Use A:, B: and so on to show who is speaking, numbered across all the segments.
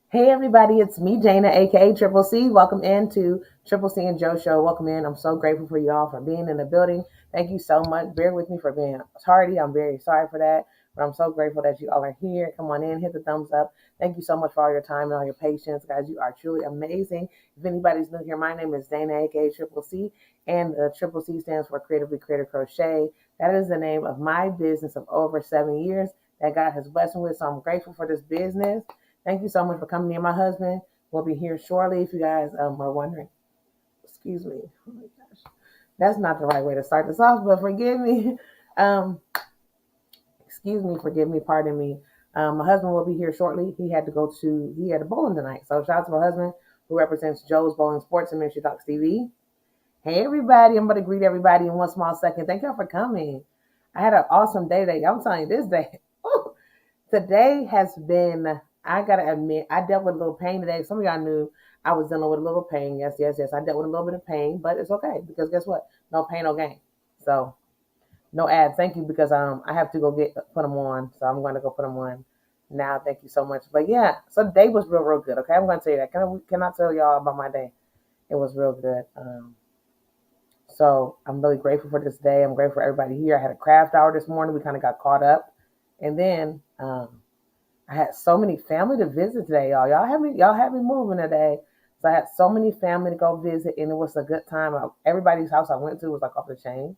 A: Hey everybody, it's me, Jana, aka Triple C. Welcome into Triple C and Joe Show. Welcome in. I'm so grateful for y'all for being in the building. Thank you so much. Bear with me for being tardy. I'm very sorry for that, but I'm so grateful that you all are here. Come on in, hit the thumbs up. Thank you so much for all your time and all your patience, guys. You are truly amazing. If anybody's new here, my name is Dana, aka Triple C, and the Triple C stands for Creatively Created Crochet. That is the name of my business of over 7 years that God has blessed me with. So I'm grateful for this business. Thank you so much for coming in. My husband will be here shortly if you guys are wondering. Excuse me. Oh my gosh. That's not the right way to start this off, but forgive me. Um, excuse me, forgive me, pardon me. My husband will be here shortly. He had a bowling tonight. So shout out to my husband who represents Joe's Bowling Sports and Ministry Talks TV. Hey everybody, I'm going to greet everybody in one small second. Thank y'all for coming. I had an awesome day today. I'm telling you, this day, today has been, I gotta admit, I dealt with a little pain today. Some of y'all knew I was dealing with a little pain. Yes, yes, yes. I dealt with a little bit of pain, but it's okay because guess what? No pain, no gain. So no ads. Thank you because I have to go put them on. So I'm going to go put them on now. Thank you so much. But yeah, so the day was real good. Okay, I'm going to tell you that. Can I tell y'all about my day? It was real good. So I'm really grateful for this day. I'm grateful for everybody here. I had a craft hour this morning. We kind of got caught up, and then I had so many family to visit today, y'all. Y'all had me moving today. So I had so many family to go visit, and it was a good time. Everybody's house I went to was like off the chain.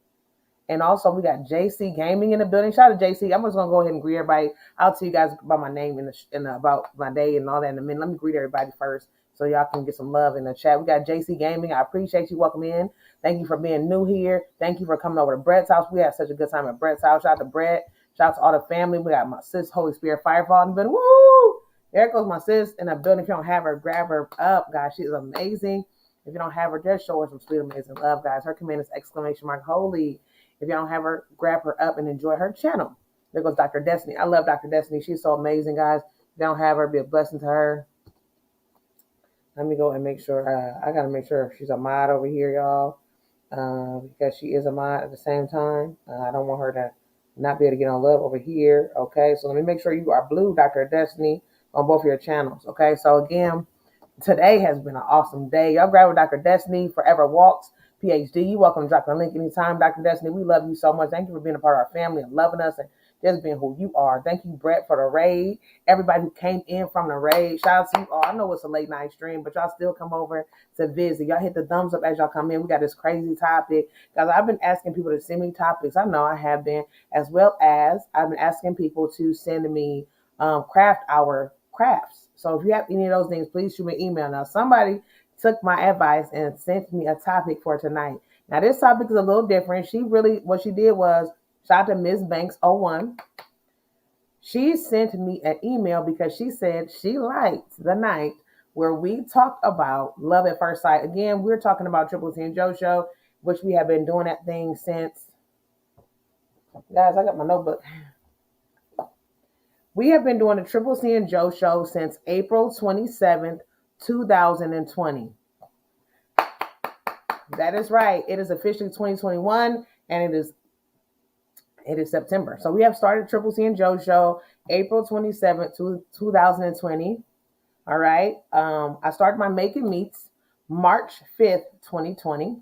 A: And also we got JC Gaming in the building. Shout out to JC. I'm just gonna go ahead and greet everybody. I'll tell you guys about my name about my day and all that in a minute. Let me greet everybody first so y'all can get some love in the chat. We got JC Gaming. I appreciate you. Welcome in. Thank you for being new here. Thank you for coming over to Brett's house. We had such a good time at Brett's house. Shout out to Brett. Shout out to all the family. We got my sis Holy Spirit Firefall in the building. Woo! There goes my sis in the building. If you don't have her, grab her up, guys. She is amazing. If you don't have her, just show her some sweet, amazing love, guys. Her command is exclamation mark holy. If you don't have her, grab her up and enjoy her channel. There goes Dr. Destiny. I love Dr. Destiny. She's so amazing, guys. If you don't have her, be a blessing to her. Let me go and make sure. I got to make sure she's a mod over here, y'all, because she is a mod at the same time. I don't want her to not be able to get on love over here. Okay, so let me make sure you are blue, Dr. Destiny, on both of your channels. Okay, so again, today has been an awesome day. Y'all grab with Dr. Destiny, Forever Walks, PhD. You welcome to drop your link anytime, Dr. Destiny. We love you so much. Thank you for being a part of our family and loving us and just being who you are. Thank you, Brett, for the raid. Everybody who came in from the raid. Shout out to you all. I know it's a late night stream, but y'all still come over to visit. Y'all hit the thumbs up as y'all come in. We got this crazy topic. Guys, I've been asking people to send me topics. I know I have been, as well as I've been asking people to send me craft hour crafts. So if you have any of those things, please shoot me an email. Now, somebody took my advice and sent me a topic for tonight. Now, this topic is a little different. What she did was, shout out to Miss Banks01. She sent me an email because she said she liked the night where we talked about love at first sight. Again, we're talking about Triple T and Joe Show, which we have been doing that thing since. Guys, I got my notebook. We have been doing the Triple C and Joe Show since April 27th, 2020. That is right. It is officially 2021, and it is September. So we have started Triple C and Joe Show April 27th, 2020. All right. I started my Making Meats March 5th, 2020.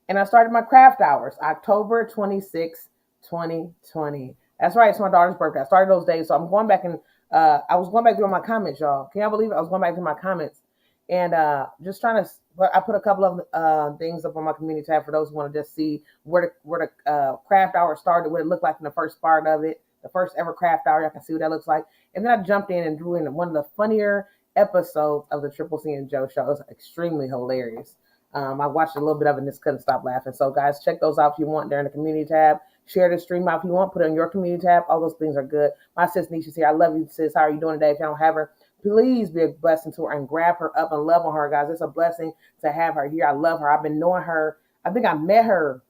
A: And I started my craft hours October 26th, 2020. That's right. It's my daughter's birthday. I started those days. So I'm going back and I was going back through my comments, y'all. Can y'all believe it? I was going back through my comments and just trying to. I put a couple of things up on my community tab for those who want to just see where the craft hour started, what it looked like in the first part of it, the first ever craft hour. Y'all can see what that looks like. And then I jumped in and drew in one of the funnier episodes of the Triple C and Joe Show. It was extremely hilarious. I watched a little bit of it and just couldn't stop laughing. So, guys, check those out if you want. They're in the community tab. Share the stream out if you want. Put it on your community tab. All those things are good. My sis Nisha's here. I love you, sis. How are you doing today? If you don't have her, please be a blessing to her and grab her up and love on her, guys. It's a blessing to have her here. I love her. I've been knowing her. I think I met her.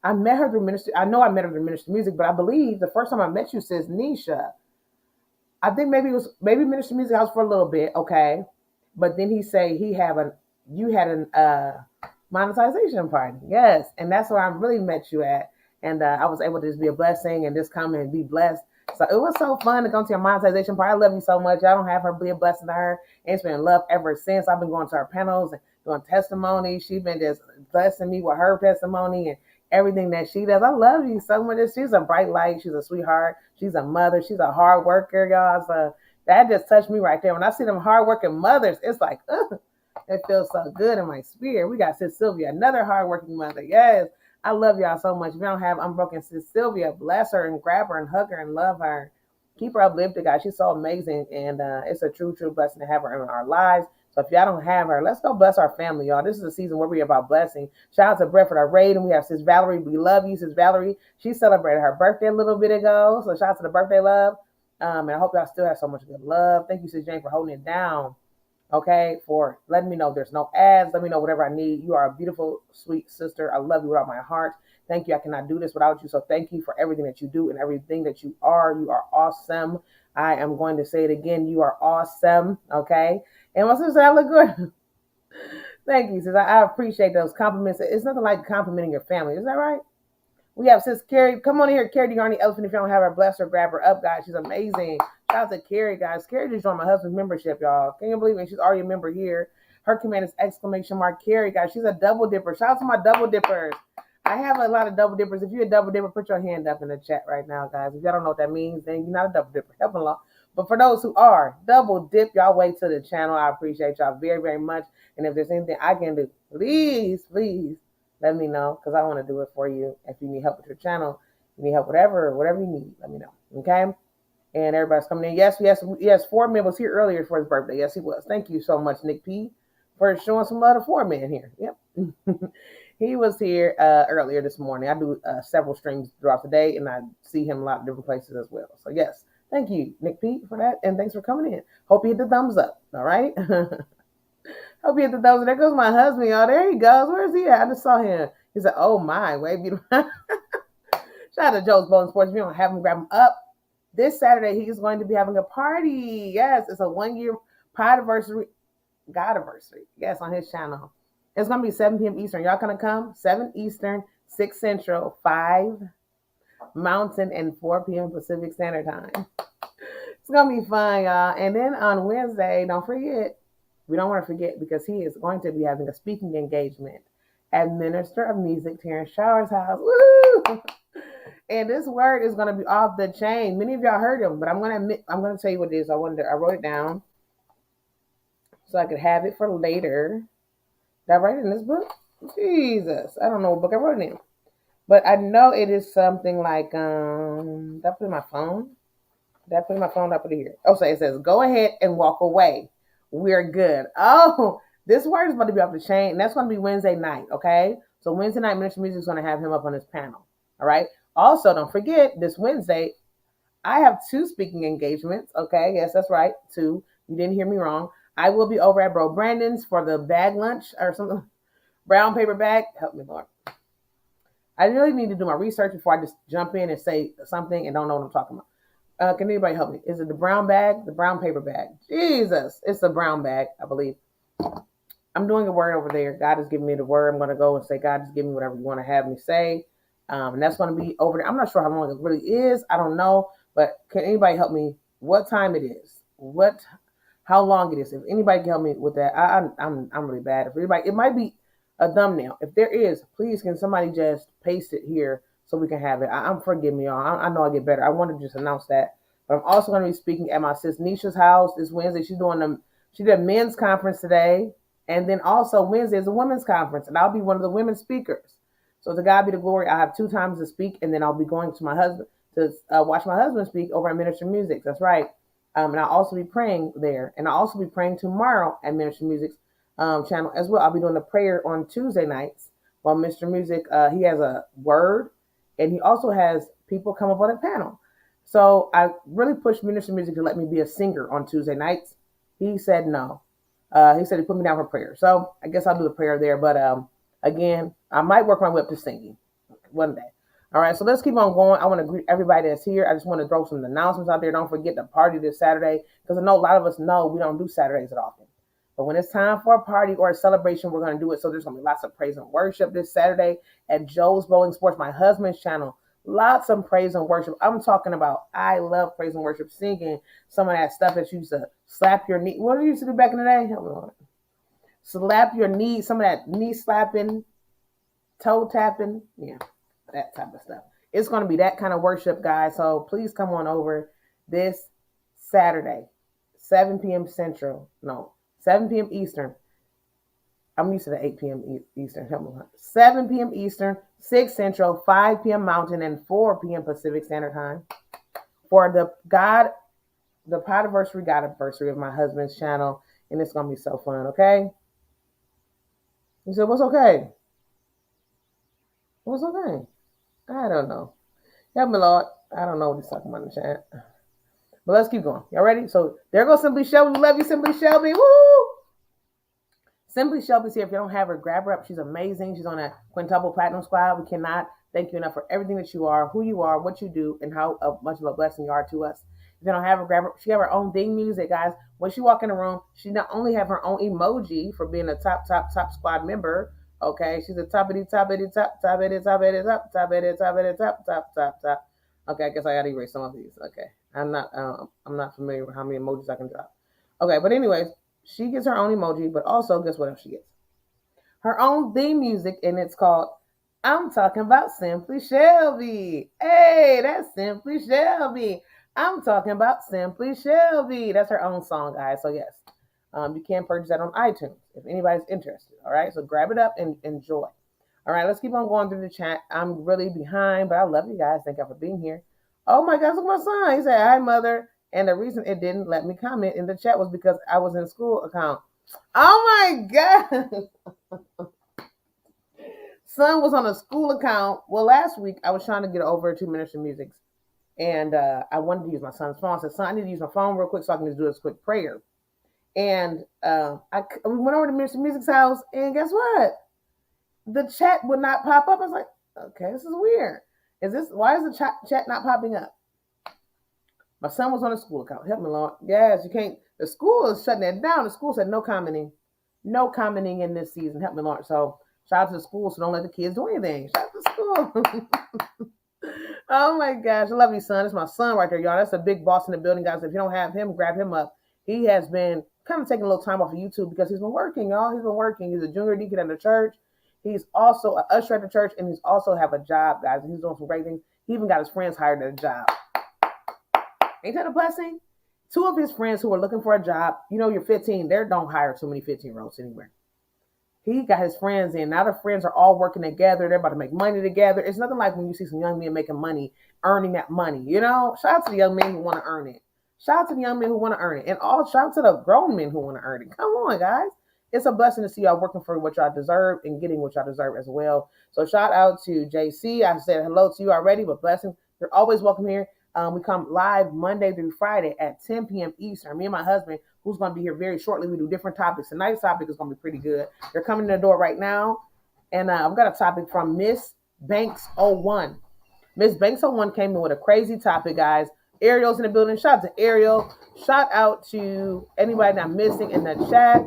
A: I met her through ministry. I know I met her through ministry music, but I believe the first time I met you, sis Nisha, I think maybe ministry music house for a little bit, okay. But then he said you had an monetization party. Yes. And that's where I really met you at. And I was able to just be a blessing and just come and be blessed So it was so fun to go to your monetization party. I love you so much. I don't have her, be a blessing to her. And it's been in love ever since. I've been going to her panels and doing testimonies. She's been just blessing me with her testimony and everything that she does. I love you so much. She's a bright light. She's a sweetheart. She's a mother. She's a hard worker, y'all. So that just touched me right there. When I see them hardworking mothers, it's like, it feels so good in my spirit. We got Sis Sylvia, another hardworking mother. Yes, I love y'all so much. If you don't have Unbroken Sis Sylvia, bless her and grab her and hug her and love her. Keep her uplifted, guys. She's so amazing, and it's a true, true blessing to have her in our lives. So if y'all don't have her, let's go bless our family, y'all. This is a season where we're about blessing. Shout out to Brett for our raid, and we have Sis Valerie. We love you, Sis Valerie. She celebrated her birthday a little bit ago, so shout out to the birthday love. And I hope y'all still have so much good love. Thank you, Sis Jane, for holding it down. Okay, for letting me know there's no ads. Let me know whatever I need. You are a beautiful, sweet sister. I love you with all my heart. Thank you. I cannot do this without you. So thank you for everything that you do and everything that you are. You are awesome. I am going to say it again. You are awesome. Okay. And my sister, I look good. Thank you, sis. I appreciate those compliments. It's nothing like complimenting your family. Is that right? We have Sis Carrie. Come on here, Carrie DeYarny Elephant. If you don't have her, bless her, grab her up, guys. She's amazing. Shout out to Carrie, guys. Carrie just joined my husband's membership, y'all. Can you believe it? She's already a member here. Her command is exclamation mark Carrie, guys. She's a double dipper. Shout out to my double dippers. I have a lot of double dippers. If you're a double dipper, put your hand up in the chat right now, guys. If y'all don't know what that means, then you're not a double dipper. Help along. But for those who are, double dip y'all way to the channel. I appreciate y'all very, very much. And if there's anything I can do, please, please let me know, because I want to do it for you. If you need help with your channel, you need help, whatever you need, let me know. Okay? And everybody's coming in. Yes, Foreman was here earlier for his birthday. Yes, he was. Thank you so much, Nick P, for showing some love to Foreman here. Yep. He was here earlier this morning. I do several streams throughout the day, and I see him a lot of different places as well. So yes, thank you, Nick P, for that, and thanks for coming in. Hope you hit the thumbs up. All right. Hope you hit the thumbs up. There goes my husband, y'all. There he goes. Where is he at? I just saw him. He said, "Oh my, way beautiful." Shout out to Joe's Bowling Sports. If you don't have him, grab him up. This Saturday, he's going to be having a party. Yes, it's a 1-year Podiversary, Godiversary. Yes, on his channel. It's going to be 7 p.m. Eastern. Y'all going to come? 7 Eastern, 6 Central, 5 Mountain, and 4 p.m. Pacific Standard Time. It's going to be fun, y'all. And then on Wednesday, don't forget, we don't want to forget, because he is going to be having a speaking engagement at Minister of Music, Terrence Shower's house. Woo! And this word is going to be off the chain. Many of y'all heard him, but I'm going to tell you what it is. I wrote it down so I could have it for later. Did I write it in this book? Jesus, I don't know what book I wrote it in, but I know it is something like, did I put it in my phone? Did I put it in my phone? Did I put it here? Oh, so it says, "Go ahead and walk away. We're good." Oh, this word is going to be off the chain, and that's going to be Wednesday night, okay? So Wednesday night, Ministry Music is going to have him up on his panel, all right? Also, don't forget, this Wednesday, I have 2 speaking engagements, okay? Yes, that's right, 2. You didn't hear me wrong. I will be over at Bro Brandon's for the bag lunch or something, brown paper bag. Help me, Lord. I really need to do my research before I just jump in and say something and don't know what I'm talking about. Can anybody help me? Is it the brown bag? The brown paper bag? Jesus, it's the brown bag, I believe. I'm doing a word over there. God has given me the word. I'm going to go and say, "God, just give me whatever you want to have me say." And that's going to be over there. I'm not sure how long it really is. I don't know. But can anybody help me what time it is? How long it is? If anybody can help me with that, I'm really bad. If anybody, it might be a thumbnail. If there is, please can somebody just paste it here so we can have it. I'm forgive me, y'all. I know I get better. I wanted to just announce that. But I'm also going to be speaking at my sis Nisha's house this Wednesday. She did a men's conference today. And then also Wednesday is a women's conference. And I'll be one of the women's speakers. So to God be the glory. I have 2 times to speak. And then I'll be going to my husband to watch my husband speak over at Ministry Music. That's right. And I'll also be praying there. And I'll also be praying tomorrow at Ministry Music's channel as well. I'll be doing a prayer on Tuesday nights while Mr. Music, he has a word. And he also has people come up on a panel. So I really pushed Ministry Music to let me be a singer on Tuesday nights. He said no. He said he put me down for prayer. So I guess I'll do the prayer there. But again, I might work my way up to singing one day. All right, so let's keep on going. I want to greet everybody that's here. I just want to throw some announcements out there. Don't forget the party this Saturday, because I know a lot of us know we don't do Saturdays that often. But when it's time for a party or a celebration, we're going to do it. So there's going to be lots of praise and worship this Saturday at Joe's Bowling Sports, my husband's channel. Lots of praise and worship. I'm talking about, I love praise and worship, singing some of that stuff that you used to slap your knee. What did you used to do back in the day? Slap your knee, some of that knee slapping, toe tapping. Yeah, that type of stuff. It's going to be that kind of worship, guys. So please come on over this Saturday, 7 p.m. Central. No, 7 p.m. Eastern. I'm used to the 8 p.m. Eastern. 7 p.m. Eastern, 6 Central, 5 p.m. Mountain, and 4 p.m. Pacific Standard Time for the Podiversary God anniversary of my husband's channel, and it's gonna be so fun. Okay? He said, "What's okay? What's okay? I don't know. Yeah, McLeod. I don't know what he's talking about in the chat. But let's keep going. Y'all ready? So there goes Simply Shelby. We love you, Simply Shelby. Woo! Simply Shelby's here. If you don't have her, grab her up. She's amazing. She's on a Quintuple Platinum Squad. We cannot thank you enough for everything that you are, who you are, what you do, and how much of a blessing you are to us. If you don't have her, grab her. She have her own theme music, guys. When she walk in the room, she not only have her own emoji for being a top squad member. Okay, she's a toppity top. Okay, I guess I gotta erase some of these. Okay, I'm not familiar with how many emojis I can drop. Okay, but anyways, she gets her own emoji, but also guess what else she gets? Her own theme music, and it's called I'm Talking About Simply Shelby. Hey, that's Simply Shelby. I'm talking about Simply Shelby. That's her own song, guys. So yes, you can purchase that on iTunes if anybody's interested. All right, so grab it up and enjoy. All right, let's keep on going through the chat. I'm really behind, but I love you guys. Thank you for being here. Oh my gosh, look at my son. He said, "Hi, mother." And the reason it didn't let me comment in the chat was because I was in school account. Oh my God. Son was on a school account. Well, last week I was trying to get over to Minister Music's, and I wanted to use my son's phone. I said, "Son, I need to use my phone real quick so I can just do this quick prayer." And we went over to Minister Music's house, and guess what? The chat would not pop up. I was like, okay, this is weird. Why is the chat not popping up? My son was on a school account. Help me, Lord. Yes, you can't. The school is shutting it down. The school said no commenting. No commenting in this season. Help me, Lord. So shout out to the school. So don't let the kids do anything. Shout out to school. Oh my gosh. I love you, son. It's my son right there, y'all. That's a big boss in the building, guys. If you don't have him, grab him up. He has been kind of taking a little time off of YouTube because he's been working, y'all. He's been working. He's a junior deacon at the church. He's also an usher at the church, and he's also have a job, guys. And he's doing some great things. He even got his friends hired at a job. Ain't that a blessing? Two of his friends who are looking for a job, you're 15. They don't hire too many 15-year-olds anywhere. He got his friends in. Now the friends are all working together. They're about to make money together. It's nothing like when you see some young men making money, earning that money. Shout out to the young men who want to earn it. Shout out to the young men who want to earn it. And shout out to the grown men who want to earn it. Come on, guys. It's a blessing to see y'all working for what y'all deserve and getting what y'all deserve as well. So shout out to JC. I said hello to you already, but blessings. You're always welcome here. We come live Monday through Friday at 10 p.m. Eastern. Me and my husband, who's going to be here very shortly, we do different topics. Tonight's topic is going to be pretty good. They're coming to the door right now. And I've got a topic from Miss Banks 01. Miss Banks 01 came in with a crazy topic, guys. Ariel's in the building. Shout out to Ariel. Shout out to anybody that I'm missing in the chat.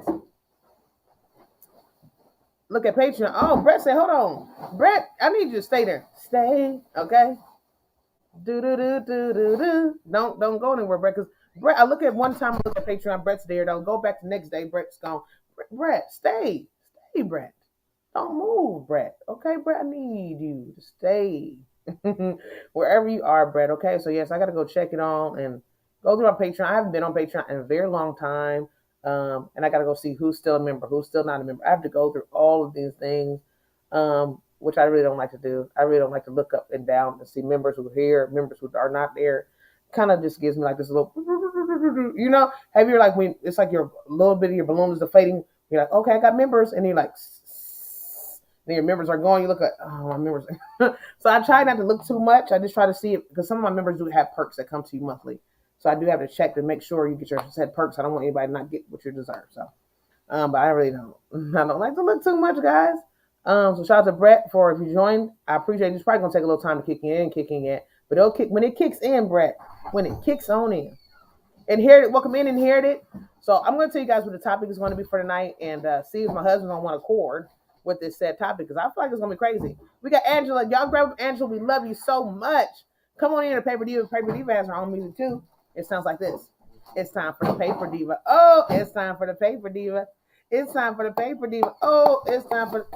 A: Look at Patreon. Oh, Brett said, hold on. Brett, I need you to stay there. Stay, okay? Do. Don't go anywhere, Brett. Because Brett, I look at one time, I look at Patreon, Brett's there. Don't go back the next day, Brett's gone. Brett, stay, Brett. Don't move, Brett. Okay, Brett, I need you to stay wherever you are, Brett. Okay, so yes, I gotta go check it on and go through my Patreon. I haven't been on Patreon in a very long time, and I gotta go see who's still a member, who's still not a member. I have to go through all of these things. Which I really don't like to do. I really don't like to look up and down and see members who are here, members who are not there. Kind of just gives me like this little, have you like when it's like your little bit of your balloon is deflating. You're like, okay, I got members, and you're like, then your members are gone. You look like, oh, my members. So I try not to look too much. I just try to see it because some of my members do have perks that come to you monthly. So I do have to check to make sure you get your said perks. I don't want anybody to not get what you deserve. So, but I really don't. I don't like to look too much, guys. So shout out to Brett for if you joined. I appreciate it. It's probably gonna take a little time to kicking in, but it'll kick when it kicks in, Brett. When it kicks on in, inherited. Welcome in, inherited. So I'm gonna tell you guys what the topic is going to be for tonight, and see if my husband's on one accord. with this said topic because I feel like it's gonna be crazy. We got Angela. Y'all grab Angela. We love you so much. Come on in to Paper Diva. Paper Diva has her own music too. It sounds like this. It's time for the Paper Diva. Oh, it's time for the Paper Diva. It's time for the Paper Diva. Oh, it's time for.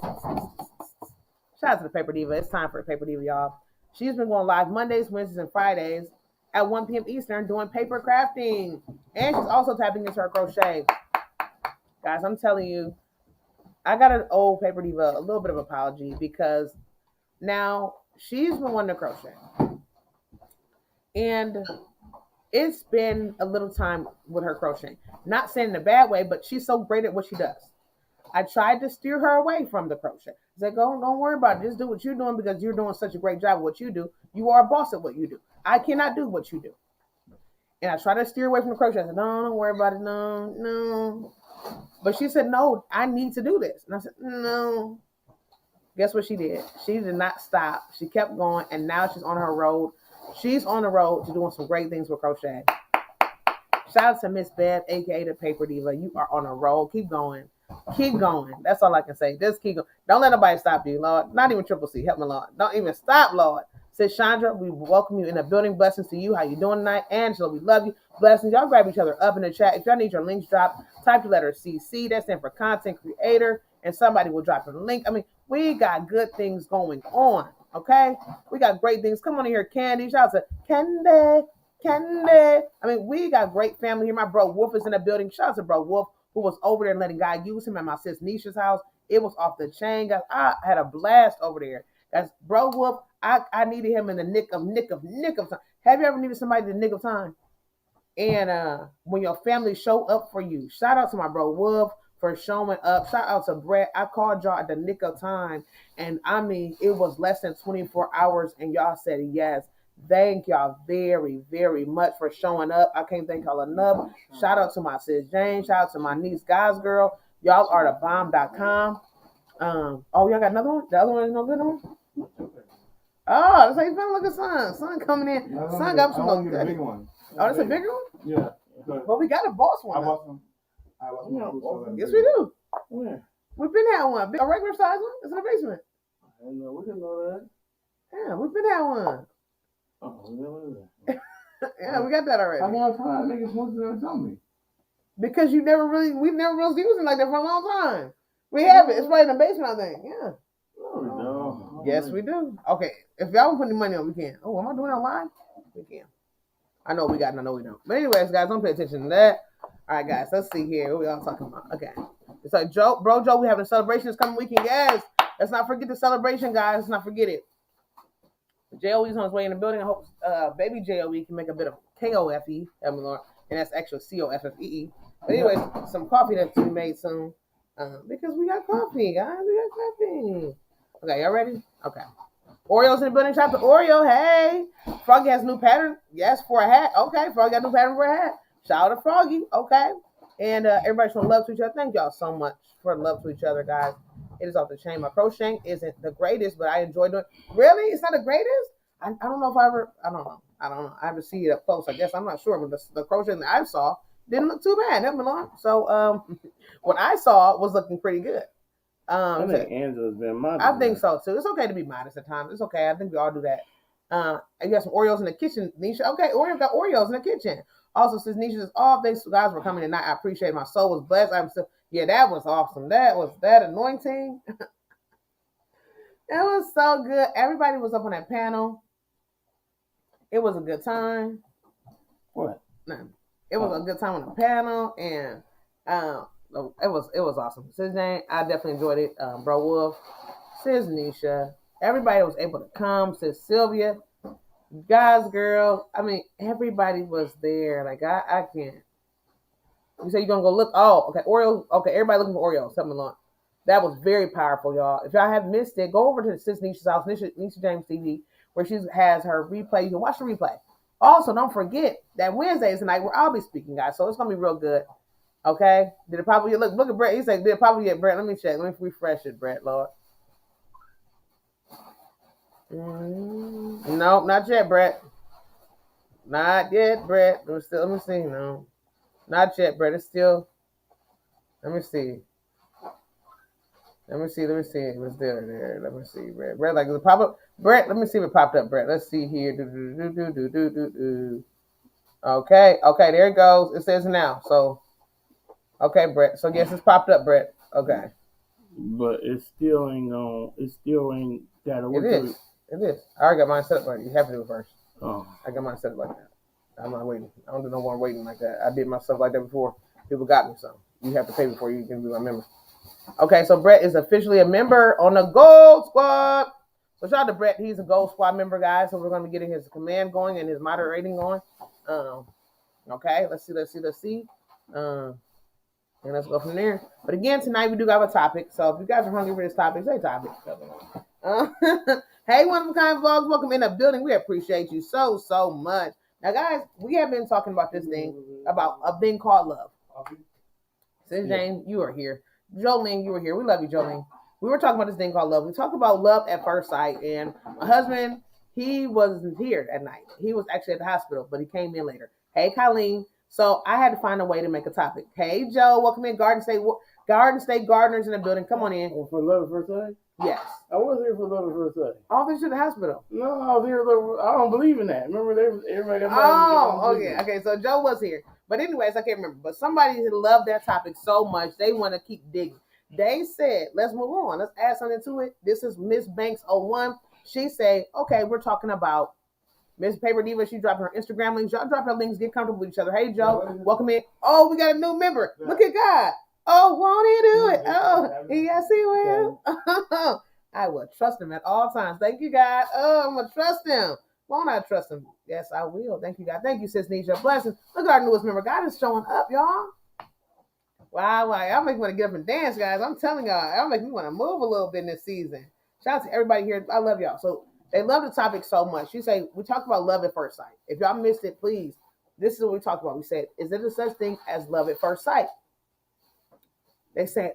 A: Shout out to the Paper Diva. It's time for the Paper Diva, y'all. She's been going live Mondays, Wednesdays, and Fridays at 1 p.m. Eastern doing paper crafting. And she's also tapping into her crochet. Guys, I'm telling you, I got an old Paper Diva a little bit of apology because now she's been wanting to crochet. And it's been a little time with her crocheting. Not saying in a bad way, but she's so great at what she does. I tried to steer her away from the crochet. I said, don't worry about it. Just do what you're doing because you're doing such a great job at what you do. You are a boss at what you do. I cannot do what you do. And I tried to steer away from the crochet. I said, no, don't worry about it. No. But she said, no, I need to do this. And I said, no. Guess what she did? She did not stop. She kept going, and now she's on her road. She's on the road to doing some great things with crochet. Shout out to Miss Bev, a.k.a. the Paper Diva. You are on a roll. Keep going. Keep going. That's all I can say. Just keep going. Don't let nobody stop you, Lord. Not even Triple C. Help me, Lord. Don't even stop, Lord. Says Chandra, we welcome you in the building. Blessings to you. How you doing tonight? Angela, we love you. Blessings. Y'all grab each other up in the chat. If y'all need your links dropped, type the letter CC. That's in for content creator. And somebody will drop a link. I mean, we got good things going on. Okay? We got great things. Come on in here, Candy. Shout out to Candy. I mean, we got great family here. My bro Wolf is in the building. Shout out to bro Wolf, who was over there and letting God use him at my sis Nisha's house. It was off the chain, guys. I had a blast over there. Guys, bro Wolf, I needed him in the nick of time. Have you ever needed somebody in the nick of time? And when your family show up for you, shout out to my bro Wolf for showing up. Shout out to Brett. I called y'all at the nick of time. And I mean, it was less than 24 hours and y'all said yes. Thank y'all very, very much for showing up. I can't thank y'all enough. Shout out to my sis Jane. Shout out to my niece, Guys Girl. Y'all are the bomb.com. Oh, y'all got another one? The other one is no good one? Oh, that's how you feeling? Look at Son coming in. Son got some good. Big one. Oh, that's a bigger one?
B: Yeah.
A: Well, we got a boss one.
B: I bought some.
A: Yes, we do.
B: Where?
A: We've been had one. A regular size one. It's in the basement.
B: I didn't know. We didn't know that.
A: Yeah, we've been had one.
B: Oh, we never knew that.
A: Yeah, we got that already.
B: I got time. Niggas supposed to never tell me.
A: Because we've never really used it like that for a long time. We have it. It's right in the basement, I think. Yeah.
B: No, we don't.
A: Yes, we do. Okay. If y'all want to put any money on, we can. Oh, am I doing that live? We can. I know we got it. I know we don't. But anyways, guys, don't pay attention to that. All right, guys, let's see here. What we all talking about? Okay. It's like Joe, we having a celebration this coming weekend. Yes. Let's not forget the celebration, guys. Let's not forget it. JOE's on his way in the building. I hope baby JOE can make a bit of KOFE, and that's actually COFFEE. But anyways, some coffee that's to be made soon. Because we got coffee, guys. We got coffee. Okay, y'all ready? Okay. Oreo's in the building. Shout out to Oreo. Hey. Froggy has a new pattern. Yes, for a hat. Okay. Froggy got a new pattern for a hat. Shout out to Froggy. Okay. And everybody showing love to each other. Thank y'all so much for love to each other, guys. It is off the chain. My crocheting isn't the greatest, but I enjoy doing it. Really? It's not the greatest? I don't know if I don't know. I haven't seen it up close. I guess I'm not sure. But the crocheting that I saw didn't look too bad. Help me along. So what I saw was looking pretty good.
B: I think Angela's been modest.
A: I think so too. It's okay to be modest at times. It's okay. I think we all do that. You got some Oreos in the kitchen, Nisha. Okay, Oreo got Oreos in the kitchen. Also, since Nisha is off, thanks guys for coming tonight. I appreciate it. My soul was blessed. That was awesome. That anointing. It was so good. Everybody was up on that panel. It was a good time.
B: What?
A: No, it was a good time on the panel, and it was awesome. Sis Jane, I definitely enjoyed it. Bro Wolf, Sis Nisha, everybody was able to come. Sis Sylvia, Guys Girl. I mean, everybody was there. Like I can't. You say you're gonna go look? Oh, okay. Oreos. Okay, everybody looking for Oreos. Something along. That was very powerful, y'all. If y'all have missed it, go over to Sis Nisha's house, Nisha James TV, where she has her replay. You can watch the replay. Also, don't forget that Wednesday is the night where I'll be speaking, guys. So it's gonna be real good. Okay? Did it probably look at Brett? He said, "Did it probably get Brett?" Let me check. Let me refresh it, Brett, Lord. No, not yet, Brett. Not yet, Brett. Let me see. No, not yet, Brett. It's still. Let me see. Let me see. It was there. Let me see. Brett, like the pop up. Brett, let me see if it popped up. Brett, let's see here. Okay, there it goes. It says now. So, okay, Brett. So yes, it's popped up, Brett. Okay.
B: But it still ain't on. It still ain't got a.
A: It is. It is. I already got mine set up. Right. You have to do it first.
B: Oh.
A: I got mine set up like that. I'm not waiting. I don't do no more waiting like that. I did my stuff like that before. People got me some. You have to pay before you can be my member. Okay, so Brett is officially a member on the Gold Squad. So shout out to Brett. He's a Gold Squad member, guys. So we're going to be getting his command going and his moderating going. Okay, let's see. And let's go from there. But again, tonight we do have a topic. So if you guys are hungry for this topic, say topic. Hey, One of a Kind Vlogs, welcome in the building. We appreciate you so much. Now, guys, we have been talking about this thing, about a thing called love. Since Jane, you are here. Jolene, you were here. We love you, Jolene. We were talking about this thing called love. We talked about love at first sight. And my husband, he wasn't here at night. He was actually at the hospital, but he came in later. Hey, Colleen. So I had to find a way to make a topic. Hey, Joe, welcome in. Garden State Gardeners in the building. Come on in.
B: For love at first sight?
A: Yes.
B: I was here for love at first sight.
A: Oh, they're to the hospital.
B: No, I was here. I don't believe in that. Remember, everybody got
A: okay. So Joe was here. But anyways, I can't remember. But somebody loved that topic so much, they want to keep digging. They said, let's move on. Let's add something to it. This is Miss Banks 01. She said, okay, we're talking about Miss Paper Diva. She dropped her Instagram links. Y'all drop her links. Get comfortable with each other. Hey, Joe, welcome in. Oh, we got a new member. Look at God. Oh, won't he do it? Oh, yes, he will. I will trust him at all times. Thank you, God. Oh, I'm going to trust him. Won't I trust him? Yes, I will. Thank you, God. Thank you, Sis Nisha. Blessings. Look at our newest member. God is showing up, y'all. Wow. Y'all make me want to get up and dance, guys. I'm telling y'all. Y'all make me want to move a little bit in this season. Shout out to everybody here. I love y'all. So they love the topic so much. She say, we talked about love at first sight. If y'all missed it, please. This is what we talked about. We said, is there a such thing as love at first sight? They say,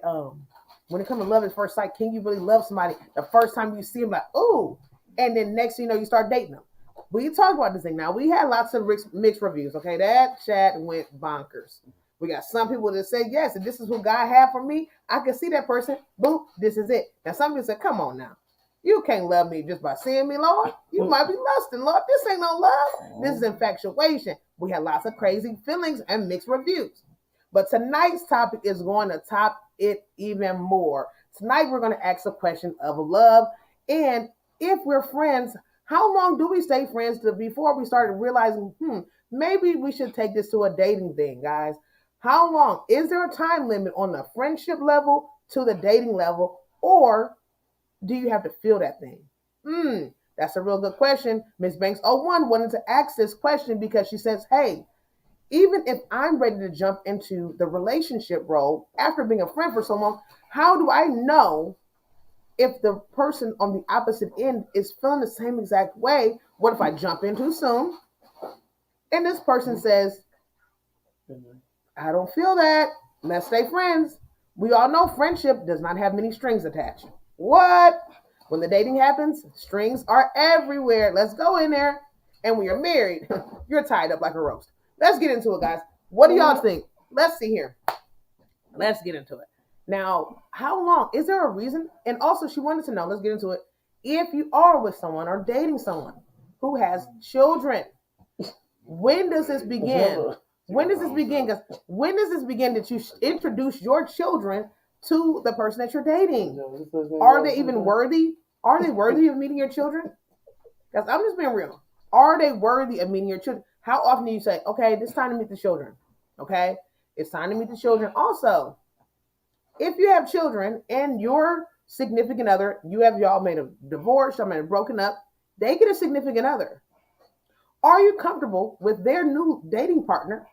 A: when it comes to love at first sight, can you really love somebody the first time you see them, like, ooh, and then next thing you know, you start dating them? We talked about this thing. Now, we had lots of mixed reviews, okay? That chat went bonkers. We got some people that said, yes, and this is what God had for me. I can see that person. Boom, this is it. Now, some people said, come on now. You can't love me just by seeing me, Lord. You might be lusting, Lord. This ain't no love. This is infatuation. We had lots of crazy feelings and mixed reviews. But tonight's topic is going to top it even more. Tonight, we're going to ask a question of love. And if we're friends, how long do we stay friends before we started realizing, maybe we should take this to a dating thing, guys? How long? Is there a time limit on the friendship level to the dating level? Or do you have to feel that thing? That's a real good question. Miss Banks 01 wanted to ask this question because she says, hey, even if I'm ready to jump into the relationship role after being a friend for so long, how do I know if the person on the opposite end is feeling the same exact way? What if I jump in too soon and this person says, I don't feel that. Let's stay friends. We all know friendship does not have many strings attached. What? When the dating happens, strings are everywhere. Let's go in there. And when you're married, you're tied up like a roast. Let's get into it, guys. What do y'all think? Let's see here. Let's get into it. Now, how long? Is there a reason? And also, she wanted to know, let's get into it, if you are with someone or dating someone who has children, when does this begin? When does this begin? Because when does this begin that you introduce your children to the person that you're dating? Are they even worthy? Are they worthy of meeting your children? Because I'm just being real. Are they worthy of meeting your children? How often do you say, okay, it's time to meet the children? Okay, it's time to meet the children. Also, if you have children and your significant other, y'all made a divorce, y'all made a broken up, they get a significant other. Are you comfortable with their new dating partner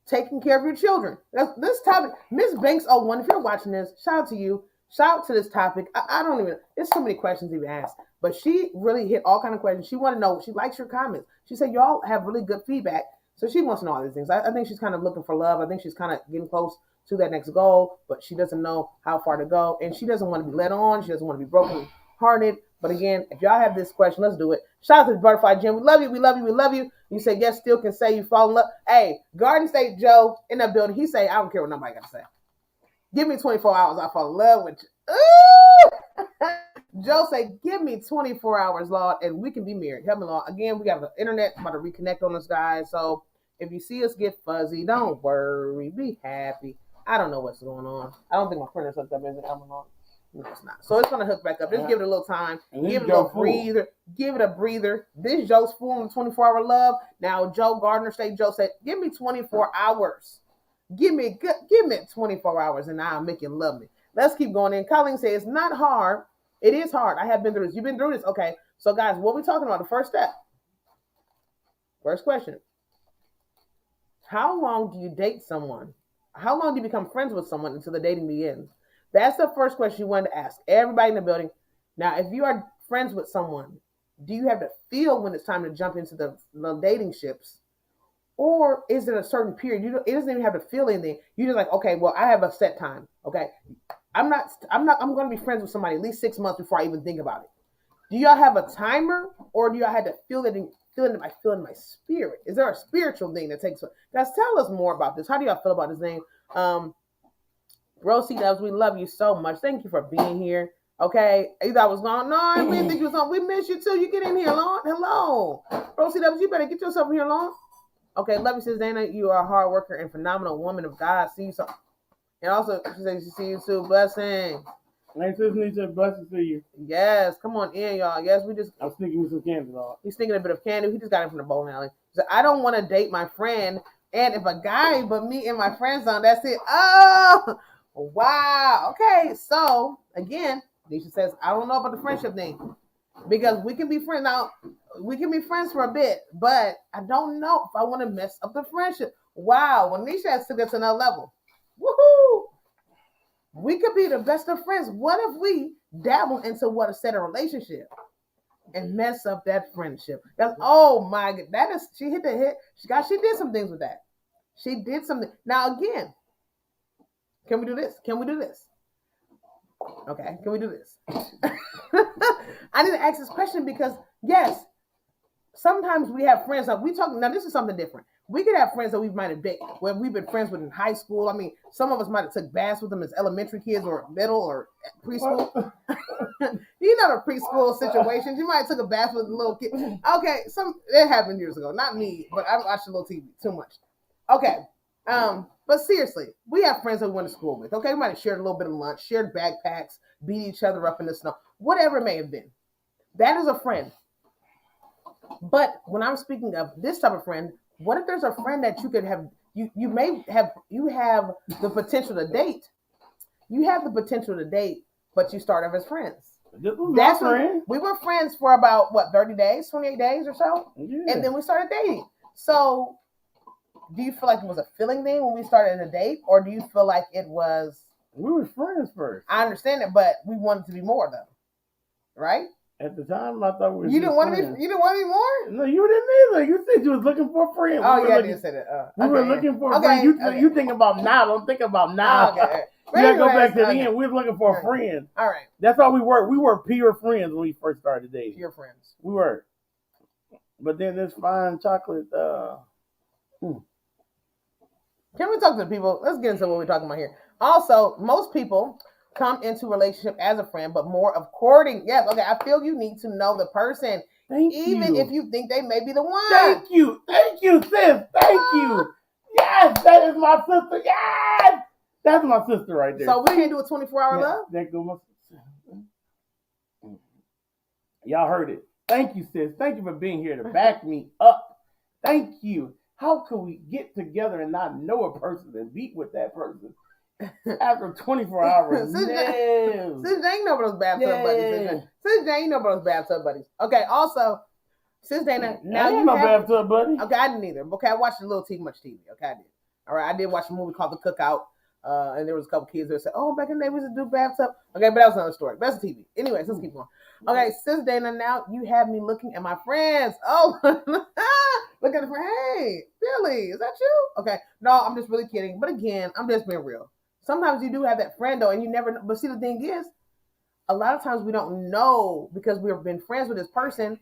A: taking care of your children? This topic, Miss Banks 01, if you're watching this, shout out to you. Shout out to this topic. I don't even, there's so many questions to be asked, but she really hit all kind of questions. She wanted to know, she likes your comments. She said, y'all have really good feedback. So she wants to know all these things. I think she's kind of looking for love. I think she's kind of getting close to that next goal, but she doesn't know how far to go. And she doesn't want to be led on. She doesn't want to be broken hearted. But again, if y'all have this question, let's do it. Shout out to the Butterfly Gym. We love you. We love you. We love you. You say, yes, still can say you fall in love. Hey, Garden State Joe in the building. He say, I don't care what nobody got to say. Give me 24 hours. I fall in love with you. Ooh! Joe say, give me 24 hours, Lord, and we can be married. Help me, Lord. Again, we got the internet about to reconnect on us, guys. So if you see us get fuzzy, don't worry. Be happy. I don't know what's going on. I don't think my printer's hooked up. Is it? No, it's not. So it's going to hook back up. Just give it a little time. Give it a little breather. Give it a breather. This Joe's full on 24-hour love. Now, Joe Gardner State, Joe said, give me 24 hours. Give me 24 hours and I'll make you love me. Let's keep going in. Colleen says, it's not hard. It is hard. I have been through this. You've been through this. Okay. So, guys, what are we talking about? The first step. First question. How long do you date someone? How long do you become friends with someone until the dating begins? That's the first question you wanted to ask everybody in the building. Now, if you are friends with someone, do you have to feel when it's time to jump into the dating ships? Or is it a certain period? It doesn't even have to feel anything. You're just like, okay, well, I have a set time. Okay. I'm going to be friends with somebody at least 6 months before I even think about it. Do y'all have a timer, or do y'all have to feel it in my spirit? Is there a spiritual thing that takes? Guys, tell us more about this. How do y'all feel about this thing? Rosie Dubs, we love you so much. Thank you for being here. Okay, you thought I was gone? No, we didn't think you was on. We miss you too. You get in here, Lon. Hello, Rosie Dubs. You better get yourself in here, Lon. Okay, love you, Sis Dana. You are a hard worker and phenomenal woman of God. See you so. And also, she says she see you too. Blessings.
B: Thanks, Sis Nisha. Blessings to you.
A: Yes, come on in, y'all. Yes, we just.
B: I'm sneaking with some candy, Lord.
A: He's sneaking a bit of candy. He just got it from the bowling alley. He said, I don't want to date my friend. And if a guy but me and my friend zone, that's it. Oh, wow. Okay, so again, Nisha says, I don't know about the friendship thing. Because we can be friends now. We can be friends for a bit, but I don't know if I want to mess up the friendship. Wow, when Nisha has took us to another level. Woohoo! We could be the best of friends. What if we dabble into what a set of relationship and mess up that friendship? That's, oh my God, that is, she hit the hit. She did some things with that. She did something. Now again, can we do this? Can we do this? Okay, can we do this? I need to ask this question because yes, sometimes we have friends that we talk. Now this is something different. We could have friends that we might have dated, where we've been friends with in high school. I mean, some of us might have took baths with them as elementary kids or middle or preschool. You know the preschool situations. You might have took a bath with a little kid. Okay, it happened years ago. Not me, but I watched a little TV too much. Okay, but seriously, we have friends that we went to school with. Okay, we might have shared a little bit of lunch, shared backpacks, beat each other up in the snow, whatever it may have been. That is a friend. But when I'm speaking of this type of friend, what if there's a friend that you could have, you have the potential to date. You have the potential to date, but you start off as friends.
B: That's friend.
A: We were friends for about, 30 days, 28 days or so? Yeah. And then we started dating. So do you feel like it was a feeling thing when we started a date? Or do you feel like it was...
B: We were friends first.
A: I understand it, but we wanted to be more though. Right?
B: At the time, I thought we were.
A: You didn't want to be. You didn't want to be more.
B: No, you didn't either. You said you was looking for a friend.
A: Oh yeah, I did say that.
B: We were looking for a friend. You think about now. Don't think about now.
A: Okay.
B: You gotta go back to the end. We were looking for a friend.
A: All right.
B: That's all we were. We were pure friends when we first started dating.
A: Pure friends.
B: We were. But then this fine chocolate.
A: Can we talk to the people? Let's get into what we're talking about here. Also, most people come into a relationship as a friend, but more of courting. Yes, okay, I feel you need to know the person. Even if you think they may be the one.
B: Thank you, sis. Thank you. Yes, that is my sister. Yes, that's my sister right there.
A: So we can't do a 24-hour love?
B: That go my sister. Y'all heard it. Thank you, sis. Thank you for being here to back me up. Thank you. How could we get together and not know a person and beat with that person? After 24 hours.
A: Since Jane know about those bathtub buddies. Since Jane know about those bathtub buddies. Okay, also, Sis Dana, now you
B: no bathtub buddy.
A: Okay, I didn't either. Okay, I watched a little too much TV. Okay, I did. All right, I did watch a movie called The Cookout. And there was a couple kids that said, oh, back in the day we used to do bathtub. Okay, but that was another story. That's TV. Anyways, let's keep going. Okay, Sis Dana, now you have me looking at my friends. Oh, look at the friend. Hey, Billy, is that you? Okay, no, I'm just really kidding. But again, I'm just being real. Sometimes you do have that friend though, and you never know. But see, the thing is, a lot of times we don't know because we've been friends with this person,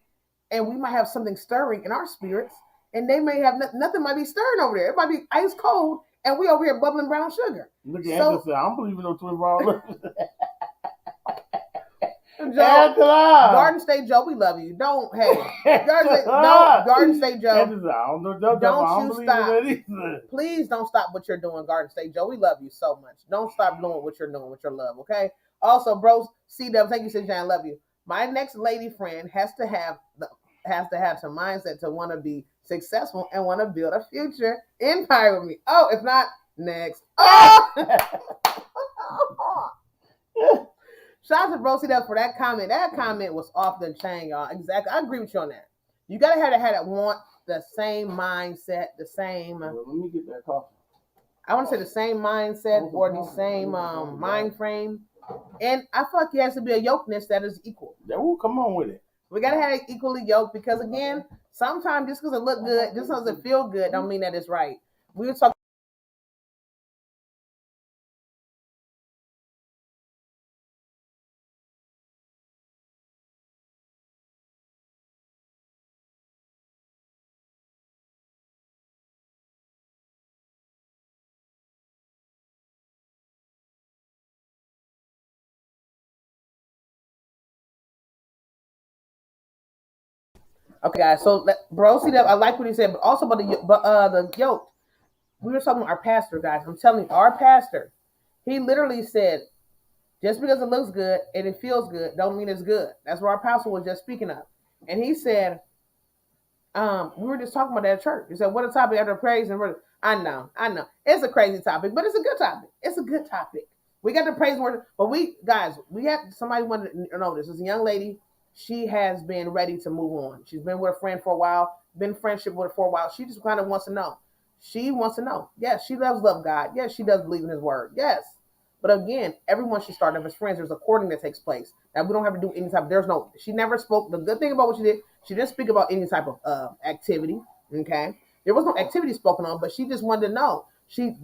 A: and we might have something stirring in our spirits, and they may have nothing might be stirring over there. It might be ice cold, and we over here bubbling brown sugar.
B: Look at Angela said, I don't believe in no twin ball.
A: Joe, Garden State Joe, we love you. Don't Garden State Joe. Don't you stop. Please don't stop what you're doing, Garden State Joe. We love you so much. Don't stop doing what you're doing with your love, okay? Also, bros, C-Dub, thank you, Cindy. I love you. My next lady friend has to have some mindset to want to be successful and want to build a future empire with me. Oh, if not, next. Oh! Shout out to Bro C-Dub for that comment. That comment was off the chain, y'all. Exactly. I agree with you on that. You got to have that want the same mindset, the same.
B: Well, let me get that coffee.
A: I want to say the same mindset or the same mind frame. And I feel like it has to be a yokeness that is equal.
B: Ooh, come on with it.
A: We got to have it equally yoked because, again, sometimes just because it look good, just because it feel good, don't mean that it's right. We were talking. Okay, guys. So, bro, see that I like what he said, but also about the yoke. We were talking about our pastor, guys. I'm telling you, our pastor, he literally said, just because it looks good and it feels good, don't mean it's good. That's what our pastor was just speaking of. And he said, we were just talking about that at church. He said, what a topic after praise and worship. I know. It's a crazy topic, but it's a good topic. It's a good topic. We got to praise and worship, but we have somebody wanted to know this. This is a young lady. She has been ready to move on. She's been with a friend for a while, been in friendship with her for a while. She just kind of wants to know. She wants to know. Yes, she loves God. Yes, she does believe in his word. Yes. But again, everyone she started with his friends, there's a courting that takes place. Now, we don't have to do any type. She never spoke. The good thing about what she did, she didn't speak about any type of activity. Okay. There was no activity spoken on, but she just wanted to know. She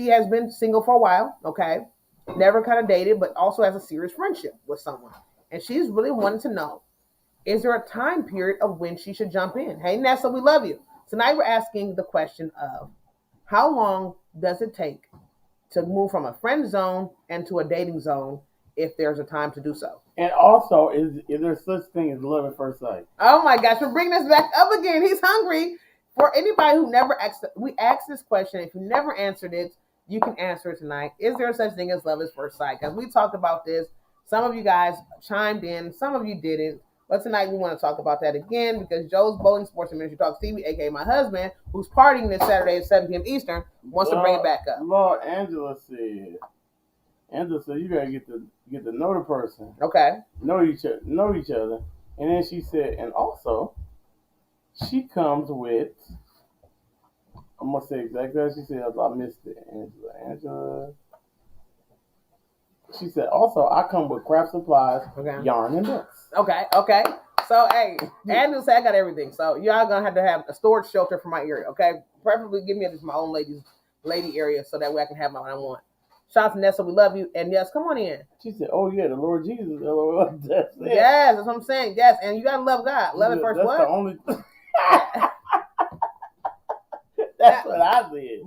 A: has been single for a while. Okay. Never kind of dated, but also has a serious friendship with someone. And she's really wanting to know, is there a time period of when she should jump in? Hey, Nessa, we love you. Tonight we're asking the question of how long does it take to move from a friend zone into a dating zone if there's a time to do so?
B: And also, is there such thing as love at first sight?
A: Oh my gosh, we're bringing this back up again. He's hungry. For anybody who never asked, we asked this question. If you never answered it, you can answer it tonight. Is there such thing as love at first sight? Because we talked about this. Some of you guys chimed in. Some of you didn't. But tonight we want to talk about that again because Joe's Bowling Sports and Ministry Talk TV, aka my husband, who's partying this Saturday at 7 p.m. Eastern, wants to bring it back up.
B: Lord, Angela said you gotta get to know the person.
A: Okay.
B: Know each other. And then she said, and also she comes with, I'm gonna say exactly what she said. I missed it. Angela. She said, also, I come with craft supplies, yarn, and books.
A: Okay. So, hey, Andrew said I got everything. So, y'all going to have a storage shelter for my area, okay? Preferably give me my own lady area so that way I can have what I want. Shout out to Nessa, we love you. And yes, come on in.
B: She said, oh, yeah, the Lord Jesus.
A: That's it. Yes, that's what I'm saying. Yes, and you got to love God. Love it first. That's what? The only...
B: That's what I said.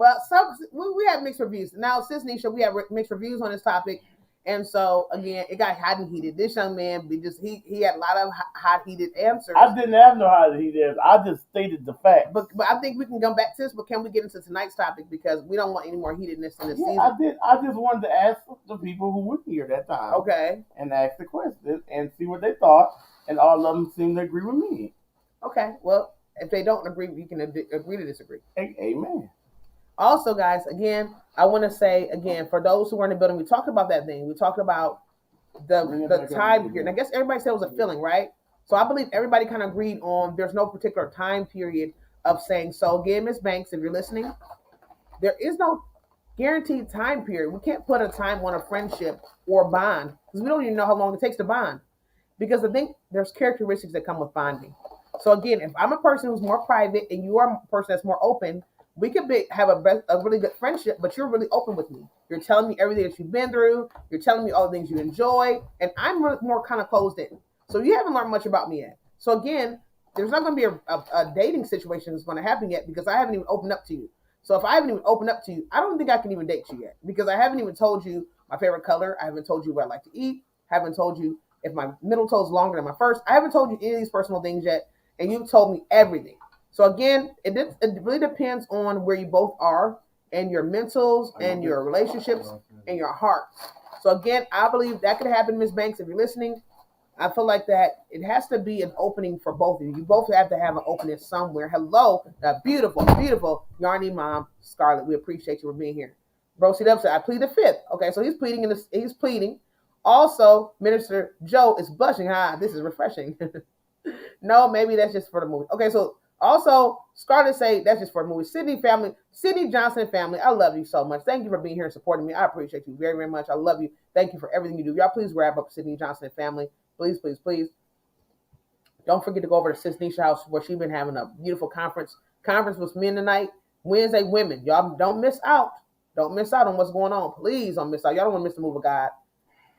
A: Well, we have mixed reviews. Now, Sis Nisha, we have mixed reviews on this topic. And so, again, it got hot and heated. This young man, he had a lot of hot, heated answers.
B: I didn't have no hot and heated answers. I just stated the fact.
A: But I think we can come back to this, but can we get into tonight's topic? Because we don't want any more heatedness in this season.
B: I just wanted to ask the people who were here that time.
A: Okay.
B: And ask the question and see what they thought. And all of them seemed to agree with me.
A: Okay. Well, if they don't agree, we can agree to disagree.
B: Amen.
A: Also, guys, again, I want to say, again, for those who were in the building, we talked about that thing. We talked about the time period. And I guess everybody said it was a feeling, right? So I believe everybody kind of agreed on there's no particular time period of saying. So again, Ms. Banks, if you're listening, there is no guaranteed time period. We can't put a time on a friendship or bond because we don't even know how long it takes to bond. Because I think there's characteristics that come with bonding. So again, if I'm a person who's more private and you are a person that's more open, we could have a really good friendship, but you're really open with me. You're telling me everything that you've been through. You're telling me all the things you enjoy. And I'm more kind of closed in. So you haven't learned much about me yet. So again, there's not going to be a dating situation that's going to happen yet because I haven't even opened up to you. So if I haven't even opened up to you, I don't think I can even date you yet because I haven't even told you my favorite color. I haven't told you what I like to eat. I haven't told you if my middle toe is longer than my first. I haven't told you any of these personal things yet, and you've told me everything. So again, it really depends on where you both are and your mentals and your relationships and your hearts. So again, I believe that could happen, Miss Banks, if you're listening. I feel like that it has to be an opening for both of you. You both have to have an opening somewhere. Hello, that beautiful, beautiful Yarny mom, Scarlett. We appreciate you for being here. Bro, see up said, I plead the fifth. Okay, so he's pleading he's pleading. Also, Minister Joe is blushing. This is refreshing. No, maybe that's just for the movie. Okay, so also Scarlett say that's just for a movie. Sydney Johnson family, I love you so much. Thank you for being here and supporting me. I appreciate you very, very much. I love you. Thank you for everything you do. Y'all please grab up Sydney Johnson family. Please, please, please. Don't forget to go over to Sis Nisha house where she's been having a beautiful conference. Conference with men tonight. Wednesday women. Y'all don't miss out. Don't miss out on what's going on. Please don't miss out. Y'all don't want to miss the move of God.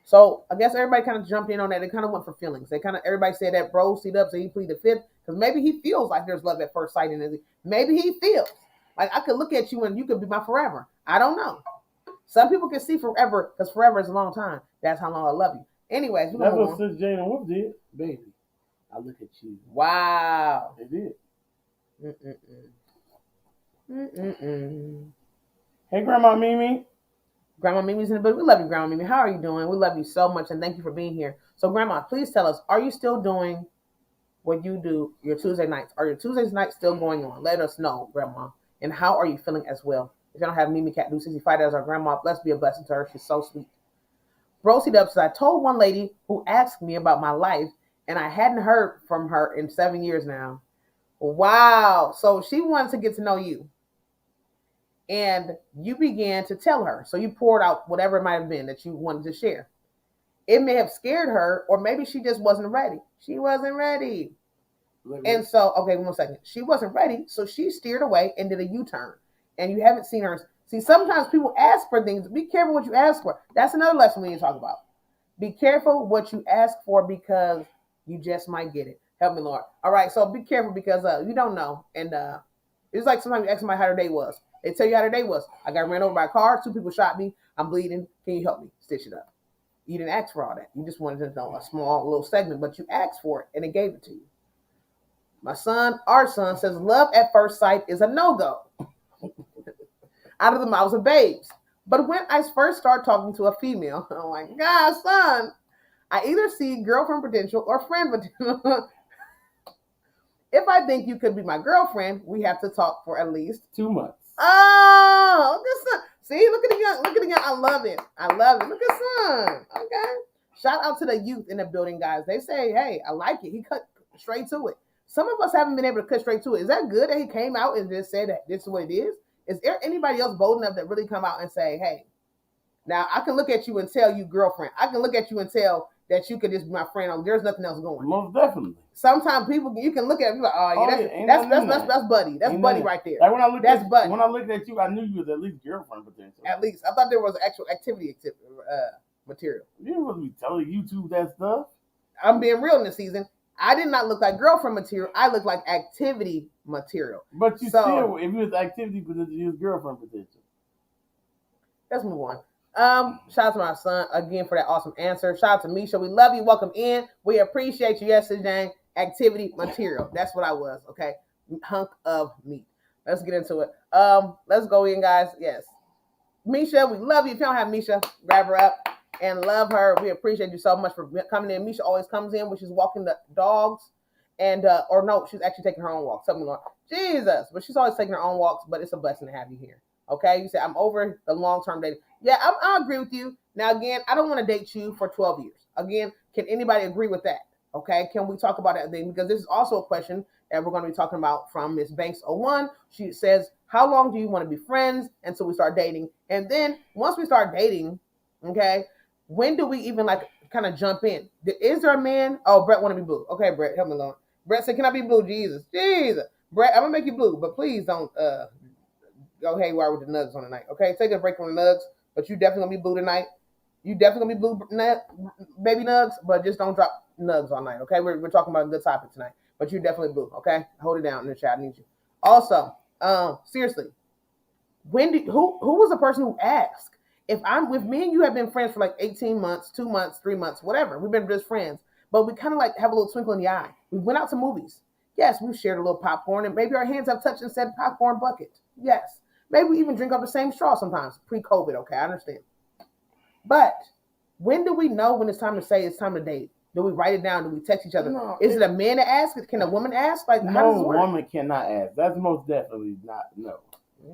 A: So I guess everybody kind of jumped in on that. They kind of went for feelings. Everybody said that bro seat up, so he pleaded the fifth. Because maybe he feels like there's love at first sight in it. Maybe he feels like I could look at you and you could be my forever. I don't know. Some people can see forever because forever is a long time. That's how long I love you. Anyways, we're
B: that's what Sis Jane and Wolf did, baby. I look at you.
A: Wow.
B: They did. Hey, Grandma Mimi.
A: Grandma Mimi's in the building. We love you, Grandma Mimi. How are you doing? We love you so much, and thank you for being here. So, Grandma, please tell us, are you still doing what you do your Tuesday nights? Are your Tuesday nights still going on? Let us know, Grandma. And how are you feeling as well? If you don't have Mimi Cat do 65 as our grandma, let's be a blessing to her. She's so sweet. Brosie Dub says, I told one lady who asked me about my life, and I hadn't heard from her in 7 years now. Wow. So she wanted to get to know you. And you began to tell her. So you poured out whatever it might have been that you wanted to share. It may have scared her, or maybe she just wasn't ready. She wasn't ready. And so, okay, 1 second. She wasn't ready, so she steered away and did a U-turn. And you haven't seen her. See, sometimes people ask for things. Be careful what you ask for. That's another lesson we need to talk about. Be careful what you ask for because you just might get it. Help me, Lord. All right, so be careful because you don't know. And it's like sometimes you ask somebody how their day was. They tell you how their day was. I got ran over by a car. 2 people shot me. I'm bleeding. Can you help me stitch it up? You didn't ask for all that. You just wanted to know a small little segment, but you asked for it, and it gave it to you. Our son, says love at first sight is a no-go. Out of the mouths of babes. But when I first start talking to a female, oh my God, son, I either see girlfriend potential or friend potential. If I think you could be my girlfriend, we have to talk for at least
B: 2 months.
A: Oh, this see, look at the young, I love it. Look at son. Okay. Shout out to the youth in the building, guys. They say, hey, I like it. He cut straight to it. Some of us haven't been able to cut straight to it. Is that good that he came out and just said that this is what it is? Is there anybody else bold enough that really come out and say, hey, now I can look at you and tell you girlfriend. I can look at you and tell that you could just be my friend. There's nothing else going.
B: Most definitely.
A: Sometimes you can look at it and be like, oh yeah, that's buddy. That's buddy right there.
B: Like when I looked at you, I knew you was at least girlfriend potential.
A: At least. I thought there was actual activity material.
B: You didn't want to be telling YouTube that stuff.
A: I'm being real in this season. I did not look like girlfriend material. I look like activity material.
B: But you still, if you was activity potential, you was girlfriend potential.
A: Let's move on. Shout out to my son again for that awesome answer. Shout out to Misha. We love you. Welcome in. We appreciate you. Yes, Jane. Activity material. That's what I was. Okay. Hunk of meat. Let's get into it. Let's go in, guys. Yes. Misha, we love you. If you don't have Misha, grab her up and love her. We appreciate you so much for coming in. Misha always comes in when she's walking the dogs. And or no, she's actually taking her own walks. Tell me, Lord. Jesus. But she's always taking her own walks, but it's a blessing to have you here. Okay, you said I'm over the long-term dating. Yeah, I agree with you. Now, again, I don't want to date you for 12 years. Again, can anybody agree with that? Okay, can we talk about that thing? Because this is also a question that we're going to be talking about from Miss Banks 01. She says, how long do you want to be friends until we start dating? And then once we start dating, okay, when do we even kind of jump in? Is there a man? Oh, Brett want to be blue. Okay, Brett, help me along. Brett said, can I be blue? Jesus. Brett, I'm going to make you blue, but please don't go haywire with the nugs on the night. Okay, take a break from the nugs, but you definitely gonna be blue tonight. You definitely gonna be blue, baby nugs, but just don't drop nugs all night. Okay, we're talking about a good topic tonight, but you definitely blue. Okay, hold it down in the chat. I need you. Also, seriously, who was the person who asked? If I'm with me and you have been friends for like 18 months, 2 months, 3 months, whatever, we've been just friends, but we kind of like have a little twinkle in the eye. We went out to movies. Yes, we've shared a little popcorn, and maybe our hands have touched and said popcorn bucket. Yes, maybe we even drink up the same straw sometimes. Pre-COVID, okay, I understand. But when do we know when it's time to say it's time to date? Do we write it down? Do we text each other?
B: No,
A: Is it a man to ask? Can a woman ask? Like, how does
B: no
A: it work?
B: woman cannot ask. That's most definitely not no.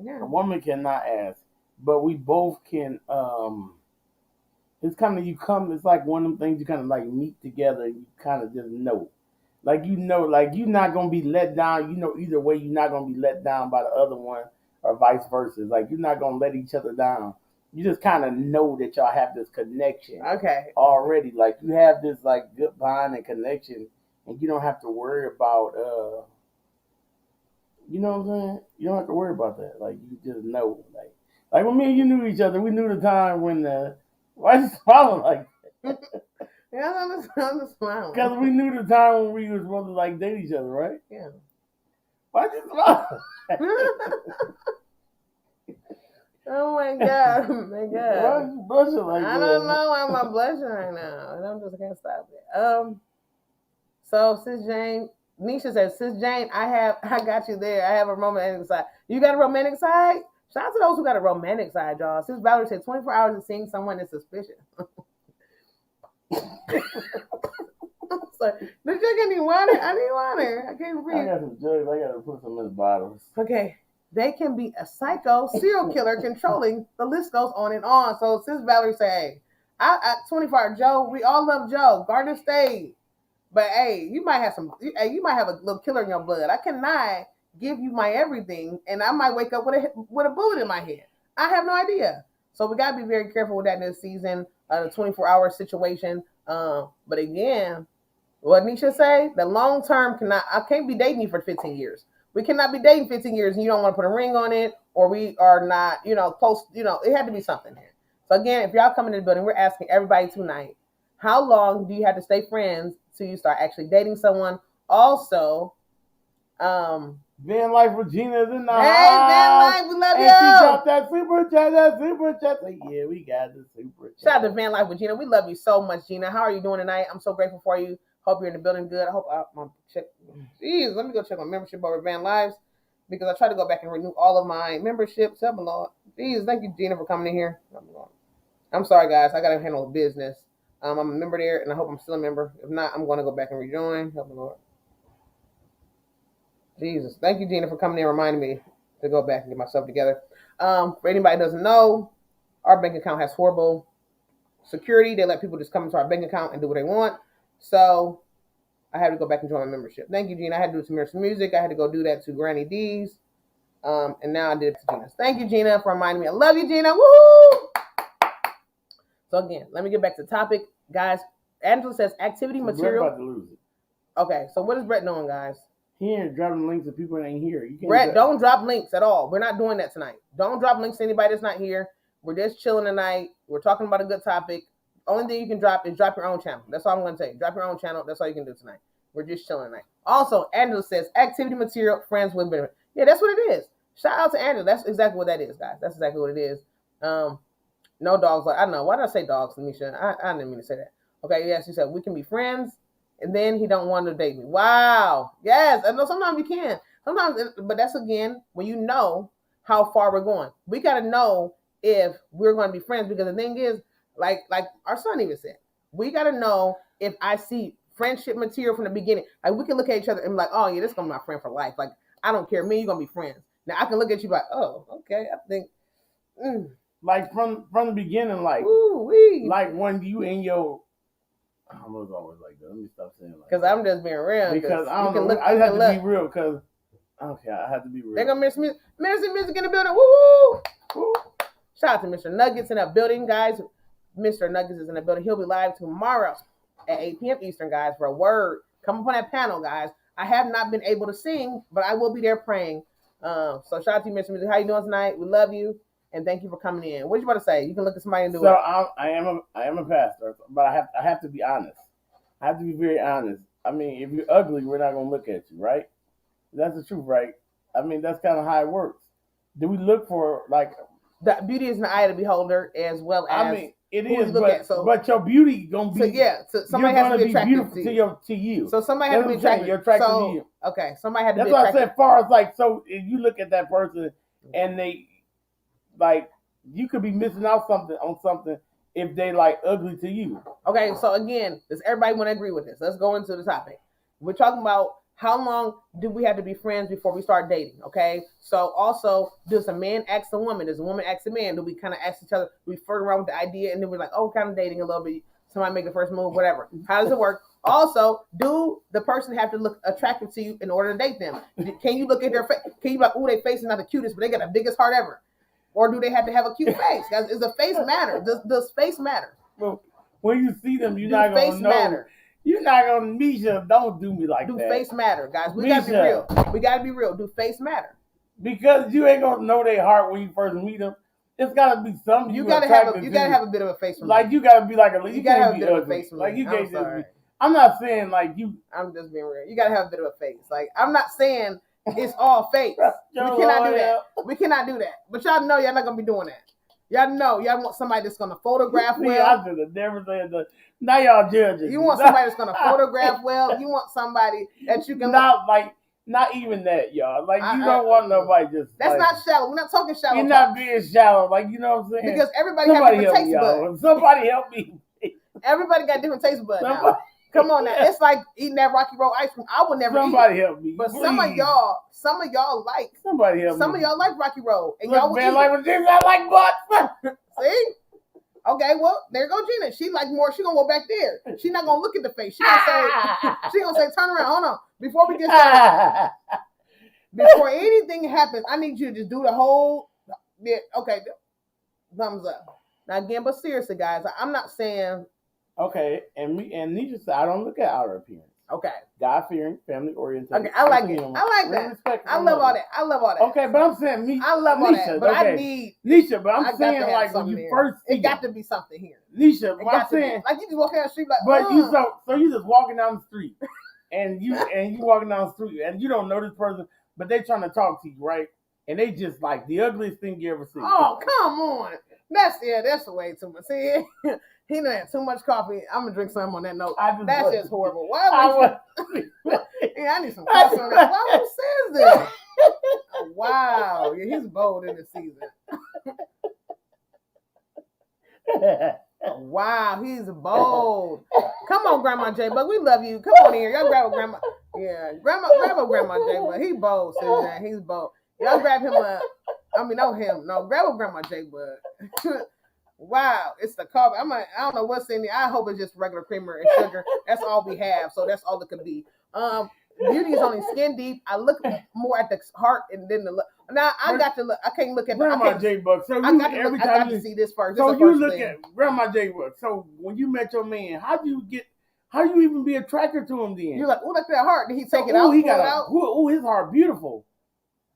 A: Yeah.
B: A woman cannot ask, but we both can. It's kind of you come. It's like one of them things you kind of like meet together. And you kind of just know, like like you're not gonna be let down. You know, either way, you're not gonna be let down by the other one, or vice versa. Like you're not gonna let each other down. You just kind of know that y'all have this connection
A: Okay.
B: already. Like you have this like good bond and connection, and you don't have to worry about you know what I'm saying? You don't have to worry about that. Like you just know. Like when me and you knew each other, we knew the time when why you smiling like that?
A: Yeah, I'm just smiling.
B: Because we knew the time when we was supposed to like date each other, right?
A: Yeah.
B: Why you smiling?
A: Oh my god, my god.
B: Why you blushing like
A: I
B: that?
A: don't know why I'm blushing right now, and I'm just can't stop it. So Sis Jane, Nisha says, Sis Jane, I got you there. I have a romantic side. You got a romantic side? Shout out to those who got a romantic side, y'all. Sis Valerie said 24 hours of seeing someone is suspicious. Sorry. Did you get any water? I need water. I can't breathe.
B: I got some jugs. I got to put some in the bottles.
A: Okay. They can be a psycho serial killer controlling. The list goes on and on. So Sis Valerie say, hey, I 24-hour Joe, we all love Joe. Garden State. But hey, you might have you might have a little killer in your blood. I cannot give you my everything, and I might wake up with a bullet in my head. I have no idea. So we gotta be very careful with that in this season, the 24-hour situation. But again, what Nisha say, the long term I can't be dating you for 15 years. We cannot be dating 15 years and you don't want to put a ring on it, or we are not, close. It had to be something here. So again, if y'all come into the building, we're asking everybody tonight, how long do you have to stay friends till you start actually dating someone? Also,
B: Van Life Regina is in the
A: hey,
B: house.
A: Van Life, we love
B: and
A: you.
B: She got that super chat. Like, yeah, we got the super chat.
A: Shout out to Van Life Regina. We love you so much, Gina. How are you doing tonight? I'm so grateful for you. Hope you're in the building good. I hope my check. Jeez, let me go check my membership over Van Lives because I tried to go back and renew all of my memberships. Help me, Lord. Jeez, thank you, Gina, for coming in here. I'm sorry, guys. I got to handle business. I'm a member there, and I hope I'm still a member. If not, I'm going to go back and rejoin. Help me, Lord. Jesus. Thank you, Gina, for coming in and reminding me to go back and get myself together. For anybody who doesn't know, our bank account has horrible security. They let people just come into our bank account and do what they want. So I had to go back and join my membership. Thank you, Gina. I had to do some music. I had to go do that to Granny D's. And now I did it to Gina. Thank you, Gina, for reminding me. I love you, Gina. Woohoo! So again, let me get back to the topic. Guys, Angela says activity material.
B: Brett about to lose it.
A: Okay, so what is Brett doing, guys?
B: He ain't dropping links to people that ain't here.
A: Brett, don't drop links at all. We're not doing that tonight. Don't drop links to anybody that's not here. We're just chilling tonight. We're talking about a good topic. Only thing you can drop is drop your own channel. That's all I'm going to say. Drop your own channel. That's all you can do tonight. We're just chilling tonight. Also, Angela says activity material, friends with benefit. Yeah, that's what it is. Shout out to Angela. That's exactly what that is, guys. That's exactly what it is. No dogs. I don't know. Why did I say dogs, Nisha? I didn't mean to say that. Okay, yeah, she said we can be friends, and then he don't want to date me. Wow. Yes. I know sometimes you can. Sometimes, but that's again when you know how far we're going. We got to know if we're going to be friends, because the thing is, like our son even said, we got to know if I see friendship material from the beginning. Like we can look at each other and be like, oh yeah, this is gonna be my friend for life. Like I don't care, me, you're gonna be friends. Now I can look at you like, oh, okay, I think.
B: Like from the beginning, like
A: ooh-wee.
B: Like when you and your, I was always like that. Let me stop saying like.
A: Because I'm just being real.
B: Because I don't know. I have to be real. Because okay, I have to be real.
A: They're gonna miss music in the building. Woo! Woo! Shout out to Mr. Nuggets in that building, guys. Mr. Nuggets is in the building. He'll be live tomorrow at 8 p.m. Eastern, guys, for a word. Come up on that panel, guys. I have not been able to sing, but I will be there praying. So shout out to you, Mr. Music. How you doing tonight? We love you, and thank you for coming in. What you about to say? You can look at somebody and do it.
B: So I am a pastor, but I have to be honest. I have to be very honest. I mean, if you're ugly, we're not gonna look at you, right? That's the truth, right? I mean, that's kind of how it works. Do we look for like?
A: The beauty is in the eye of the beholder, as well as
B: I mean, it
A: who
B: is,
A: you look at. So,
B: but your beauty gonna be.
A: So yeah, so somebody has to be attracted
B: to you.
A: So somebody has to be attracted.
B: You're attracted to you.
A: Okay, somebody had to
B: That's
A: be attracted.
B: That's why I said, as far as like, so if you look at that person and they like, you could be missing out on something if they like ugly to you.
A: Okay, so again, does everybody want to agree with this? Let's go into the topic. We're talking about how long do we have to be friends before we start dating? Okay, so also, does a man ask a woman? Does a woman ask a man? Do we kind of ask each other? Do we flirt around with the idea, and then we're like, oh, kind of dating a little bit. Somebody make the first move, whatever. How does it work? Also, do the person have to look attractive to you in order to date them? Can you look at their face? Can you be like, oh, their face is not the cutest, but they got the biggest heart ever? Or do they have to have a cute face? Guys, does the face matter? Does face matter?
B: Well, when you see them, you're not gonna know. Matter? You're not gonna meet you. Don't do me like
A: that. Do
B: that.
A: Face matter, guys? We gotta be real. We gotta be real. Do face matter?
B: Because you ain't gonna know their heart when you first meet them. It's gotta be something
A: you gotta have. You gotta have a bit of a face from
B: like me. You gotta be like a.
A: You gotta have a bit of a face from
B: like
A: me.
B: you can't just be. I'm not saying like you.
A: I'm just being real. You gotta have a bit of a face. Like I'm not saying it's all fake. We cannot do that. We cannot do that. But y'all know y'all not gonna be doing that. Y'all know y'all want somebody that's gonna photograph well.
B: I should have never said that. Now y'all judging.
A: You want somebody that's gonna photograph well. You want somebody that you can
B: not even that, y'all. Like you don't want nobody just.
A: That's not shallow. We're not talking shallow.
B: You're not being shallow. Like you know what I'm saying?
A: Because everybody has different taste buds.
B: Somebody help me.
A: Everybody got different taste buds. Come on now. It's like eating that Rocky Road ice cream. I would never
B: Somebody help me.
A: But please. some of y'all like.
B: Somebody help
A: some
B: me.
A: Some of y'all like Rocky Road. And
B: look,
A: y'all
B: man, like with this, I like butt.
A: See? Okay, well, there go Gina. She like more. She gonna go back there. She not gonna look at the face. She gonna say, turn around. Hold on. Before we get started, before anything happens, I need you to just do the whole. Yeah, okay, thumbs up. Now again, but seriously, guys, I'm not saying.
B: Okay, and Nisha said I don't look at outer appearance.
A: Okay.
B: God fearing, family oriented.
A: Okay, I like it. I like that. I love all that. I love all that.
B: Okay, but I'm saying me.
A: I love all that. But
B: okay.
A: I need
B: Nisha. But I'm saying like when you
A: here.
B: first,
A: it got to be something here.
B: Nisha. But I'm saying
A: like you just walking down the street like.
B: But you just walking down the street, and you walking down the street, and you don't know this person, but they trying to talk to you, right? And they just like the ugliest thing you ever seen.
A: Oh come on, that's way too much. See. He done had too much coffee. I'm gonna drink some on that note. That's just horrible. Why I need some coffee on that. Why who says this? Oh, wow. Yeah, he's bold in the season. Wow, he's bold. Come on, Grandma J Bug. We love you. Come on here. Y'all grab a grandma. Yeah, grab a Grandma J Bug. He bold, Susan. He's bold. Y'all grab him up. I mean, no him. No, grab a Grandma J Bug. Wow, it's the coffee. I don't know what's in there. I hope it's just regular creamer and sugar. That's all we have, so that's all it could be. Beauty is only skin deep. I look more at the heart and then the look. Now I got to look. I can't look at
B: Grandma J Bug. So
A: I got to see this first.
B: So you look at Grandma J Bug. So when you met your man, how do you even be attracted to him then?
A: You're like, oh, look at that heart. Did he take it out?
B: He got out. Oh, his heart beautiful.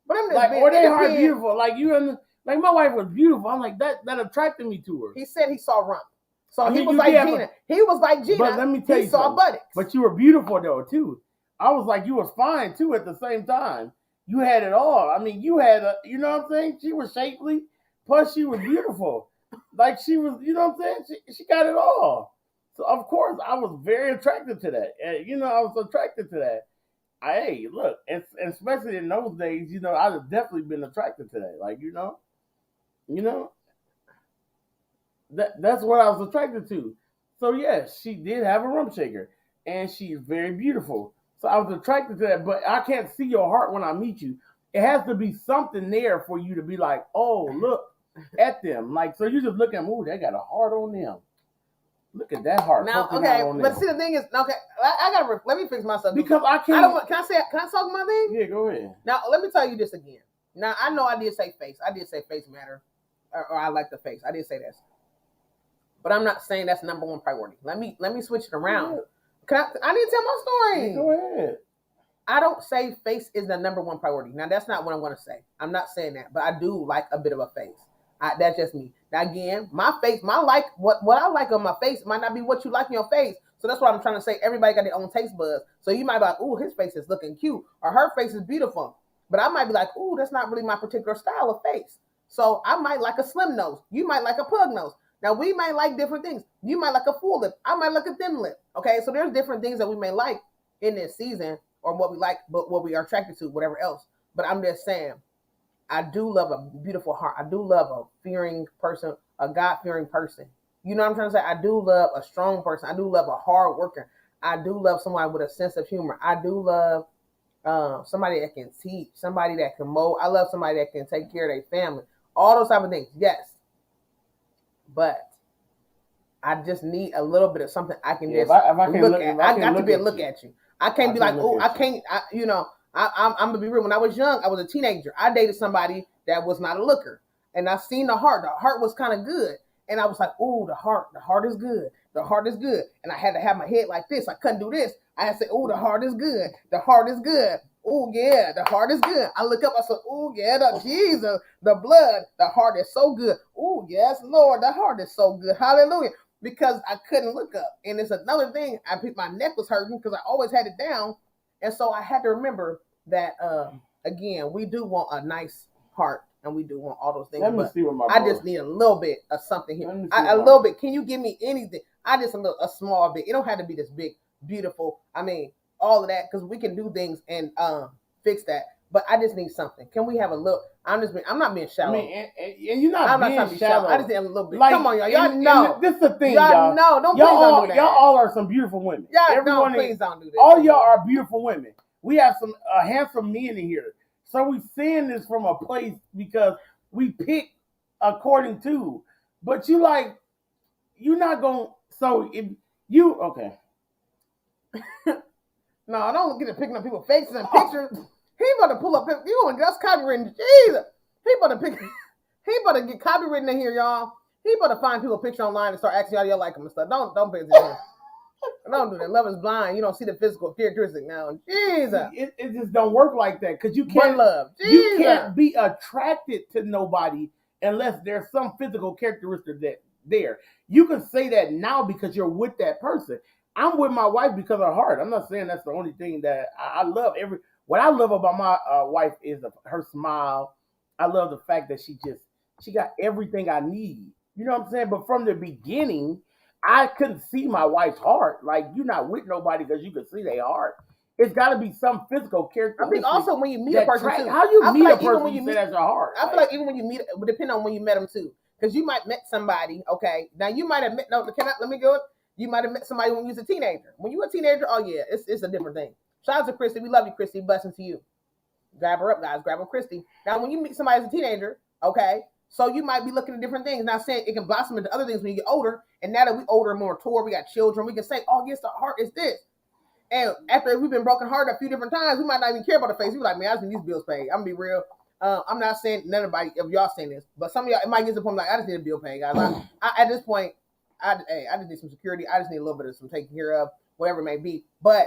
A: But I'm just
B: like, or their heart beautiful. Like you and. Like my wife was beautiful. I'm like that attracted me to her.
A: He said he saw rump. So he was like Gina. He was like Gina.
B: But let me tell you,
A: he saw buttocks.
B: But you were beautiful though too. I was like, you was fine too at the same time. You had it all. I mean, you had you know what I'm saying? She was shapely, plus she was beautiful. Like she was, you know what I'm saying? She got it all. So of course I was very attracted to that. And, you know, I was attracted to that. Hey, look, especially in those days, you know, I'd have definitely been attracted to that. Like, you know, that's what I was attracted to. So yes, she did have a rump shaker, and she's very beautiful. So I was attracted to that, but I can't see your heart when I meet you. It has to be something there for you to be like, oh, look at them. Like, so you just look at them, ooh, they got a heart on them. Look at that heart.
A: Now, okay, but see, the thing is, okay, I gotta let me fix myself
B: because I can't.
A: Can I talk my thing?
B: Yeah, go ahead.
A: Now, let me tell you this again. Now, I know I did say face. I did say face matter, or I like the face. I did say this, but I'm not saying that's number one priority. Let me switch it around. I need to tell my story.
B: Go ahead.
A: I don't say face is the number one priority. Now, that's not what I'm going to say. I'm not saying that, but I do like a bit of a face. That's just me. Now, again, my face, what I like on my face might not be what you like in your face. So that's what I'm trying to say. Everybody got their own taste buds. So you might be like, ooh, his face is looking cute, or her face is beautiful. But I might be like, ooh, that's not really my particular style of face. So I might like a slim nose. You might like a pug nose. Now we might like different things. You might like a full lip. I might like a thin lip. Okay, so there's different things that we may like in this season, or what we like, but what we are attracted to, whatever else. But I'm just saying, I do love a beautiful heart. I do love a fearing person, a God-fearing person. You know what I'm trying to say? I do love a strong person. I do love a hard worker. I do love somebody with a sense of humor. I do love somebody that can teach, somebody that can mold. I love somebody that can take care of their family. All those type of things, yes. But I just need a little bit of something I can just look at. I got to be able to look at you. I can't be like, oh, I can't. I'm gonna be real. When I was young, I was a teenager. I dated somebody that was not a looker, and I seen the heart. The heart was kind of good, and I was like, oh, the heart is good. The heart is good. And I had to have my head like this. I couldn't do this. I had to say, oh, the heart is good. The heart is good. Oh, yeah, the heart is good. I look up, I said, oh, yeah, the Jesus, the blood, the heart is so good. Oh, yes, Lord, the heart is so good. Hallelujah. Because I couldn't look up. And it's another thing. My neck was hurting because I always had it down. And so I had to remember that, again, we do want a nice heart. And we do want all those things.
B: Let me see what
A: I just need a little bit of something here. A little bit. Can you give me anything? I just a small bit. It don't have to be this big, beautiful. I mean, all of that, because we can do things and fix that. But I just need something. Can we have a little? I'm not being shallow.
B: I mean, and you're not being shallow.
A: I just need a little bit. Like, come on, y'all. Y'all know.
B: This is the thing, y'all.
A: Know. Don't do that.
B: Y'all all are some beautiful women.
A: Please don't do that.
B: All y'all are beautiful women. We have some handsome men in here. So we saying this from a place because we pick according to. But you're not going. So if you okay.
A: No, I don't get to picking up people's faces and pictures. He about to pull up. You want to get us copywritten? Jesus, he about to get copywritten in here, y'all. He about to find people picture online and start asking y'all like them and stuff. Don't pay attention. Don't do that. Love is blind. You don't see the physical characteristic now. Jesus,
B: it just don't work like that because you can't
A: love.
B: You can't be attracted to nobody unless there's some physical characteristic that there. You can say that now because you're with that person. I'm with my wife because of her heart. I'm not saying that's the only thing that I love. What I love about my wife is her smile. I love the fact that she got everything I need. You know what I'm saying? But from the beginning, I couldn't see my wife's heart. Like, you're not with nobody because you can see their heart. It's got to be some physical character.
A: I think also when you meet a person too.
B: How you meet a person when you say that's your heart?
A: I feel like even when you meet, it depends on when you met them too. Because you might met somebody, okay. Now you might have met. No, let me go. You might have met somebody when you was a teenager. When you were a teenager, oh yeah, it's a different thing. Shout out to Christy. We love you, Christy. Blessing to you. Grab her up, guys. Grab her, Christy. Now, when you meet somebody as a teenager, okay, so you might be looking at different things. Not saying it can blossom into other things when you get older. And now that we older and more mature, we got children, we can say, oh, yes, the heart is this. And after we've been broken hearted a few different times, we might not even care about the face. We be like, man, I just need these bills paid. I'm going to be real. I'm not saying none of y'all saying this, but some of y'all, it might get to the point like, I just need a bill paid, guys. At this point, I just need some security. I just need a little bit of some taken care of, whatever it may be. But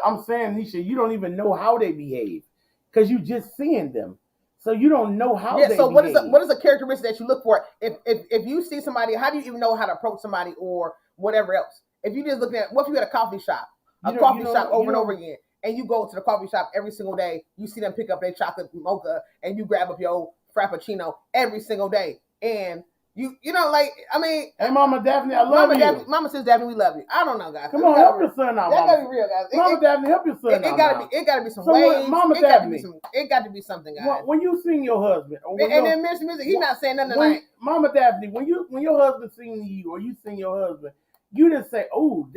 B: I'm saying, Nisha, you don't even know how they behave because you just seeing them. So you don't know how they behave. So what
A: is a characteristic that you look for? If you see somebody, how do you even know how to approach somebody or whatever else? If you just looking at, what if you at a coffee shop over and over again, and you go to the coffee shop every single day, you see them pick up their chocolate mocha, and you grab up your frappuccino every single day, and you know, like, I mean,
B: hey, Mama Daphne, I love you.
A: Mama says, Daphne, we love you. I don't know, guys.
B: Come on, help your son out.
A: That gotta be real, guys.
B: Mama Daphne, help your son out.
A: It gotta be some ways.
B: Mama Daphne,
A: it got to be something, guys.
B: When you sing your husband,
A: and then Mr. Music, he's not saying nothing tonight.
B: Mama Daphne, when your husband sing you or you sing your husband, you didn't say, oh,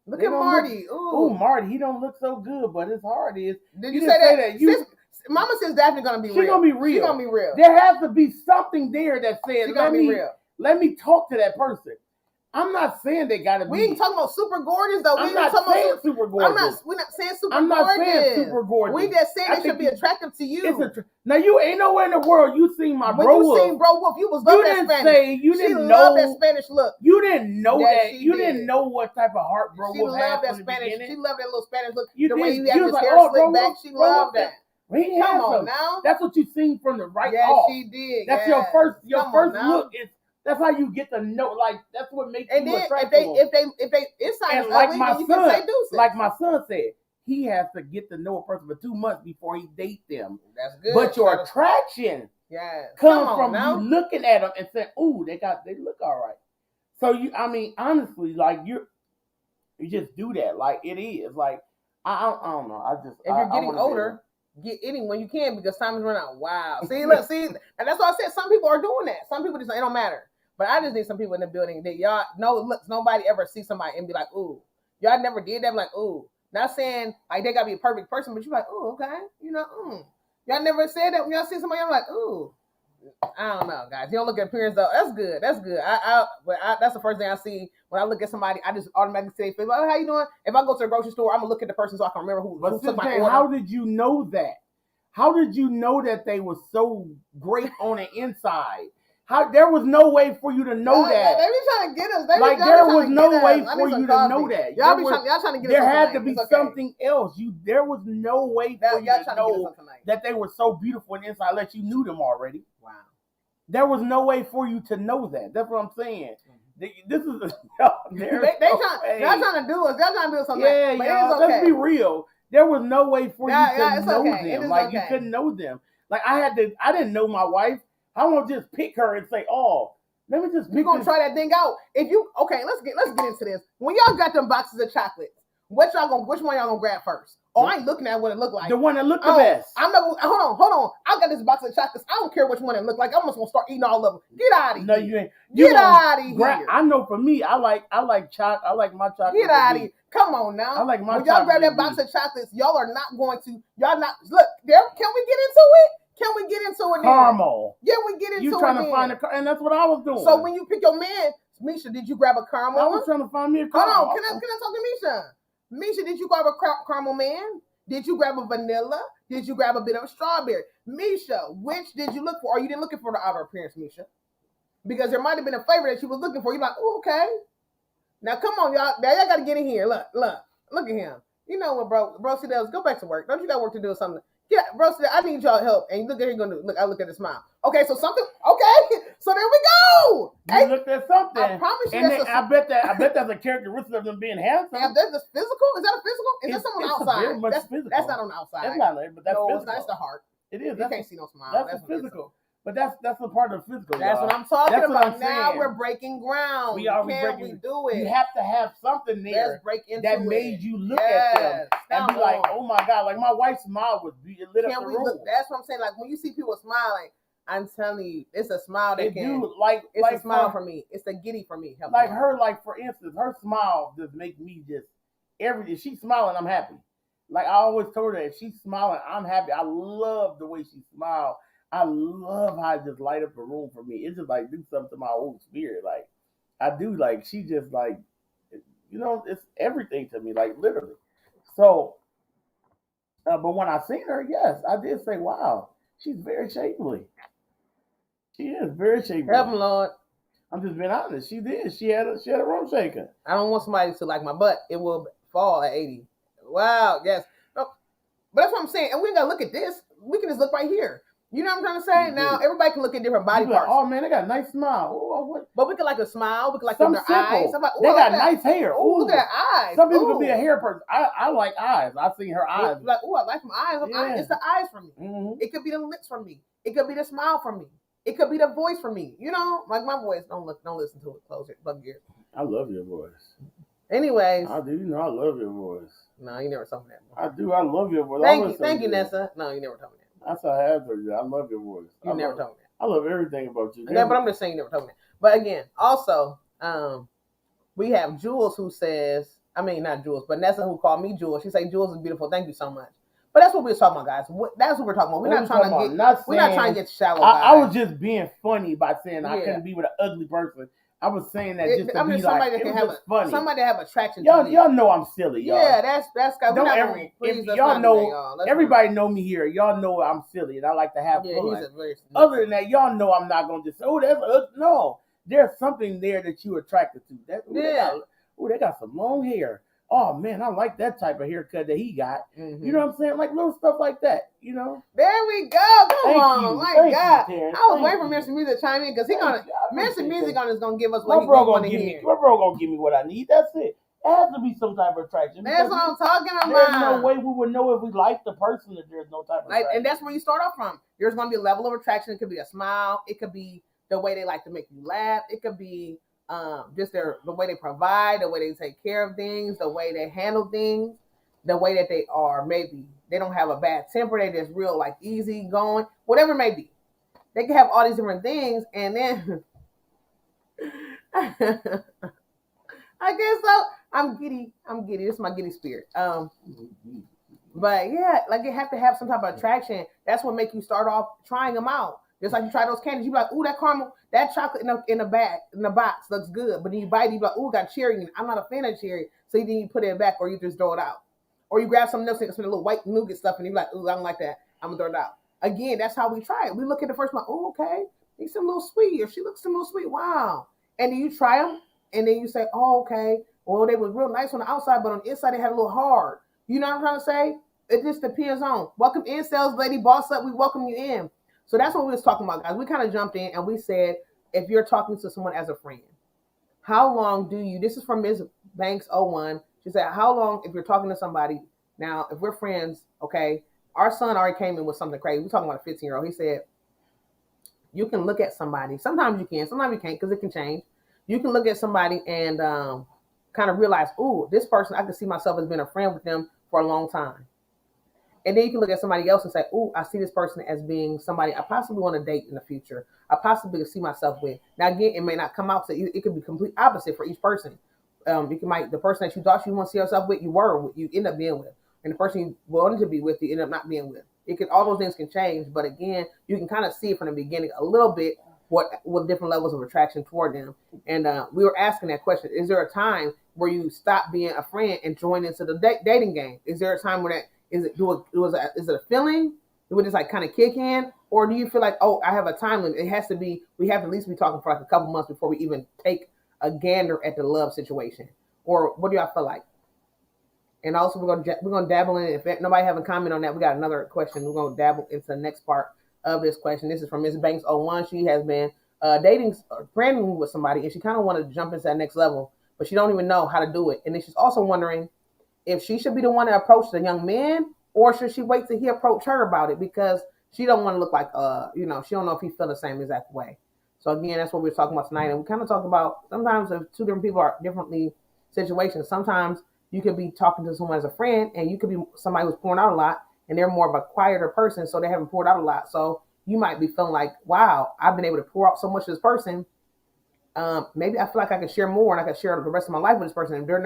A: look at Marty.
B: Oh, Marty, he don't look so good, but his heart is.
A: Did you say that? Mama says Daphne's gonna be real.
B: She's gonna be real.
A: She's gonna be real.
B: There has to be something there that says,
A: she's gonna be real.
B: Let me talk to that person. I'm not saying they gotta be.
A: We ain't talking about super gorgeous though.
B: I'm not saying super gorgeous.
A: We're not saying super gorgeous.
B: I'm not saying super gorgeous.
A: We just saying they should be attractive to you.
B: Now you ain't nowhere in the world you seen my
A: when
B: bro
A: you
B: Wolf.
A: Seen Bro Wolf, you was love that Spanish.
B: You didn't
A: know. Loved that Spanish look.
B: You didn't know that. You didn't know what type of heart Bro Wolf had from the beginning.
A: She loved that little Spanish look.
B: The
A: way he had his hair slicked back. She loved that.
B: Come on now. That's what you seen from the right
A: off. Yes, she did.
B: That's your first look. That's how you get to know. Like, that's what makes you attractive.
A: If they inside
B: like my son, like my son said, he has to get to know a person for 2 months before he date them.
A: That's good.
B: But your attraction comes from you looking at them and saying, "Ooh, they look all right." So honestly, like you just do that. Like it is. Like I don't know.
A: If you're getting older, get any when you can because time is running out. Wow. See, look, and that's why I said some people are doing that. Some people just it don't matter. But I just need some people in the building that y'all nobody ever see somebody and be like, ooh, y'all never did that. Be like, ooh, not saying like they gotta be a perfect person, but you're like, ooh, okay, y'all never said that when y'all see somebody. I'm like, ooh, I don't know, guys. You don't look at appearance though. That's good. That's good. That's the first thing I see when I look at somebody. I just automatically say, "Well, how you doing?" If I go to the grocery store, I'm gonna look at the person so I can remember who took my order.
B: How did you know that? How did you know that they were so great on the inside? There was no way for you to know that.
A: They be trying to get us.
B: There was no way for you to know that.
A: Y'all trying to get us.
B: There had to be something else. There was no way for you to know that they were so beautiful on the inside unless you knew them already.
A: Wow.
B: There was no way for you to know that. That's what I'm saying. This is
A: y'all trying to do us. Y'all trying to do something.
B: Yeah, y'all. Let's be real. There was no way for you to know them. Like you couldn't know them. Like I didn't know my wife. I won't just pick her and say, "Oh, let me just."
A: We're gonna try that thing out. Let's get into this. When y'all got them boxes of chocolates, which one y'all gonna grab first? Oh, I ain't looking at what it looked like.
B: The one that looked the best.
A: I'm not. Hold on. I got this box of chocolates. I don't care which one it looked like. I'm just gonna start eating all of them. Get out of here.
B: No, you ain't.
A: Get out of here.
B: I know for me, I like my chocolate.
A: Get out of here. Come on now.
B: I like my
A: when y'all grab that box of chocolates, y'all are not going to. Y'all not. Look, there. Can we get into it? Can we get into it?
B: Caramel.
A: Yeah, we get into it.
B: You trying to find and that's what I was doing.
A: So when you pick your man, Misha, did you grab a caramel?
B: I was trying to find me a caramel.
A: Hold on, can I talk to Misha? Misha, did you grab a caramel man? Did you grab a vanilla? Did you grab a bit of a strawberry? Misha, which did you look for? Or you didn't look for the outer appearance, Misha? Because there might have been a flavor that you was looking for. You're like, oh, okay. Now come on, y'all. Now y'all gotta get in here. Look at him. You know what, bro? See, go back to work. Don't you got work to do or something? Yeah, bro, I need y'all help. And look at here gonna do. Look, I look at the smile. Okay, so something. Okay, so there we go.
B: You looked at something.
A: I promise you.
B: And I bet that's a characteristic of them being handsome.
A: Yeah, that's physical. Is that a physical? Is that someone outside?
B: Very much physical.
A: That's not on the outside.
B: That's not it, but that's physical.
A: That's the heart.
B: It is.
A: You can't see no smile.
B: That's physical. But that's a part of the physical.
A: That's
B: y'all.
A: what I'm talking about. Now
B: saying.
A: we're breaking ground. We do it.
B: You have to have something there that made you look at them and be like, oh my God. Like my wife's smile was lit up the room.
A: That's what I'm saying. Like when you see people smiling, I'm telling you, it's a smile that can.
B: It's
A: a smile for me. It's a giddy for me.
B: Like her, for instance, her smile just make me just if she's smiling, I'm happy. Like I always told her, if she's smiling, I'm happy. I love the way she smiles. I love how it just light up a room for me. It just do something to my whole spirit. Like I do. Like she just it's everything to me. Like literally. So, but when I seen her, yes, I did say, wow, she's very shapely. She is very shapely.
A: Help him, Lord.
B: I'm just being honest. She did. She had a rump shaker.
A: I don't want somebody to like my butt. It will fall at 80. Wow. Yes. No, but that's what I'm saying. And we ain't gotta look at this. We can just look right here. You know what I'm trying to say? Mm-hmm. Now everybody can look at different body parts.
B: Oh man, they got a nice smile. Ooh,
A: but we can like a smile. We can like their eyes.
B: Like, they got nice hair.
A: Ooh, look at their eyes.
B: Some people can be a hair person. I like eyes. I've seen her eyes.
A: Like, I like my eyes. Yeah. It's the eyes for me. Mm-hmm. It could be the lips for me. It could be the smile for me. It could be the voice for me. You know, like my voice. Don't listen to it. Close it. Plug your.
B: I love your voice.
A: Anyways,
B: I do. You know, I love your voice.
A: No, you never told me that.
B: I do. I love your voice.
A: Thank you, Nessa. No, you never told me that.
B: That's how I have told you. I love your voice.
A: You never told me that.
B: I love everything about you.
A: Yeah, but I'm just saying you never told me that. But again, also, we have Jules who says, not Jules, but Nessa who called me Jules. She said, Jules is beautiful. Thank you so much. But that's what we're talking about, guys. That's what we're talking about. We're not trying to get shallow.
B: I was just being funny by saying I couldn't be with an ugly person. I was saying that just to be
A: somebody
B: like,
A: that can have
B: funny.
A: Somebody that have attraction.
B: Y'all know I'm silly, y'all.
A: Yeah, that's got.
B: Y'all know everybody know me here. Y'all know I'm silly and I like to have fun. Other than that, y'all know I'm not gonna just say, no. There's something there that you attracted to. They got some long hair. Oh man, I like that type of haircut that he got. Mm-hmm. You know what I'm saying? Like little stuff like that, you know?
A: There we go. Come on. My God. I was waiting for Mr. Music to chime in because Mr. Music is gonna give us what he want to hear.
B: My bro gonna give me what I need. That's it. It has to be some type of attraction.
A: That's what I'm talking about.
B: There's no way we would know if we like the person if there's no type of attraction.
A: And that's where you start off from. There's going to be a level of attraction. It could be a smile. It could be the way they like to make you laugh. It could be just the way they provide, the way they take care of things, the way they handle things, the way that they are. Maybe they don't have a bad temper. They just real like easy going, whatever it may be. They can have all these different things, and then I guess so. I'm giddy. This is my giddy spirit. But yeah, like you have to have some type of attraction. That's what make you start off trying them out. Just like you try those candies, you be like, ooh, that caramel, that chocolate in the box looks good. But then you bite it, you be like, ooh, got cherry in it. I'm not a fan of cherry. So then you put it back, or you just throw it out. Or you grab something else and some little white nougat stuff, and you be like, ooh, I don't like that. I'm gonna throw it out. Again, that's how we try it. We look at the first one, oh, okay, he's a little sweet, or she looks a little sweet. Wow. And then you try them, and then you say, oh, okay, well, they was real nice on the outside, but on the inside they had a little hard. You know what I'm trying to say? It just depends on. Welcome in, sales lady, boss up. We welcome you in. So that's what we was talking about, guys. We kind of jumped in and we said, if you're talking to someone as a friend, how long do you, this is from Ms. Banks 01. She said, how long, if you're talking to somebody, now, if we're friends, okay, our son already came in with something crazy. We're talking about a 15-year-old. He said, you can look at somebody. Sometimes you can, sometimes you can't, because it can change. You can look at somebody and kind of realize, ooh, this person, I can see myself as being a friend with them for a long time. And then you can look at somebody else and say, ooh, I see this person as being somebody I possibly want to date in the future. I possibly see myself with. Now, again, it may not come out. So it could be complete opposite for each person. The person that you thought you want to see yourself with, you end up being with. And the person you wanted to be with, you end up not being with. All those things can change. But again, you can kind of see it from the beginning a little bit what different levels of attraction toward them. And we were asking that question. Is there a time where you stop being a friend and join into the dating game? Is there a time where that, is it a feeling? It would just like kind of kick in? Or do you feel like, oh, I have a time limit? It has to be, we have to at least be talking for like a couple months before we even take a gander at the love situation. Or what do y'all feel like? And also we're gonna dabble in it. If nobody have a comment on that, we got another question. We're gonna dabble into the next part of this question. This is from Ms. Banks 01. She has been dating, friending with somebody, and she kind of wanted to jump into that next level, but she don't even know how to do it. And then she's also wondering if she should be the one to approach the young man, or should she wait till he approach her about it, because she don't want to look like she don't know if he feel the same exact way. So again, that's what we're talking about tonight. And we kind of talk about sometimes if two different people are differently situations. Sometimes you could be talking to someone as a friend, and you could be somebody who's pouring out a lot, and they're more of a quieter person, so they haven't poured out a lot. So you might be feeling like, wow, I've been able to pour out so much to this person. Maybe I feel like I can share more and I can share the rest of my life with this person, and they're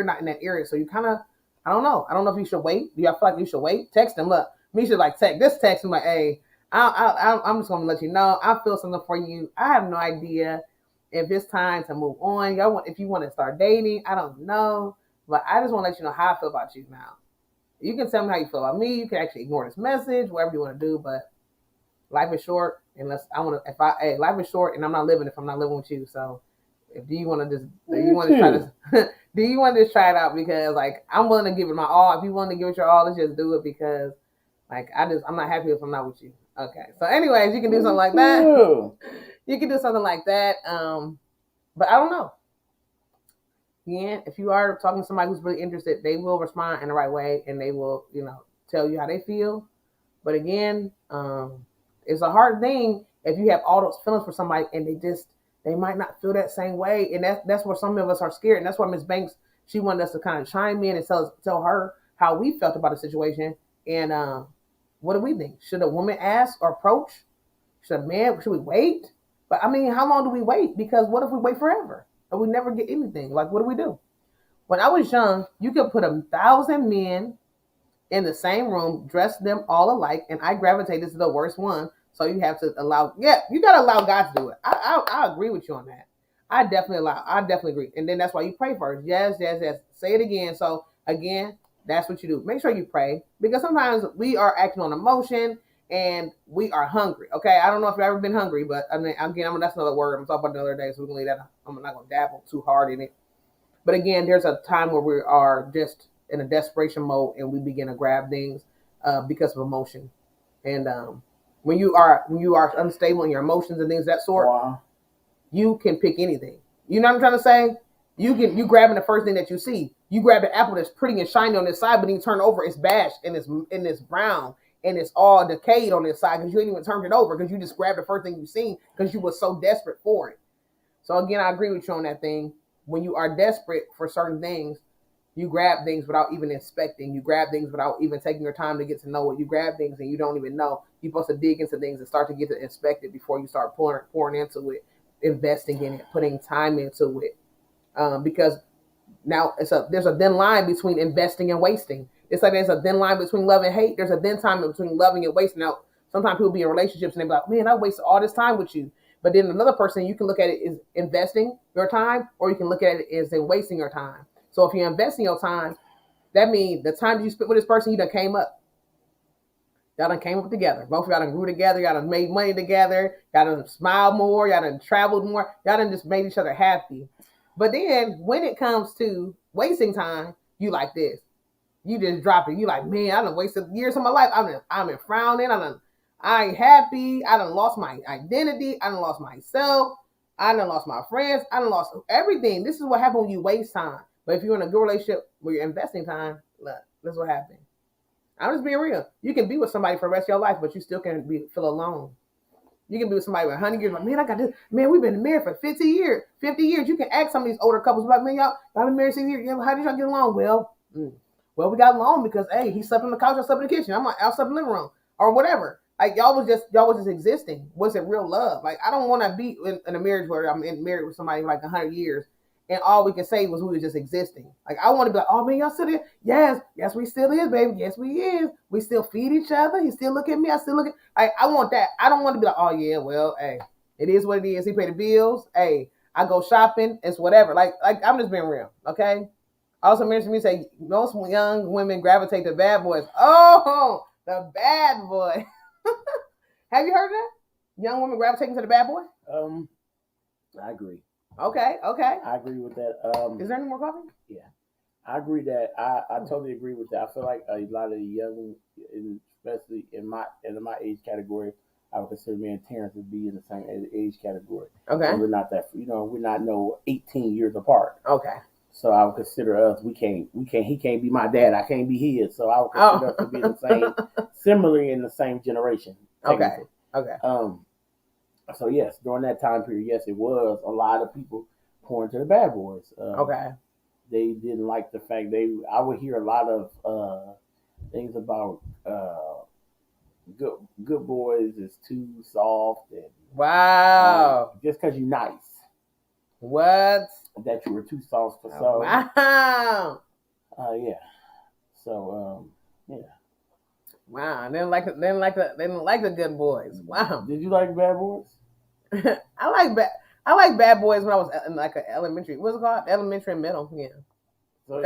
A: not in that area. So you kind of, I don't know if you should wait. Do you feel like you should wait? Text them. Look, me should like text him like, hey, I'm just gonna let you know I feel something for you. I have no idea if it's time to move on. If you want to start dating, I don't know, but I just want to let you know how I feel about you now. You can tell me how you feel about me. You can actually ignore this message, whatever you want to do, but life is short. Life is short, and I'm not living if I'm not living with you. So, do you want to just try it out? Because like I'm willing to give it my all. If you want to give it your all, let's just do it, because like I'm not happy if I'm not with you. Okay. So, anyways, you can do something like that. You can do something like that. But I don't know. Again, if you are talking to somebody who's really interested, they will respond in the right way, and they will, tell you how they feel. But again, it's a hard thing if you have all those feelings for somebody and they might not feel that same way. And that's where some of us are scared. And that's why Ms. Banks, she wanted us to kind of chime in and tell her how we felt about the situation. And what do we think? Should a woman ask or approach? Should we wait? But I mean, how long do we wait? Because what if we wait forever and we never get anything? Like, what do we do? When I was young, you could put 1,000 men in the same room, dress them all alike, and I gravitated to the worst one. So you have to you got to allow God to do it. I agree with you on that. I definitely agree. And then that's why you pray first. Yes. Say it again. So again, that's what you do. Make sure you pray, because sometimes we are acting on emotion and we are hungry. Okay. I don't know if you've ever been hungry, but I mean, again, that's another word I'm talking about another day. So we can leave that. I'm not going to dabble too hard in it. But again, there's a time where we are just in a desperation mode and we begin to grab things because of emotion. And when you are unstable in your emotions and things of that sort, wow, you can pick anything. You know what I'm trying to say? You grabbing the first thing that you see. You grab the apple that's pretty and shiny on this side, but then you turn it over, it's bashed and it's brown and it's all decayed on this side because you ain't even turned it over because you just grabbed the first thing you seen because you were so desperate for it. So again, I agree with you on that thing. When you are desperate for certain things, you grab things without even inspecting. You grab things without even taking your time to get to know it. You grab things and you don't even know. You're supposed to dig into things and start to get to inspect it before you start pouring into it, investing in it, putting time into it. Because now there's a thin line between investing and wasting. It's like there's a thin line between love and hate. There's a thin time between loving and wasting. Now, sometimes people be in relationships and they be like, man, I wasted all this time with you. But then another person, you can look at it as investing your time, or you can look at it as in wasting your time. So if you're investing your time, that means the time you spent with this person, you done came up. Y'all done came up together. Both of y'all done grew together. Y'all done made money together. Y'all done smiled more. Y'all done traveled more. Y'all done just made each other happy. But then when it comes to wasting time, you like this. You just drop it. You like, man, I done wasted years of my life. I'm in frowning. I ain't happy. I done lost my identity. I done lost myself. I done lost my friends. I done lost everything. This is what happens when you waste time. But if you're in a good relationship where you're investing time, look, this is what happens. I'm just being real. You can be with somebody for the rest of your life, but you still can feel alone. You can be with somebody with 100 years. Like, man, I got this. Man, we've been married for 50 years. 50 years. You can ask some of these older couples, like, man, y'all been married 60 years. How did y'all get along? Well, we got along because, hey, he slept on the couch, I slept in the kitchen. I slept in the living room or whatever. Like, y'all was just existing. Was it real love? Like, I don't want to be in a marriage where I'm married with somebody like 100 years and all we can say was we were just existing. Like, I want to be like, oh, man, y'all still there? Yes, we still is, baby. Yes, we is. We still feed each other. He still look at me. I still look at. I want that. I don't want to be like, oh, yeah, well, hey, it is what it is. He paid the bills. Hey, I go shopping. It's whatever. Like I'm just being real, okay? Also mentioned me say most young women gravitate to bad boys. Oh, the bad boy. Have you heard that? Young women gravitating to the bad boy?
B: I agree.
A: Okay.
B: I agree with that.
A: Is there any more coffee?
B: Yeah, I agree that I totally agree with that. I feel like a lot of the young, especially in my age category, I would consider me and Terrence to be in the same age category.
A: Okay.
B: And we're not that, we're not no 18 years apart.
A: Okay.
B: So I would consider us. He can't be my dad. I can't be his. So I would consider us to be the same, similarly in the same generation.
A: Okay.
B: So yes, during that time period, yes, it was a lot of people pouring to the bad boys.
A: Okay.
B: They didn't like the fact I would hear a lot of things about good boys is too soft and
A: wow,
B: just because you're nice.
A: What?
B: That you were too soft for some.
A: Wow.
B: Yeah. So yeah.
A: Wow, they didn't like the good boys. Wow.
B: Did you like bad boys?
A: I like bad boys when I was in like an elementary. What's it called? Elementary and middle. Yeah.
B: So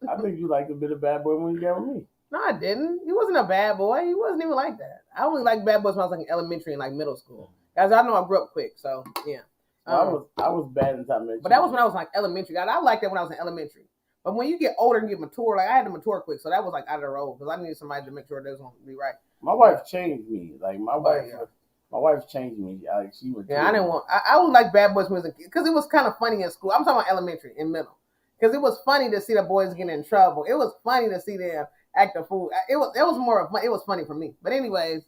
B: I think you liked a bit of bad boy when you got with me.
A: No, I didn't. He wasn't a bad boy. He wasn't even like that. I only liked bad boys when I was like in elementary and like middle school. Guys, I know I grew up quick, so yeah.
B: I was bad in time.
A: But that was when I was like elementary. I liked that when I was in elementary. But when you get older and get mature, like I had to mature quick, so that was like out of the road because I needed somebody to make sure that was going to be right.
B: My wife changed me. Like my wife changed me. She was.
A: Yeah, I didn't want. I would like bad boys when I was a kid because it was kind of funny in school. I'm talking about elementary and middle because it was funny to see the boys getting in trouble. It was funny to see them act a fool. It was more of fun. It was funny for me. But anyways.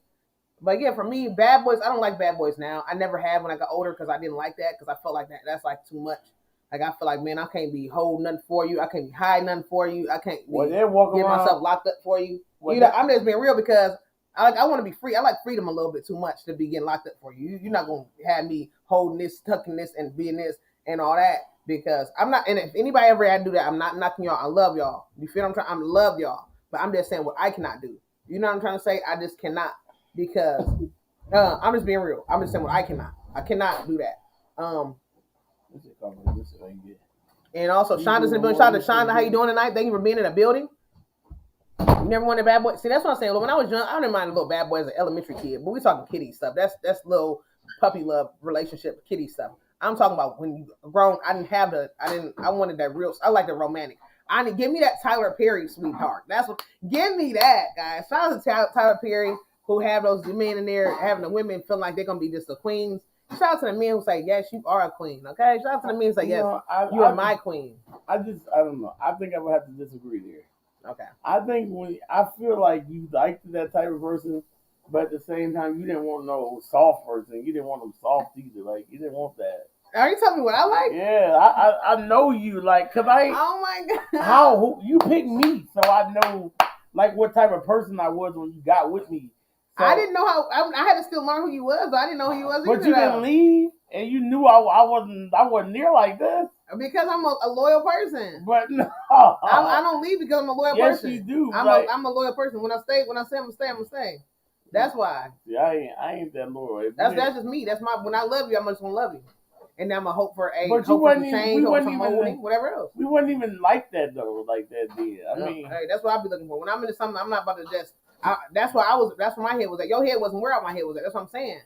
A: But yeah, for me, bad boys, I don't like bad boys now. I never have when I got older because I didn't like that because I felt like that's like too much. Like I feel like, man, I can't be holding nothing for you. I can't be hiding nothing for you. I can't get myself locked up for you. I'm just being real because I want to be free. I like freedom a little bit too much to be getting locked up for you. You're not going to have me holding this, tucking this, and being this and all that because I'm not. And if anybody ever had to do that, I'm not knocking y'all. I love y'all. You feel what I'm trying? I love y'all, but I'm just saying what I cannot do. You know what I'm trying to say? I just cannot. Because I'm just being real. I'm just saying what I cannot do that. And also Shonda's in the building. Shonda, how you doing tonight? Thank you for being in the building. You never wanted a bad boy. See, that's what I'm saying. Look, when I was young, I didn't mind a little bad boy as an elementary kid, but we talking kiddie stuff. That's little puppy love relationship kiddie stuff. I'm talking about when you grown. I wanted that real. I like the romantic. Give me that Tyler Perry sweetheart. Give me that, guys. Shout out to Tyler Perry. Who have those men in there having the women feeling like they're gonna be just the queens Shout out to the men who say, yes, you are a queen, okay? Shout out to the men who say, yes, you are my queen.
B: I don't know. I think I would have to disagree there.
A: Okay.
B: I think I feel like you liked that type of person, but at the same time, you didn't want no soft person. You didn't want them soft either. Like, you didn't want that.
A: Are you telling me what I like?
B: Yeah, I know you, like, cause
A: oh my god,
B: how you picked me, so I know like what type of person I was when you got with me. So,
A: I didn't know how. I had to still learn who you was. I didn't know who you was.
B: But you didn't leave, and you knew I wasn't near like this.
A: Because I'm a loyal person.
B: But no,
A: I don't leave because I'm a loyal person.
B: Yes, you do.
A: I'm a loyal person. When I say I'm gonna stay, I'm gonna stay. That's why.
B: Yeah, I ain't that loyal.
A: That's just me. That's my. When I love you, I'm just gonna love you. And then I'm gonna hope for
B: but you wasn't
A: change,
B: we wasn't
A: even molding, whatever else.
B: We wasn't even like that though, like that then. I mean,
A: hey, that's what I be looking for. When I'm into something, I'm not about to just. That's why I was. That's where my head was at. Your head wasn't where my head was at. That's what I'm saying.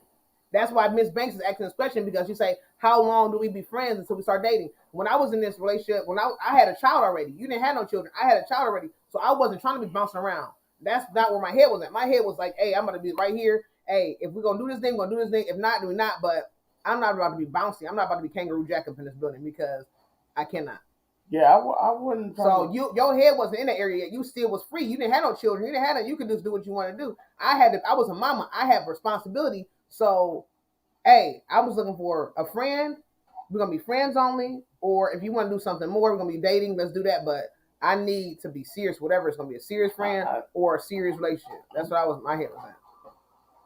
A: That's why Miss Banks is asking this question because she say, "How long do we be friends until we start dating?" When I was in this relationship, when I had a child already, you didn't have no children. I had a child already, so I wasn't trying to be bouncing around. That's not where my head was at. My head was like, "Hey, I'm gonna be right here. Hey, if we're gonna do this thing, we're gonna do this thing. If not, do not." But I'm not about to be bouncy. I'm not about to be Kangaroo Jack up in this building because I cannot.
B: Yeah, I wouldn't.
A: So your head wasn't in that area yet. You still was free. You didn't have no children. You didn't have no. You could just do what you want to do. I was a mama. I had responsibility. So, hey, I was looking for a friend. We're gonna be friends only. Or if you want to do something more, we're gonna be dating. Let's do that. But I need to be serious. Whatever it's gonna be a serious friend or a serious relationship. That's what my head was at.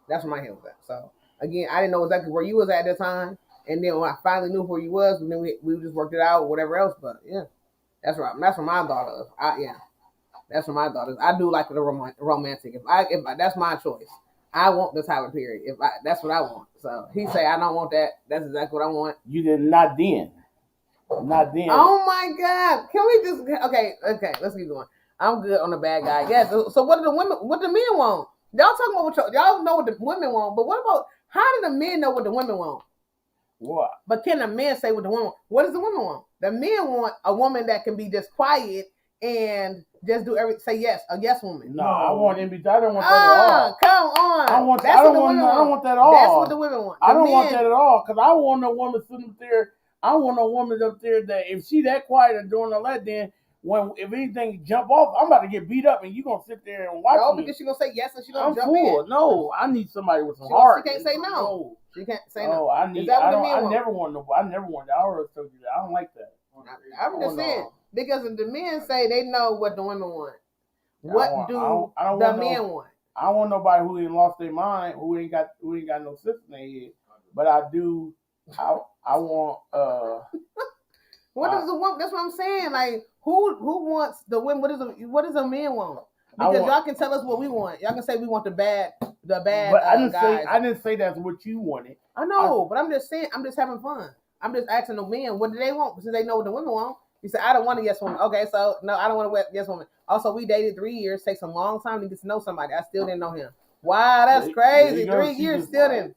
A: That's where my head was at. So again, I didn't know exactly where you was at that time. And then when I finally knew where you was, and then we just worked it out or whatever else. But yeah, that's right. That's what my thought of. That's what my thought is. I do like the romantic. If that's my choice, I want this type of period. That's what I want. So he say I don't want that. That's exactly what I want.
B: You did not then. Not then.
A: Oh my God! Can we just okay? Let's keep going. I'm good on the bad guy. Yes. So what do the women? What do the men want? Y'all talking about what y'all know what the women want, but what about how do the men know what the women want?
B: What?
A: But can the men say what the women want? What does the women want? The men want a woman that can be just quiet and just do say yes, a yes woman.
B: No, I want in between. I don't want that at all.
A: Come on.
B: I don't want that at all.
A: That's what the women want.
B: I don't want that at all because I want no woman sitting up there. I want no woman up there that if she that quiet and doing all that, then if anything jump off, I'm about to get beat up and you gonna sit there and watch me.
A: Because she gonna say yes and she gonna jump in.
B: No, I need somebody with some heart.
A: She can't say no. She can't say no.
B: I need. I never want nobody. I never want that. I already told you that. I don't like that.
A: I'm just saying because if the men say they know what the women want, what do the men want?
B: I don't want nobody who ain't lost their mind, who ain't got no sense in their head. But I do. I want.
A: What does the woman? That's what I'm saying. Like who wants the women? What does a man want? Because y'all can tell us what we want. Y'all can say we want the bad. But
B: I didn't say that's what you wanted.
A: I know, but I'm just saying. I'm just having fun. I'm just asking the men what do they want because they know what the women want. You said I don't want a yes woman. Okay, so no, I don't want a yes woman. Also, we dated 3 years. Takes a long time to get to know somebody. I still didn't know him. Wow, that's crazy. 3 years still didn't.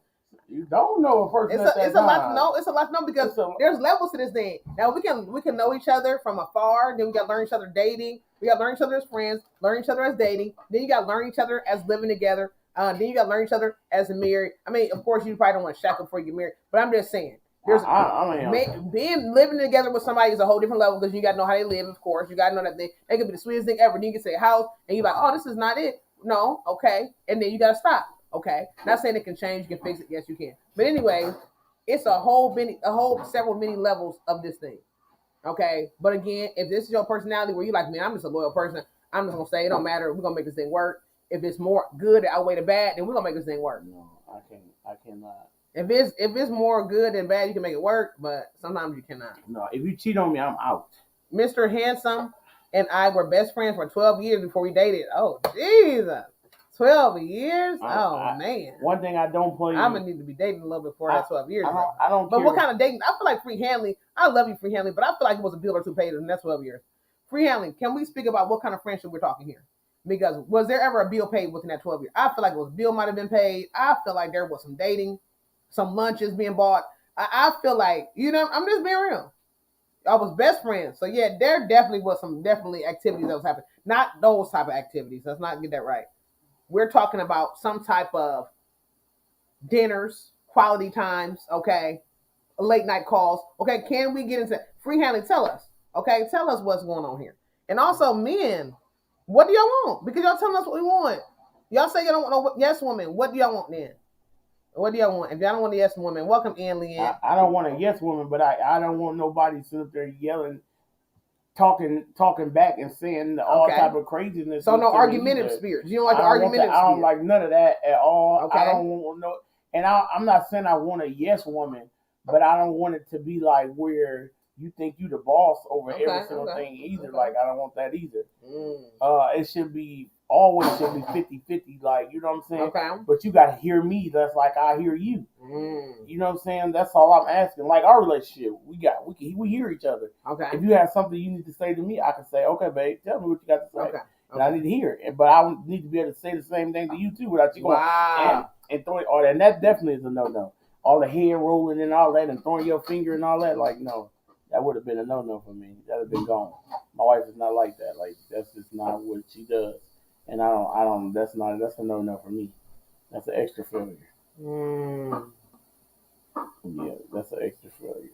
B: You don't know a person.
A: It's a lot to know. It's a lot to know because there's levels to this thing. Now we can know each other from afar. Then we got to learn each other dating. We got to learn each other as friends. Learn each other as dating. Then you got to learn each other as living together. Then you got to learn each other as married. I mean, of course, you probably don't want to shackle before you get married. But I'm just saying, being living together with somebody is a whole different level because you got to know how they live. Of course, you got to know that they could be the sweetest thing ever. Then you get to a house and you're like, oh, this is not it. No, okay, and then you got to stop. Okay, not saying it can change, you can fix it. Yes, you can. But anyway, it's a whole several many levels of this thing. Okay, but again, if this is your personality where you like, man, I'm just a loyal person. I'm just gonna say it don't matter. We're gonna make this thing work. If it's more good that outweigh the bad, then we're gonna make this thing work.
B: No, I cannot.
A: If it's more good than bad, you can make it work. But sometimes you cannot.
B: No, if you cheat on me, I'm out.
A: Mr. Handsome and I were best friends for 12 years before we dated. Oh, Jesus. 12 years? Man.
B: One thing I don't play.
A: I'm going to need to be dating a little bit before that 12 years.
B: I don't
A: But what kind of dating? I feel like free handling. I love you, free handling, but I feel like it was a bill or two paid in that 12 years. Free handling. Can we speak about what kind of friendship we're talking here? Because was there ever a bill paid within that 12 years? I feel like it was bill might have been paid. I feel like there was some dating, some lunches being bought. I feel like, I'm just being real. I was best friends. So yeah, there definitely was some activities that was happening. Not those type of activities. Let's not get that right. We're talking about some type of dinners, quality times, okay, late night calls. Okay, can we get into free handling? Tell us. Okay, tell us what's going on here. And also, men, what do y'all want? Because y'all telling us what we want. Y'all say y'all don't want no yes woman. What do y'all want then? What do y'all want? If y'all don't want a yes woman, welcome in, Leanne.
B: I don't want a yes woman, but I don't want nobody sitting up there yelling, talking back and saying all type of craziness.
A: So no argumentative spirits. You don't like the argumentative
B: I don't like none of that at all.
A: Okay.
B: I don't want no, and I'm not saying I want a yes woman, but I don't want it to be like where you think you the boss over every single thing either. Like I don't want that either. It should be always 50-50, like, you know what I'm saying?
A: Okay.
B: But you gotta hear me, that's like I hear you. You know what I'm saying? That's all I'm asking. Like our relationship, we hear each other.
A: Okay.
B: If you have something you need to say to me, I can say, okay, babe, tell me what you got to say. Okay. And I need to hear it. But I need to be able to say the same thing to you too without you going and throwing all that. And that definitely is a no. All the head rolling and all that and throwing your finger and all that, like, no. That would have been a no for me. That would have been gone. My wife is not like that. Like, that's just not what she does. And that's a no for me. That's an extra failure. Yeah, that's an extra failure.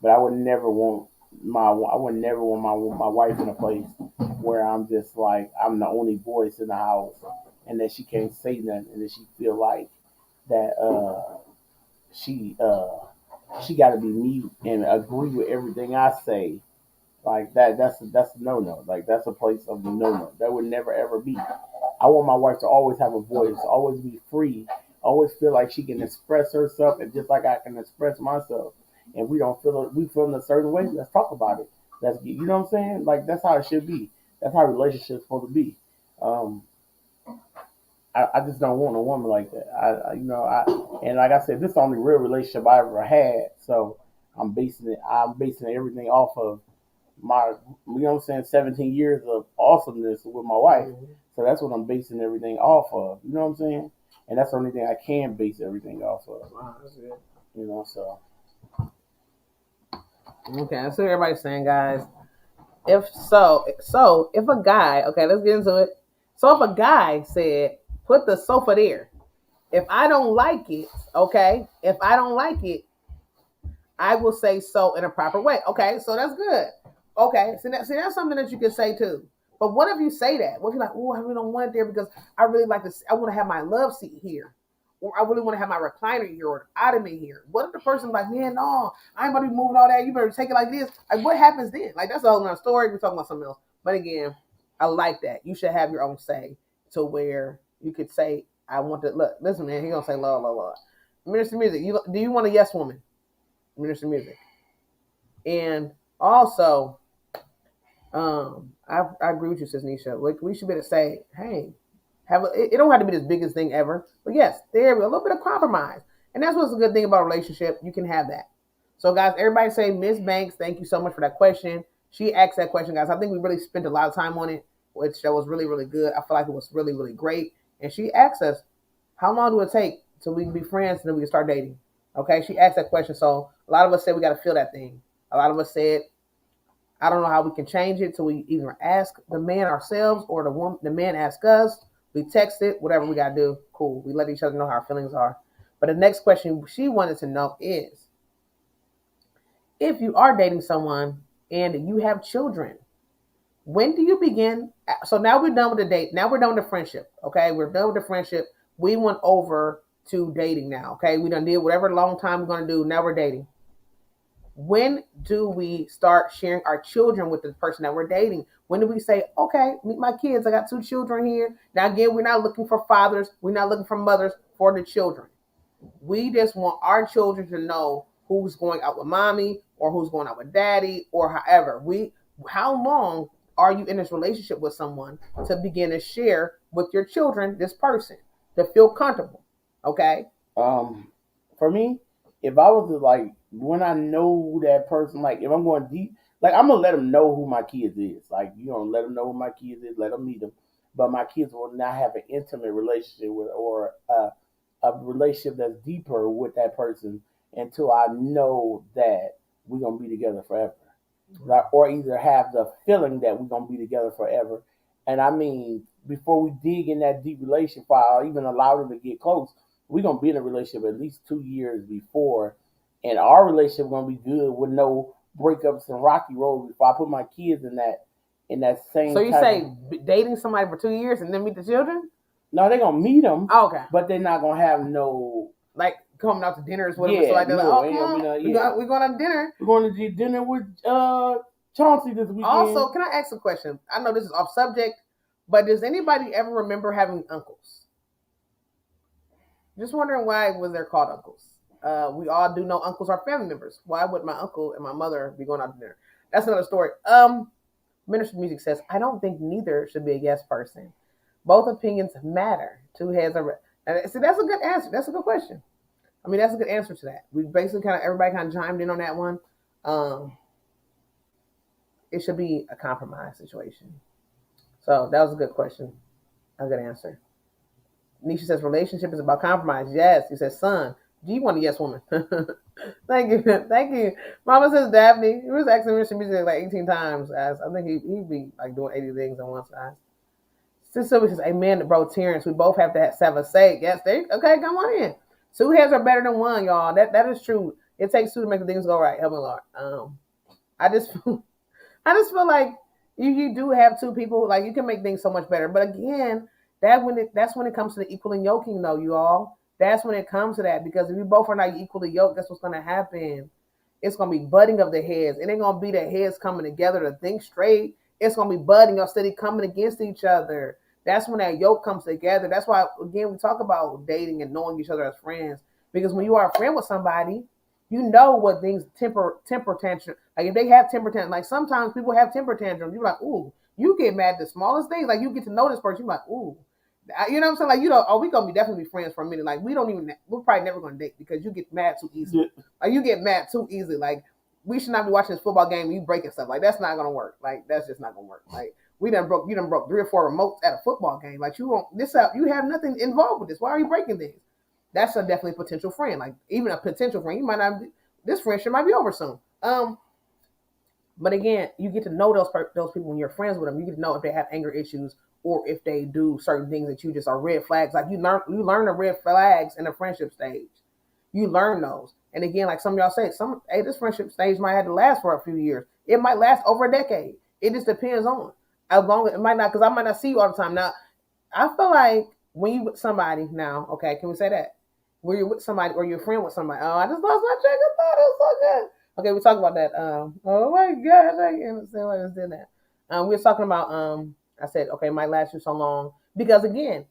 B: But I would never want my wife in a place where I'm just like, I'm the only voice in the house and that she can't say nothing and that she feel like that she got to be me and agree with everything I say. Like that's a no. Like that's a place of no. That would never ever be. I want my wife to always have a voice, always be free, always feel like she can express herself, and just like I can express myself. And we feel in a certain way. Let's talk about it. You know what I'm saying? Like that's how it should be. That's how relationships supposed to be. I just don't want a woman like that. And like I said, this is the only real relationship I ever had. So I'm basing everything off of my, 17 years of awesomeness with my wife. So that's what I'm basing everything off of. You know what I'm saying? And that's the only thing I can base everything off of.
A: Wow, that's good.
B: So.
A: Okay, that's what everybody's saying, guys. If a guy, okay, let's get into it. So if a guy said, put the sofa there. If I don't like it, okay, I will say so in a proper way. Okay, so that's good. Okay, so that's something that you can say too. But what if you say that? What if you're like, oh, I really don't want it there because I really like this. I want to have my love seat here. Or I really want to have my recliner here or the ottoman here. What if the person's like, man, no, I ain't about to be moving all that. You better take it like this. Like, what happens then? Like, that's a whole nother story. We're talking about something else. But again, I like that. You should have your own say to where you could say, I want to, look, listen, man, he's going to say, la, la, la. Minister Music, do you want a yes woman? Minister Music. And also, I agree with you, Sis Nisha. Like, we should be able to say, hey, it don't have to be this biggest thing ever, but yes, there we go, a little bit of compromise, and that's what's a good thing about a relationship. You can have that. So, guys, everybody say Miss Banks. Thank you so much for that question. She asked that question, guys. I think we really spent a lot of time on it, which that was really, really good. I feel like it was really, really great. And she asked us, how long do it take till we can be friends and then we can start dating? Okay, she asked that question. So a lot of us said we got to feel that thing. A lot of us said, I don't know how we can change it till we either ask the man ourselves or the man ask us. We text it, whatever we got to do. Cool. We let each other know how our feelings are. But the next question she wanted to know is, if you are dating someone and you have children, when do you begin? So now we're done with the date. Now we're done with the friendship. Okay. We're done with the friendship. We went over to dating now. Okay. We done did whatever long time we're going to do. Now we're dating. When do we start sharing our children with the person that we're dating? When do we say, okay, meet my kids. I got 2 children here. Now, again, we're not looking for fathers. We're not looking for mothers for the children. We just want our children to know who's going out with mommy or who's going out with daddy or however. How long are you in this relationship with someone to begin to share with your children this person to feel comfortable? Okay.
B: For me, if I was to, like, when I know that person, like if I'm going deep, like I'm gonna let them know who my kids is. Like, let them know who my kids is, let them meet them. But my kids will not have an intimate relationship with or a relationship that's deeper with that person until I know that we're gonna be together forever. Like, or either have the feeling that we're gonna be together forever. And I mean, before we dig in that deep relationship, I'll even allow them to get close. we're gonna be in a relationship at least 2 years before, and our relationship gonna be good with no breakups and rocky roads before I put my kids in that same.
A: So you say dating somebody for 2 years and then meet the children?
B: No, they're gonna meet them.
A: Oh, okay.
B: But they're not gonna have no
A: like coming out to dinners with them.
B: Yeah,
A: So like they're
B: no,
A: like, oh, come on, we're going to dinner.
B: We're going to dinner with Chauncey this weekend.
A: Also, can I ask a question? I know this is off subject, but does anybody ever remember having uncles? Just wondering why was they're called uncles. We all do know uncles are family members. Why would my uncle and my mother be going out to dinner? That's another story. Minister Music says, I don't think neither should be a yes person. Both opinions matter. Two heads are. See, that's a good answer. That's a good question. I mean, that's a good answer to that. We basically everybody kind of chimed in on that one. It should be a compromise situation. So that was a good question. A good answer. Nisha says, relationship is about compromise. Yes. He says, son. Do you want a yes woman? Thank you. Thank you. Mama says, Daphne. He was asking Mr. Music like 18 times. I think he'd be like doing 80 things on one side. Sister Sylvia says, amen, bro, Terrence. We both have to have a say. Yes, okay, come on in. Two heads are better than one, y'all. That is true. It takes two to make things go right. Help me, Lord. I just feel like you do have two people, like you can make things so much better. But again, that's when it comes to the equal and yoking, though, you all. That's when it comes to that, because if you both are not equally yoked, that's what's going to happen. It's going to be butting of the heads. It ain't going to be the heads coming together to think straight. It's going to be butting or steady coming against each other. That's when that yoke comes together. That's why, again, we talk about dating and knowing each other as friends. Because when you are a friend with somebody, you know what things temper tantrum. Like if they have temper tantrum, like sometimes people have temper tantrums. You're like, ooh, you get mad at the smallest things. Like you get to know this person. You're like, ooh. You know what I'm saying? Like, you know, we gonna be definitely friends for a minute. Like, we're probably never gonna date because you get mad too easily. Yeah. Like, you get mad too easily. Like, we should not be watching this football game and you breaking stuff. Like, that's not gonna work. Like, that's just not gonna work. Like, you done broke 3 or 4 remotes at a football game. Like, you have nothing involved with this. Why are you breaking things? That's a definitely potential friend. Like, even a potential friend, you might not be, this friendship might be over soon. But again, you get to know those people when you're friends with them. You get to know if they have anger issues or if they do certain things that you just are red flags. Like you learn the red flags in the friendship stage. You learn those. And again, like some of y'all say, this friendship stage might have to last for a few years. It might last over a decade. It just depends on how long it might not, because I might not see you all the time. Now, I feel like when you with somebody now, okay, can we say that? Where you're with somebody or you're a friend with somebody. Oh, I just lost my track of thought. It was so good. Okay, we talk about that. Oh my gosh, I can't understand why I just did that. We were talking about I said, okay, it might last you so long. Because again,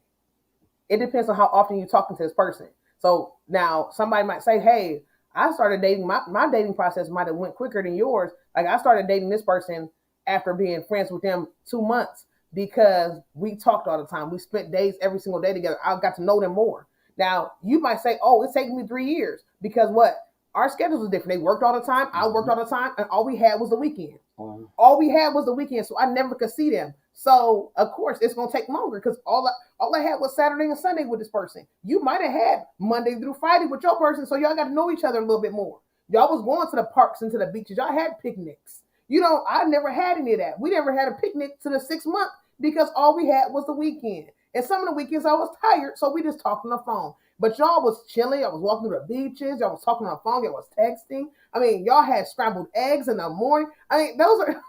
A: it depends on how often you're talking to this person. So now somebody might say, hey, I started dating, my dating process might have went quicker than yours. Like I started dating this person after being friends with them 2 months because we talked all the time. We spent days every single day together. I got to know them more. Now, you might say, oh, it's taking me 3 years because what? Our schedules are different. They worked all the time. I worked all the time. And all we had was the weekend. All we had was the weekend. So I never could see them. So, of course, it's going to take longer because all I had was Saturday and Sunday with this person. You might have had Monday through Friday with your person. So y'all got to know each other a little bit more. Y'all was going to the parks and to the beaches. Y'all had picnics. I never had any of that. We never had a picnic to the 6 month because all we had was the weekend. And some of the weekends I was tired. So we just talked on the phone. But y'all was chilling. Y'all was walking through the beaches. Y'all was talking on the phone. Y'all was texting. I mean, y'all had scrambled eggs in the morning. I mean, those are...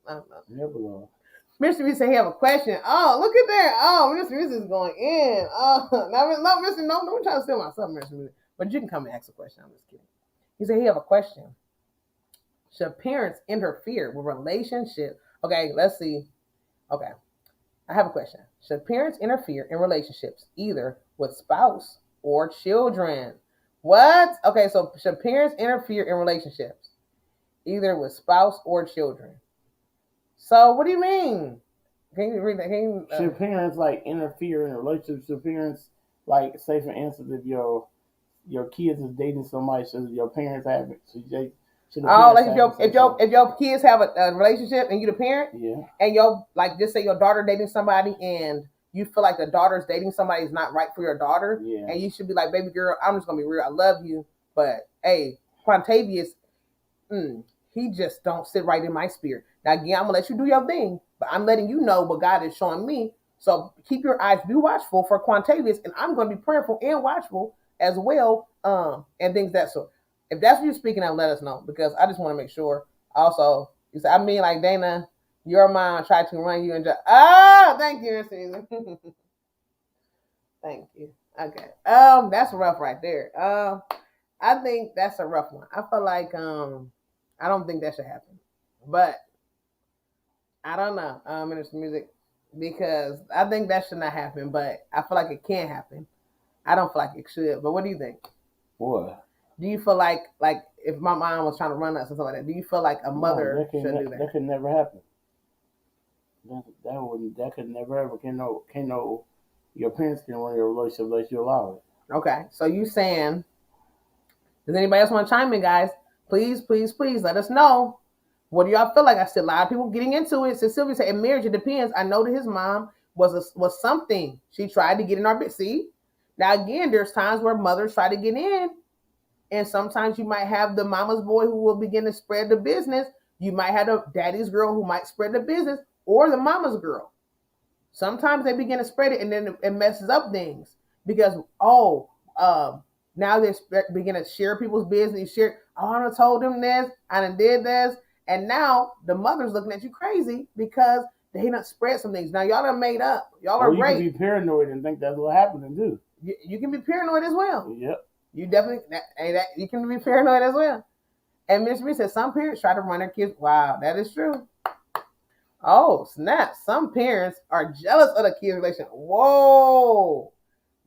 A: I don't know. Never. Mr. Reese said he have a question. Oh, look at that. Oh, Mr. Reese is going in. Oh, no, Mr. No, don't try to steal my stuff, Mr. Reese. But you can come and ask a question. I'm just kidding. He said he have a question. Should parents interfere with relationships? Okay, let's see. Okay. I have a question. Should parents interfere in relationships either with spouse or children? What? Okay, so should parents interfere in relationships either with spouse or children? So what do you mean? Can you read that?
B: Should parents interfere in relationships? Should parents say for instance if your kids is dating somebody, should your parents have it?
A: If your kids have a relationship and you the parent,
B: yeah,
A: and just say your daughter dating somebody and you feel like the daughter's dating somebody is not right for your daughter,
B: yeah,
A: and you should be like, baby girl, I'm just gonna be real, I love you, but hey, Quintavious, he just don't sit right in my spirit. Now again, I'm gonna let you do your thing, but I'm letting you know what God is showing me So keep your eyes, be watchful for Quintavious, and I'm going to be prayerful and watchful as well, and things that sort. If that's what you're speaking of, let us know, because I just want to make sure. Also, you said, I mean, like Dana, your mom tried to run you and just, thank you, Susan. Thank you. Okay. That's rough right there. I think that's a rough one. I feel like I don't think that should happen. But I don't know, Minister Music, because I think that should not happen, but I feel like it can happen. I don't feel like it should. But what do you think?
B: What?
A: Do you feel like if my mom was trying to run us or something like that, do you feel like a mother should do that?
B: That could never happen. That could never ever can no your parents can run your relationship unless you allow it.
A: Okay. So you saying, does anybody else want to chime in, guys? Please, please, please let us know. What do y'all feel like? I see a lot of people getting into it. So Sylvia said, in marriage, it depends. I know that his mom was something. She tried to get in our bit. See? Now, again, there's times where mothers try to get in. And sometimes you might have the mama's boy who will begin to spread the business. You might have the daddy's girl who might spread the business, or the mama's girl. Sometimes they begin to spread it, and then it messes up things. Because, now they begin to share people's business. I done told them this, I done did this. And now the mother's looking at you crazy because they done spread some things. Now y'all done made up. Y'all are great.
B: You can be paranoid and think that's what happened and do.
A: You can be paranoid as well.
B: Yep.
A: You definitely, you can be paranoid as well. And Miss Reed said some parents try to run their kids. Wow, that is true. Oh, snap. Some parents are jealous of the kids' relationship. Whoa.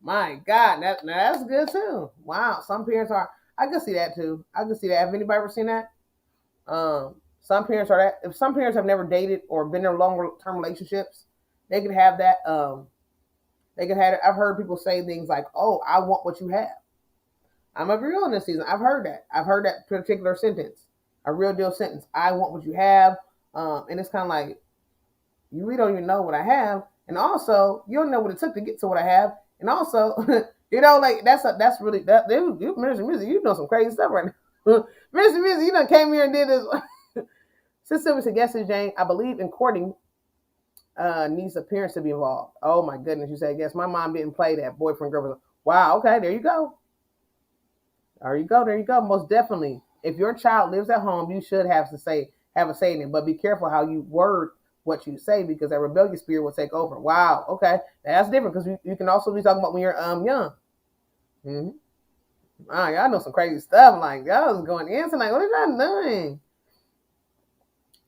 A: My God. That's good too. Wow. Some parents are. I can see that too. I can see that. Have anybody ever seen that? Some parents are that. If some parents have never dated or been in longer term relationships, they could have that. They could have it. I've heard people say things like, "Oh, I want what you have." I'm a real in this season. I've heard that. I've heard that particular sentence, a real deal sentence. I want what you have, and it's kind of like, you really don't even know what I have, and also you don't know what it took to get to what I have, and also, like that's really that. Dude, Minister Music, you know some crazy stuff right now. Minister Music, you done came here and did this. Sister said, yes, Jane, I believe in courting needs the parents to be involved. Oh my goodness, you said yes. My mom didn't play that boyfriend girlfriend. Wow, okay, there you go. There you go. Most definitely. If your child lives at home, you should have a say in it. But be careful how you word what you say, because that rebellious spirit will take over. Wow, okay. That's different, because you can also be talking about when you're young. Mm-hmm. Wow, y'all know some crazy stuff. Like, y'all was going in tonight. What are y'all doing?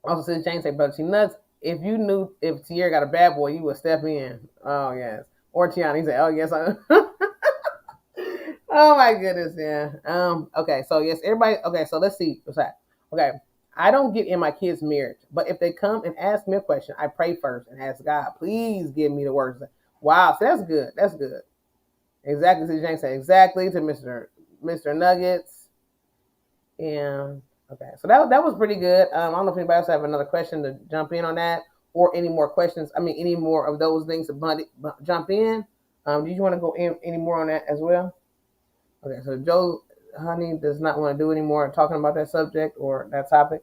A: Also, since James said, brother, she nuts. If you knew if Tierra got a bad boy, you would step in. Oh, yes. Or Tiana, he said, oh, yes. Oh, my goodness, yeah. Okay, so, yes, everybody. Okay, so let's see. What's that? Okay, I don't get in my kids' marriage, but if they come and ask me a question, I pray first and ask God, please give me the words. Wow, so that's good. That's good. Exactly, as James said. Exactly, to Mr. Nuggets. And okay, so that was pretty good. I don't know if anybody else have another question to jump in on that, or any more questions. I mean, any more of those things to jump in. Do you want to go in any more on that as well? Okay, so Joe Honey does not want to do any more talking about that subject or that topic.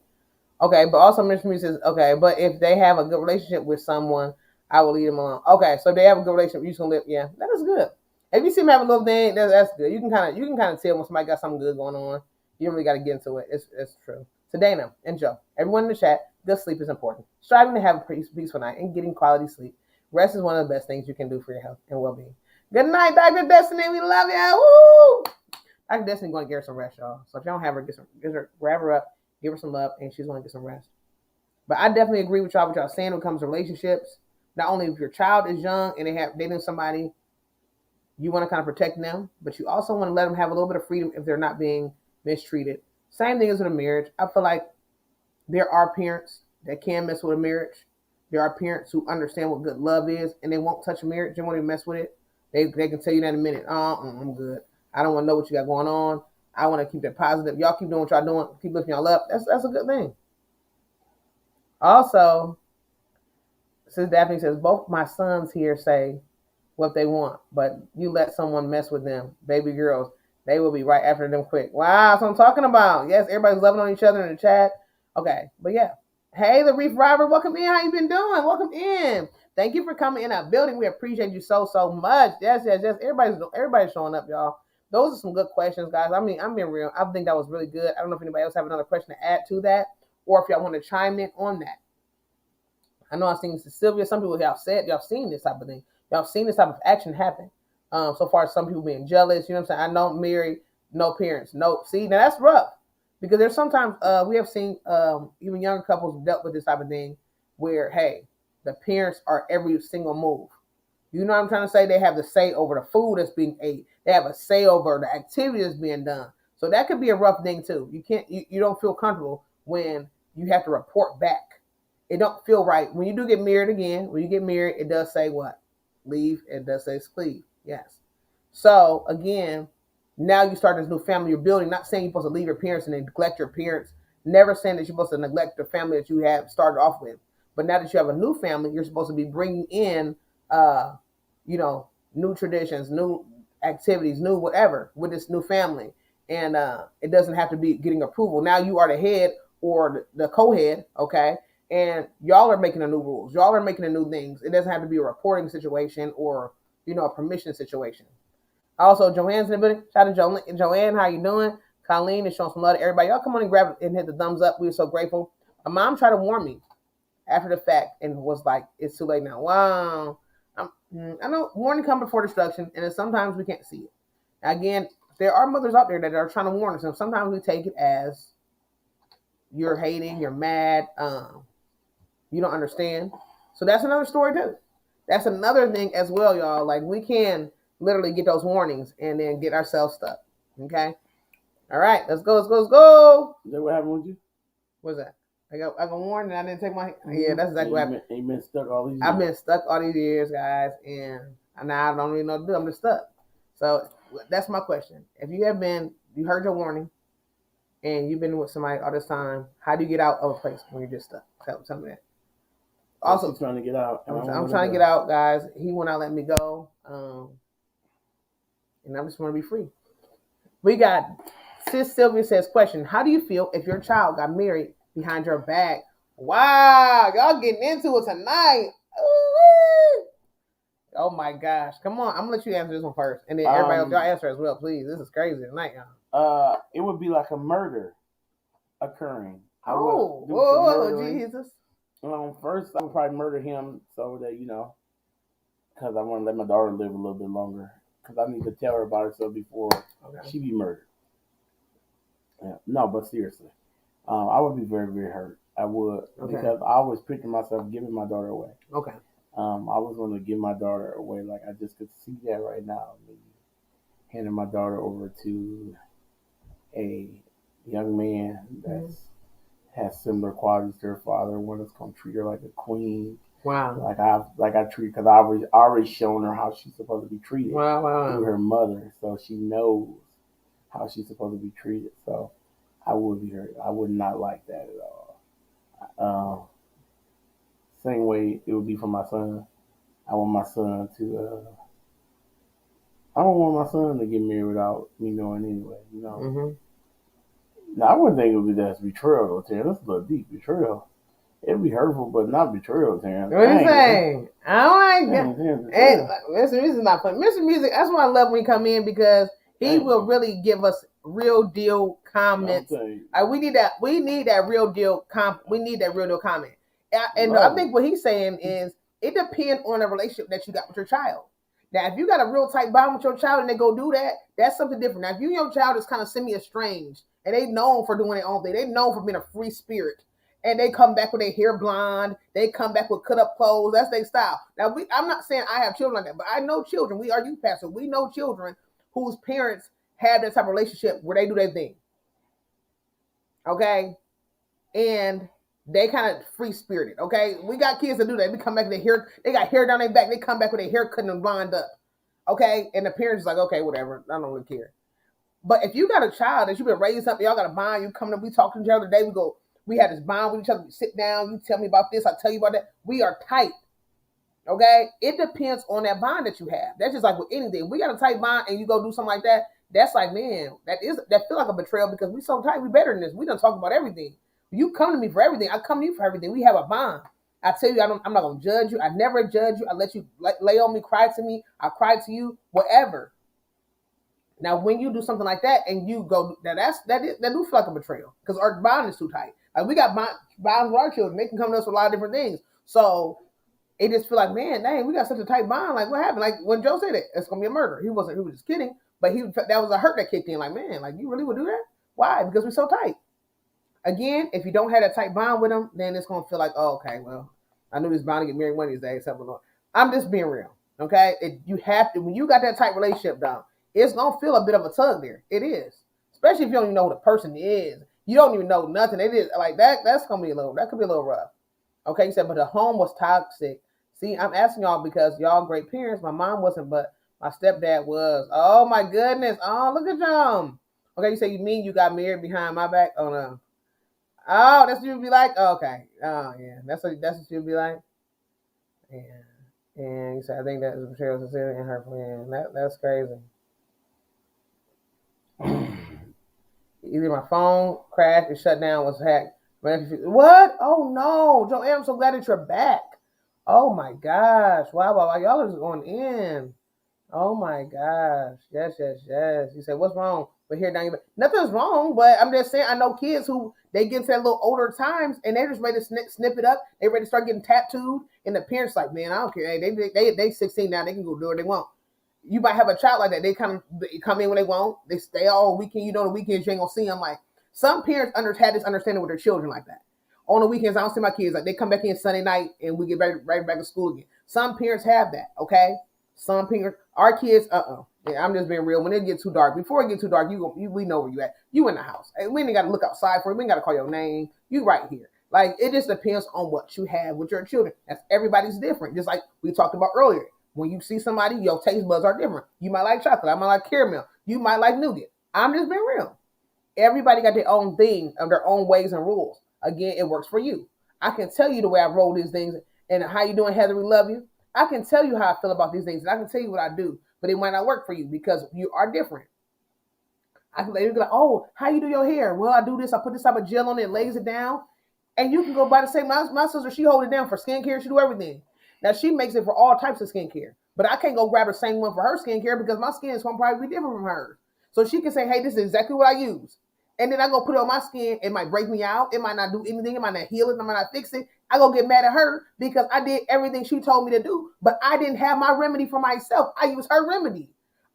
A: Okay, but also Mr. Me says, okay, but if they have a good relationship with someone, I will leave them alone. Okay, so if they have a good relationship, you just gonna live. Yeah, that is good. If you see them have a little thing, that's good. You can kind of tell when somebody got something good going on. You don't really got to get into it. It's true. So Dana and Joe, everyone in the chat, good sleep is important. Striving to have a peaceful night and getting quality sleep. Rest is one of the best things you can do for your health and well-being. Good night, Dr. Destiny. We love you. Woo! Dr. Destiny going to get her some rest, y'all. So if you don't have her, grab her up, give her some love, and she's going to get some rest. But I definitely agree with y'all. What y'all saying when it comes to relationships. Not only if your child is young and they have dating somebody, you want to kind of protect them, but you also want to let them have a little bit of freedom if they're not being mistreated. Same thing as with a marriage. I feel like there are parents that can mess with a marriage. There are parents who understand what good love is, and they won't touch a marriage. They won't even mess with it. They can tell you that in a minute. I'm good. I don't want to know what you got going on. I want to keep that positive. Y'all keep doing what y'all doing. Keep lifting y'all up. That's a good thing. Also, Sis Daphne says, both my sons here say what they want, but you let someone mess with them, baby girls, they will be right after them quick. Wow, that's what I'm talking about. Yes, everybody's loving on each other in the chat. Okay, but yeah. Hey, the Reef Robber, welcome in. How you been doing? Welcome in. Thank you for coming in our building. We appreciate you so much. Yes. Everybody's showing up, y'all. Those are some good questions, guys. I mean, I'm being real. I think that was really good. I don't know if anybody else have another question to add to that, or if y'all want to chime in on that. I know I've seen Sylvia. Some people have said y'all seen this type of thing. Y'all seen this type of action happen. So far as some people being jealous, you know what I'm saying? I know married, no parents, no. See, now that's rough because there's sometimes we have seen even younger couples dealt with this type of thing where hey, the parents are every single move. You know what I'm trying to say? They have the say over the food that's being ate. They have a say over the activity that's being done. So that could be a rough thing too. You don't feel comfortable when you have to report back. It don't feel right. When you do get married again, when you get married, it does say what? Leave. It does say cleave. Yes. So again, now you start this new family you're building. Not saying you're supposed to leave your parents and then neglect your parents. Never saying that you're supposed to neglect the family that you have started off with. But now that you have a new family, you're supposed to be bringing in, new traditions, new activities, new whatever with this new family. And it doesn't have to be getting approval. Now you are the head or the co-head, okay? And y'all are making the new rules. Y'all are making the new things. It doesn't have to be a reporting situation or, a permission situation. Also, Joanne's in the building. Shout out to Joanne. How you doing? Colleen is showing some love to everybody. Y'all come on and grab it and hit the thumbs up. We were so grateful. My mom tried to warn me after the fact and was like, it's too late now. Wow. I know warning comes before destruction, and sometimes we can't see it. Again, there are mothers out there that are trying to warn us, and sometimes we take it as you're hating, you're mad, you don't understand. So that's another story too. That's another thing as well, y'all. Like we can literally get those warnings and then get ourselves stuck. Okay. All right, let's go.
B: Is that what happened with you?
A: What's that? I got warned and I didn't take my. Yeah, that's exactly what happened.
B: You've been stuck all these years.
A: I've been stuck all these years, guys, and now I don't really know what to do. I'm just stuck. So that's my question. If you heard your warning, and you've been with somebody all this time, how do you get out of a place when you're just stuck? Tell me that.
B: Also, I'm trying to get out.
A: I'm trying to get out, guys. He will not let me go, and I just want to be free. We got Sis Sylvia says, question, how do you feel if your child got married behind your back? Wow, y'all getting into it tonight. Ooh-wee. Oh my gosh. Come on, I'm gonna let you answer this one first. And then everybody else, y'all answer as well, please. This is crazy tonight,
B: y'all. It would be like a murder occurring.
A: Jesus.
B: First, I would probably murder him so that, because I want to let my daughter live a little bit longer. Because I need to tell her about herself before she be murdered. Yeah. No, but seriously, I would be very, very hurt. I would, because I always picture myself giving my daughter away.
A: Okay.
B: I was going to give my daughter away. Like, I just could see that right now. Maybe handing my daughter over to a young man that has similar qualities to her father. One that's going to treat her like a queen.
A: Wow.
B: Like I treat, because I already shown her how she's supposed to be treated.
A: Wow.
B: Through her mother, so she knows how she's supposed to be treated. So I would be hurt. I would not like that at all. Same way it would be for my son. I want my son to. I don't want my son to get married without me knowing anyway. Now I wouldn't think it would be that's betrayal though, Terrence. That's a little deep betrayal. It'd be hurtful, but not betrayal, Terrence.
A: What are you saying? I don't like that. Hey, Mr. Music is not funny. Mr. Music, that's why I love when he come in because he will really give us real deal comments. We need that. We need that real deal. We need that real deal comment. And I think what he's saying is it depends on the relationship that you got with your child. Now, if you got a real tight bond with your child and they go do that, that's something different. Now, if you and your child is kind of semi-estranged and they known for doing their own thing, they known for being a free spirit, and they come back with their hair blonde, they come back with cut up clothes, that's their style. Now, I'm not saying I have children like that, but I know children. We are youth pastors. We know children whose parents have that type of relationship where they do their thing. Okay? And they kind of free spirited. Okay? We got kids that do that. We come back with their hair, they got hair down their back, they come back with their hair cut and lined up. Okay? And the parents is like, okay, whatever. I don't really care. But if you got a child that you've been raised up, y'all got a bond, you coming up, we talking to each other today, we had this bond with each other, we sit down, you tell me about this, I tell you about that. We are tight. Okay? It depends on that bond that you have. That's just like with anything. We got a tight bond and you go do something like that, that's like, man, that feel like a betrayal because we so tight, we better than this. We done talk about everything. You come to me for everything. I come to you for everything. We have a bond. I tell you, I'm not gonna judge you. I never judge you. I let you lay on me, cry to me. I cry to you, whatever. Now, when you do something like that and you go, that do feel like a betrayal because our bond is too tight. Like we got bonds with our children. They can come to us with a lot of different things. So it just feel like, man, dang, we got such a tight bond. Like what happened? Like when Joe said it, it's gonna be a murder. He was just kidding, but that was a hurt that kicked in. Like, man, like you really would do that? Why? Because we're so tight. Again, if you don't have that tight bond with them, then it's gonna feel like, oh, okay, well, I knew this bound to get married one of these days. I'm just being real, okay? You have to when you got that tight relationship down, it's gonna feel a bit of a tug there. It is, especially if you don't even know who the person is. You don't even know nothing. It is like that. That's gonna be that could be a little rough. Okay, you said, but the home was toxic. See, I'm asking y'all because y'all great parents. My mom wasn't, but my stepdad was. Oh my goodness. Oh, look at y'all. Okay, you say you mean you got married behind my back? Oh no. Oh, that's what you'd be like? Oh, okay. Oh yeah. That's what you'd be like? Yeah. And you said I think that was Cheryl Cecilia and her friend. That's crazy. Either my phone crashed or shut down, was hacked. What? Oh no, Joe, I'm so glad that you're back. Oh my gosh. Wow. Y'all are just going in. Oh my gosh. Yes. You say, what's wrong? But here down your nothing's wrong, but I'm just saying I know kids who they get to that little older times and they're just ready to snip it up. They ready to start getting tattooed, and the parents like, man, I don't care. Hey, they 16 now, they can go do what they want. You might have a child like that. They come in when they want. They stay all weekend. You know, the weekends you ain't gonna see them. Like some parents had this understanding with their children like that. On the weekends, I don't see my kids. Like they come back in Sunday night and we get right back to school again. Some parents have that. Okay, some parents, our kids, Yeah, I'm just being real. When it gets too dark, before it gets too dark, we know where you at. You in the house. We ain't got to look outside for you. We ain't got to call your name. You right here. Like it just depends on what you have with your children. That's everybody's different. Just like we talked about earlier. When you see somebody, your taste buds are different. You might like chocolate. I might like caramel. You might like nougat. I'm just being real. Everybody got their own thing of their own ways and rules. Again, it works for you. I can tell you the way I roll these things and how you doing, Heather. We love you. I can tell you how I feel about these things and I can tell you what I do, but it might not work for you because you are different. I can be like, oh, how you do your hair? Well, I do this. I put this type of gel on it, lays it down, and you can go by the same. My sister, she hold it down for skincare. She do everything. Now she makes it for all types of skincare, but I can't go grab the same one for her skincare because my skin is going to probably be different from hers. So she can say, hey, this is exactly what I use. And then I go put it on my skin. It might break me out. It might not do anything. It might not heal it. It might not fix it. I go get mad at her because I did everything she told me to do, but I didn't have my remedy for myself. I used her remedy.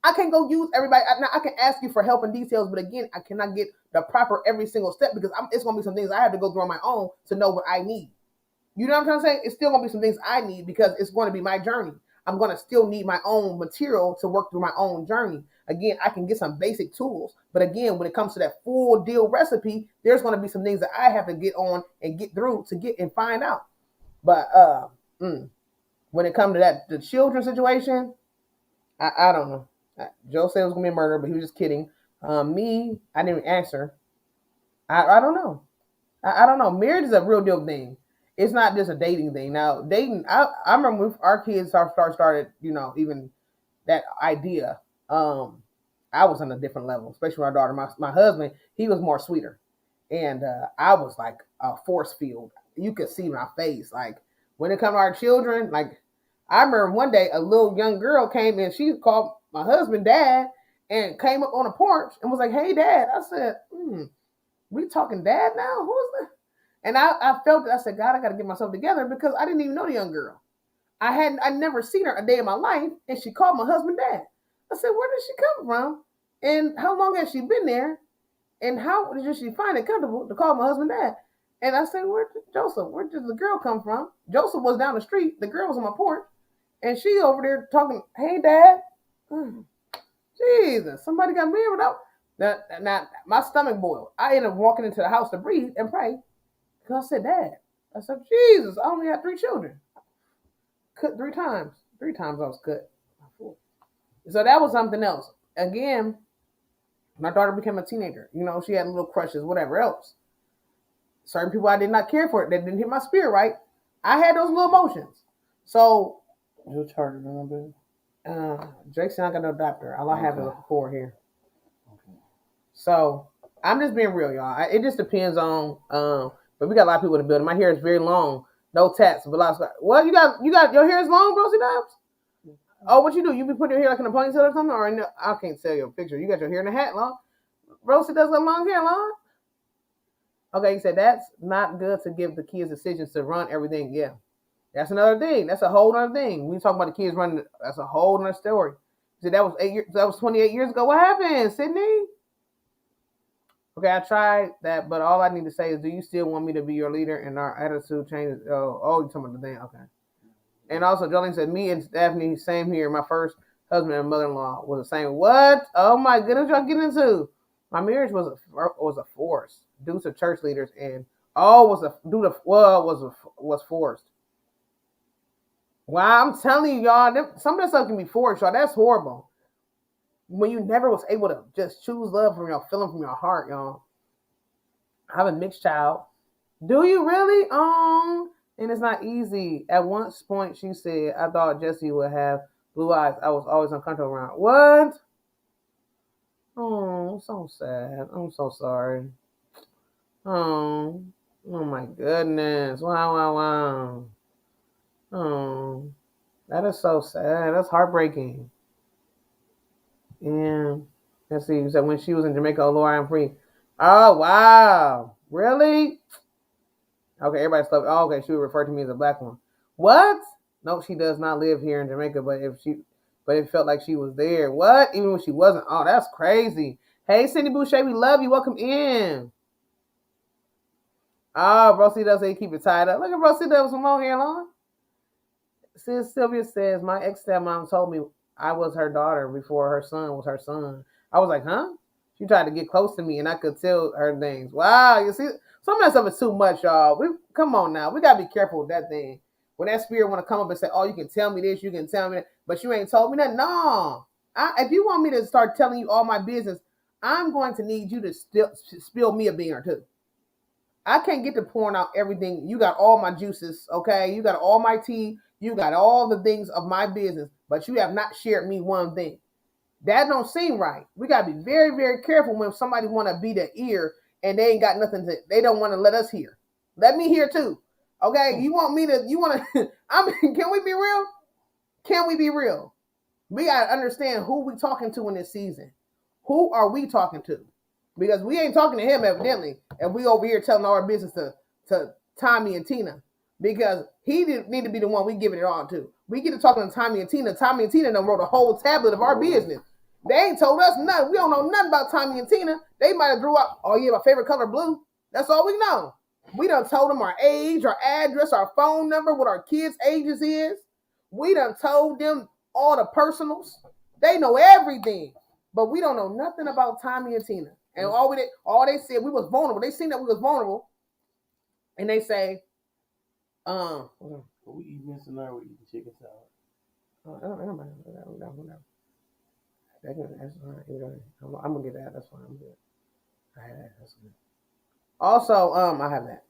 A: I can go use everybody. I can ask you for help and details, but again, I cannot get the proper every single step because it's going to be some things I have to go through on my own to know what I need. You know what I'm trying to say? It's still going to be some things I need because it's going to be my journey. I'm going to still need my own material to work through my own journey. Again, I can get some basic tools, but again, when it comes to that full deal recipe, there's going to be some things that I have to get on and get through to get and find out. But when it comes to the children situation, I don't know. Joe said it was going to be a murder, but he was just kidding. I didn't answer. I don't know. I don't know. Marriage is a real deal thing. It's not just a dating thing. Now, dating, I remember when our kids started, even that idea. I was on a different level, especially with our daughter. My husband, he was more sweeter. And I was like a force field. You could see my face. Like, when it comes to our children, like, I remember one day a little young girl came in. She called my husband dad and came up on the porch and was like, hey, dad. I said, we talking dad now? Who is that? And I felt it. I said, God, I got to get myself together because I didn't even know the young girl. I never seen her a day in my life, and she called my husband dad. I said, where did she come from? And how long has she been there? And how did she find it comfortable to call my husband dad? And I said, where did the girl come from? Joseph was down the street. The girl was on my porch. And she over there talking, hey, dad. Jesus, somebody got married without. Now, my stomach boiled. I ended up walking into the house to breathe and pray. Because I said, Dad. I said, Jesus, I only had 3 children. Cut 3 times. 3 times I was cut. So that was something else. Again, my daughter became a teenager. She had little crushes, whatever else. Certain people I did not care for. They didn't hit my spirit right. I had those little emotions. So.
B: Who's hard to remember?
A: Jason, I got no doctor. All I have is a 4 here. Okay. So I'm just being real, y'all. It just depends on. But we got a lot of people in the building. My hair is very long. No tats, but lots. Well, you got your hair is long, Rosie Dubs. Oh, what you do? You be putting your hair like in a ponytail or something, or I can't tell you a picture. You got your hair in a hat long. Rosie does got long hair, long. Okay, you said that's not good to give the kids decisions to run everything. Yeah, that's another thing. That's a whole other thing. We talk about the kids running. That's a whole other story. See, that was 8 years. That was 28 years ago. What happened, Sydney? Okay, I tried that, but all I need to say is, do you still want me to be your leader? And our attitude changes. Oh, you're talking about the thing. Okay. And also, Jolene said, me and Daphne, same here. My first husband and mother-in-law was the same. What? Oh my goodness, y'all getting into? My marriage was a force due to church leaders, and was forced. Wow, I'm telling you, y'all, some of that stuff can be forced, y'all. That's horrible. When you never was able to just choose love from your feeling from your heart, y'all. I have a mixed child. Do you really? And it's not easy. At one point, she said, I thought Jesse would have blue eyes. I was always uncomfortable around. What? Oh, so sad. I'm so sorry. Oh, oh my goodness. Wow, wow, wow. Oh, that is so sad. That's heartbreaking. Yeah. Let's see. You said when she was in Jamaica, oh Lord, I'm free. Oh, wow. Really? Okay, everybody slept. Oh, okay, she would refer to me as a black one. What? No, she does not live here in Jamaica, but it felt like she was there. What? Even when she wasn't. Oh, that's crazy. Hey, Cindy Boucher, we love you. Welcome in. Oh, Rosie does say keep it tied up. Look at Rosie does some long hair long. Sis Sylvia says my ex stepmom told me I was her daughter before her son was her son. I was like, huh? She tried to get close to me, and I could tell her things. Wow, you see, some of that stuff is too much, y'all. Come on now, we gotta be careful with that thing. When that spirit want to come up and say, "Oh, you can tell me this, you can tell me that," but you ain't told me that. No, if you want me to start telling you all my business, I'm going to need you to spill me a bean or two. I can't get to pouring out everything. You got all my juices, okay? You got all my tea. You got all the things of my business, but you have not shared me one thing. That don't seem right. We gotta be very, very careful when somebody want to be the ear and they ain't got nothing to. They don't want to let us hear. Let me hear too. Okay, you want me to? You want to? I mean, can we be real? Can we be real? We gotta understand who we talking to in this season. Who are we talking to? Because we ain't talking to him evidently, and we over here telling our business to Tommy and Tina. Because he didn't need to be the one we giving it on to. We get to talking to Tommy and Tina. Tommy and Tina done wrote a whole tablet of our business. They ain't told us nothing. We don't know nothing about Tommy and Tina. They might have drew up, oh yeah, my favorite color blue. That's all we know. We done told them our age, our address, our phone number, what our kids' ages is. We done told them all the personals. They know everything. But we don't know nothing about Tommy and Tina. And all they said, we was vulnerable. They seen that we was vulnerable. And they say,
B: we eat missing there, we eating chicken salad.
A: I don't know. I'm gonna get that. That's fine. I'm good. I had that. That's good. Also, I have that.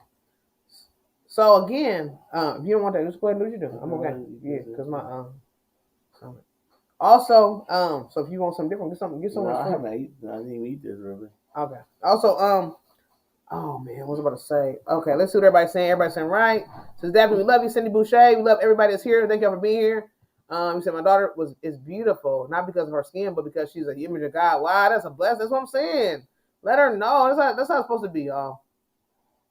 A: So again, if you don't want that, just go ahead and do what you do. I'm okay. Yeah, because my also, so if you want something different, get something.
B: No, I didn't even eat this really.
A: Okay. Also, oh man, what was I about to say? Okay, let's see what everybody's saying. Everybody's saying right. Says Daphne, we love you, Cindy Boucher. We love everybody that's here. Thank y'all for being here. You said my daughter is beautiful, not because of her skin, but because she's an image of God. Wow, that's a blessing. That's what I'm saying. Let her know. That's how it's supposed to be, y'all.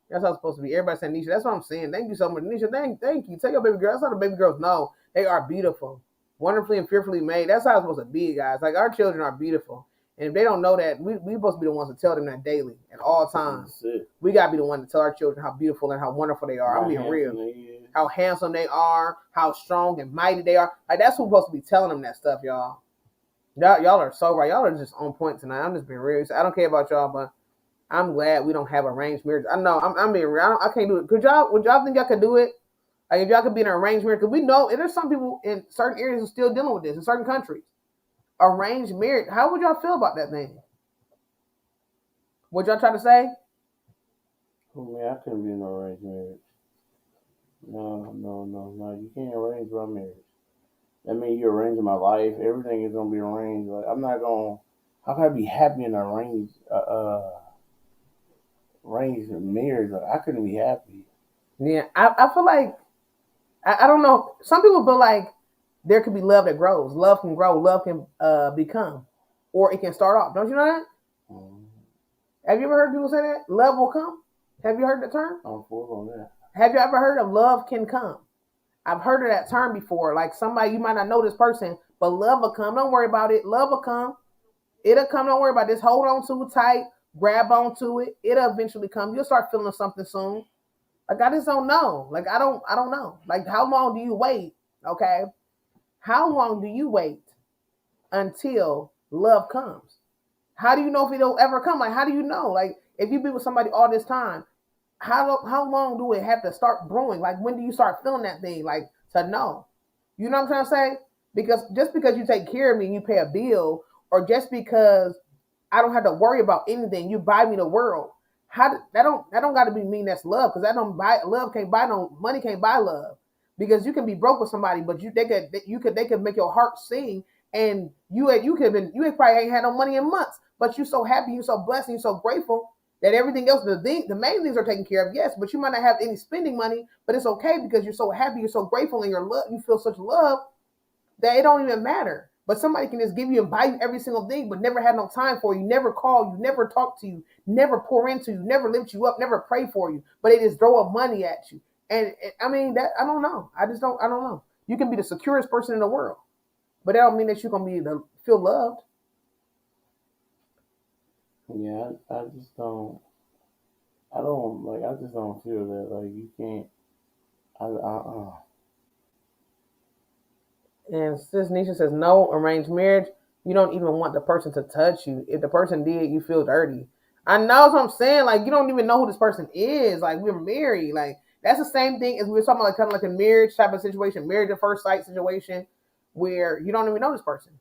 A: That's how it's supposed to be. Everybody saying Nisha. That's what I'm saying. Thank you so much, Nisha. Thank you. Tell your baby girl. That's how the baby girls know they are beautiful, wonderfully and fearfully made. That's how it's supposed to be, guys. Like our children are beautiful. And if they don't know that, we supposed to be the ones to tell them that daily, at all times. We got to be the one to tell our children how beautiful and how wonderful they are. I'm being real. How handsome they are, how strong and mighty they are. Like, that's who's supposed to be telling them that stuff, y'all. Y'all are so right. Y'all are just on point tonight. I'm just being real. I don't care about y'all, but I'm glad we don't have arranged marriage. I know, I'm being real. I can't do it. Would y'all think y'all could do it? Like, if y'all could be in an arranged marriage? Because we know there's some people in certain areas who are still dealing with this, in certain countries. Arranged marriage. How would y'all feel about that thing? What y'all try to say?
B: Oh man, I couldn't be in an arranged marriage. No. You can't arrange my marriage. That means you're arranging my life. Everything is gonna be arranged. Like I'm not gonna. How can I be happy in an arranged marriage? Like, I couldn't be happy.
A: Yeah, I feel like I don't know. Some people feel like there could be love that grows. Love can grow. Love can become, or it can start off. Don't you know that?
B: Mm,
A: Have you ever heard people say that? Love will come. Have you heard the term?
B: I'm full on that.
A: Have you ever heard of love can come? I've heard of that term before. Like somebody, you might not know this person, but love will come. Don't worry about it. Love will come. It'll come. Don't worry about this. Hold on to it tight. Grab onto it. It'll eventually come. You'll start feeling something soon. Like I just don't know. Like I don't know. Like how long do you wait? Okay. How long do you wait until love comes? How do you know if it'll ever come? Like how do you know? Like if you be with somebody all this time, how long do it have to start brewing? Like when do you start feeling that thing? Like to know. You know what I'm trying to say? Because just because you take care of me and you pay a bill, or just because I don't have to worry about anything, you buy me the world. That don't got to be mean that's love, because that don't buy love, can't buy no money, can't buy love. Because you can be broke with somebody, but they could make your heart sing, and you probably ain't had no money in months, but you so happy, you so blessed, and you so grateful that everything else, the main things are taken care of. Yes, but you might not have any spending money, but it's okay because you're so happy, you're so grateful, and you feel such love that it don't even matter. But somebody can just give you and buy you every single thing, but never had no time for you, never call you, never talk to you, never pour into you, never lift you up, never pray for you, but they just throw up money at you. And I mean that I don't know. I don't know. You can be the securest person in the world, but that don't mean that you're gonna feel loved.
B: Yeah, I just don't. I don't like. I just don't feel that. Like you can't.
A: And Sis Nisha says, no arranged marriage. You don't even want the person to touch you. If the person did, you feel dirty. I know what I'm saying. Like, you don't even know who this person is. Like, we're married. Like, that's the same thing as we were talking about, like, kind of like a marriage type of situation, marriage at first sight situation, where you don't even know this person.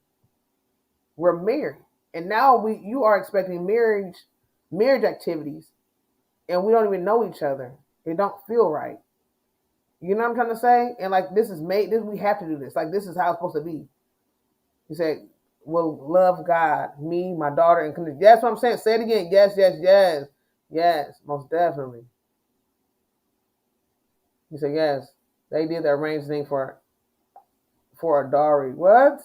A: We're married. And now you are expecting marriage activities, and we don't even know each other. It don't feel right. You know what I'm trying to say? And like this is made. This we have to do this. Like this is how it's supposed to be. He said, "Will love God, me, my daughter, and that's what I'm saying. Say it again. Yes, yes, yes, yes. Most definitely." He said, "Yes, they did the arranged thing for a dowry." What?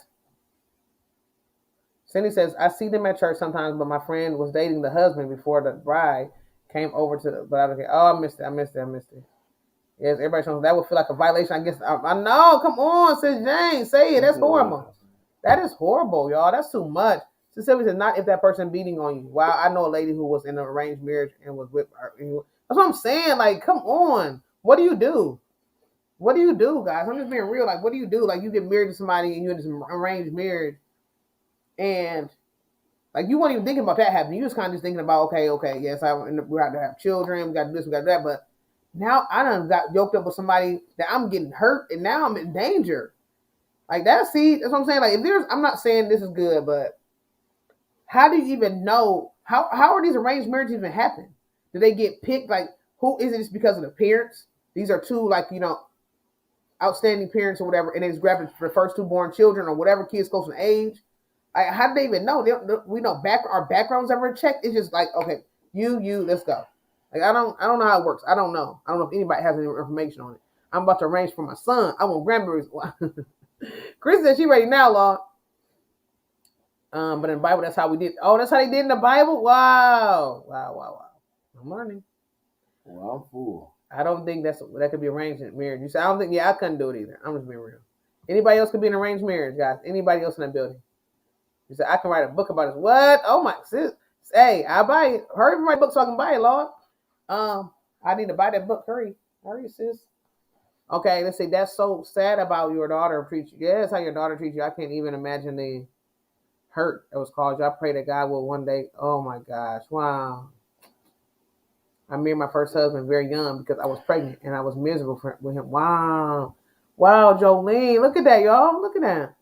A: Cindy says, "I see them at church sometimes, but my friend was dating the husband before the bride came over to the. But I was like, oh, I missed it. I missed it. I missed it." Yes, everybody shows that would feel like a violation. I guess I know. Come on, says Jane. Say it. That's horrible. That is horrible, y'all. That's too much. Specifically, says not if that person beating on you. Wow, I know a lady who was in an arranged marriage and was with her. That's what I'm saying. Like, come on. What do you do? What do you do, guys? I'm just being real. Like, what do you do? Like, you get married to somebody and you're in this arranged marriage, and like you weren't even thinking about that happening. You was kind of just thinking about, okay, yes, we have to have children. We got to do this. We got to do that. But now I done got yoked up with somebody that I'm getting hurt, and now I'm in danger. Like that, see, that's what I'm saying. Like if I'm not saying this is good, but how do you even know how are these arranged marriages even happen? Do they get picked? Like who is it? Just because of the parents? These are two like outstanding parents or whatever, and they just grab the first two born children or whatever kids close in age. Like how do they even know? We know our backgrounds ever checked. It's just like okay, let's go. Like I don't know how it works. I don't know. I don't know if anybody has any information on it. I'm about to arrange for my son. I want grandberries. Chris said she ready now, Lord. But in the Bible, that's how we did. Oh, that's how they did in the Bible. Wow. I'm learning.
B: Well, I'm full.
A: I don't think that could be arranged in marriage. You said I don't think. Yeah, I couldn't do it either. I'm just being real. Anybody else could be an arranged marriage, guys? Anybody else in that building? You said I can write a book about this. What? Oh my sis. Hey, I buy it. Hurry for my book so I can buy it, Lord. I need to buy that book. Hurry, sis. Okay, let's see. That's so sad about your daughter treats you. Yeah, that's how your daughter treats you. I can't even imagine the hurt that was caused you. I pray that God will one day. Oh my gosh. Wow. I married my first husband very young because I was pregnant and I was miserable with him. Wow. Wow, Jolene. Look at that, y'all. Look at that.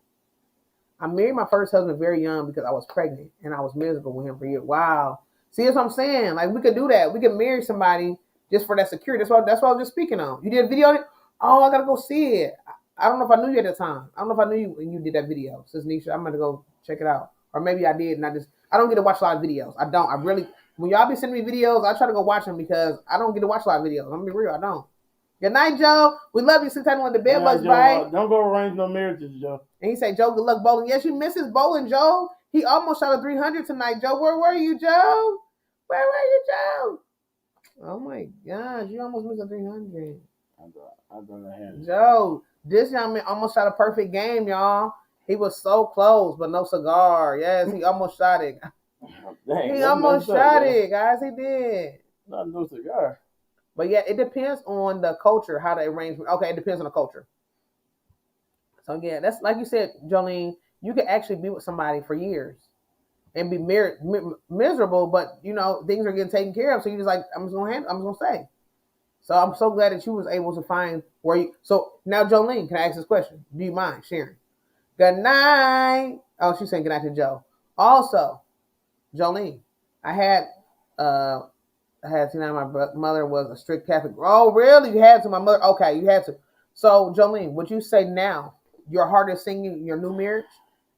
A: I married my first husband very young because I was pregnant and I was miserable with him for years. Wow. See, that's what I'm saying. Like we could do that. We could marry somebody just for that security. That's what I was just speaking on. You did a video on it? Oh, I gotta go see it. I don't know if I knew you at the time. I don't know if I knew you when you did that video. Says Nisha, I'm gonna go check it out. Or maybe I did and I don't get to watch a lot of videos. I don't. I really when y'all be sending me videos, I try to go watch them because I don't get to watch a lot of videos. I'm gonna be real, I don't. Good night, Joe. We love you. Sometimes when the bed bugs bite.
B: Don't go arrange no marriages, Joe.
A: And he said, Joe, good luck bowling. Yes, you miss his bowling, Joe. He almost shot a 300 tonight, Joe. Where were you, Joe? Where were you, Joe? Oh my gosh, you almost missed a 300.
B: I don't know.
A: Joe, this young man almost shot a perfect game, y'all. He was so close, but no cigar. Yes, he almost shot it.
B: Dang,
A: he almost shot it, guys. He did.
B: Not no cigar.
A: But yeah, it depends on the culture, how they arrange. Okay, it depends on the culture. So yeah, that's like you said, Jolene. You can actually be with somebody for years and be miserable, but you know things are getting taken care of. So you're just like, I'm just gonna stay. So I'm so glad that you was able to find where you. So now, Jolene, can I ask this question? Do you mind sharing? Good night. Oh, she's saying good night to Joe. Also, Jolene, I had my mother was a strict Catholic. Oh, really? You had to? My mother? Okay, you had to. So, Jolene, would you say now your heart is singing your new marriage?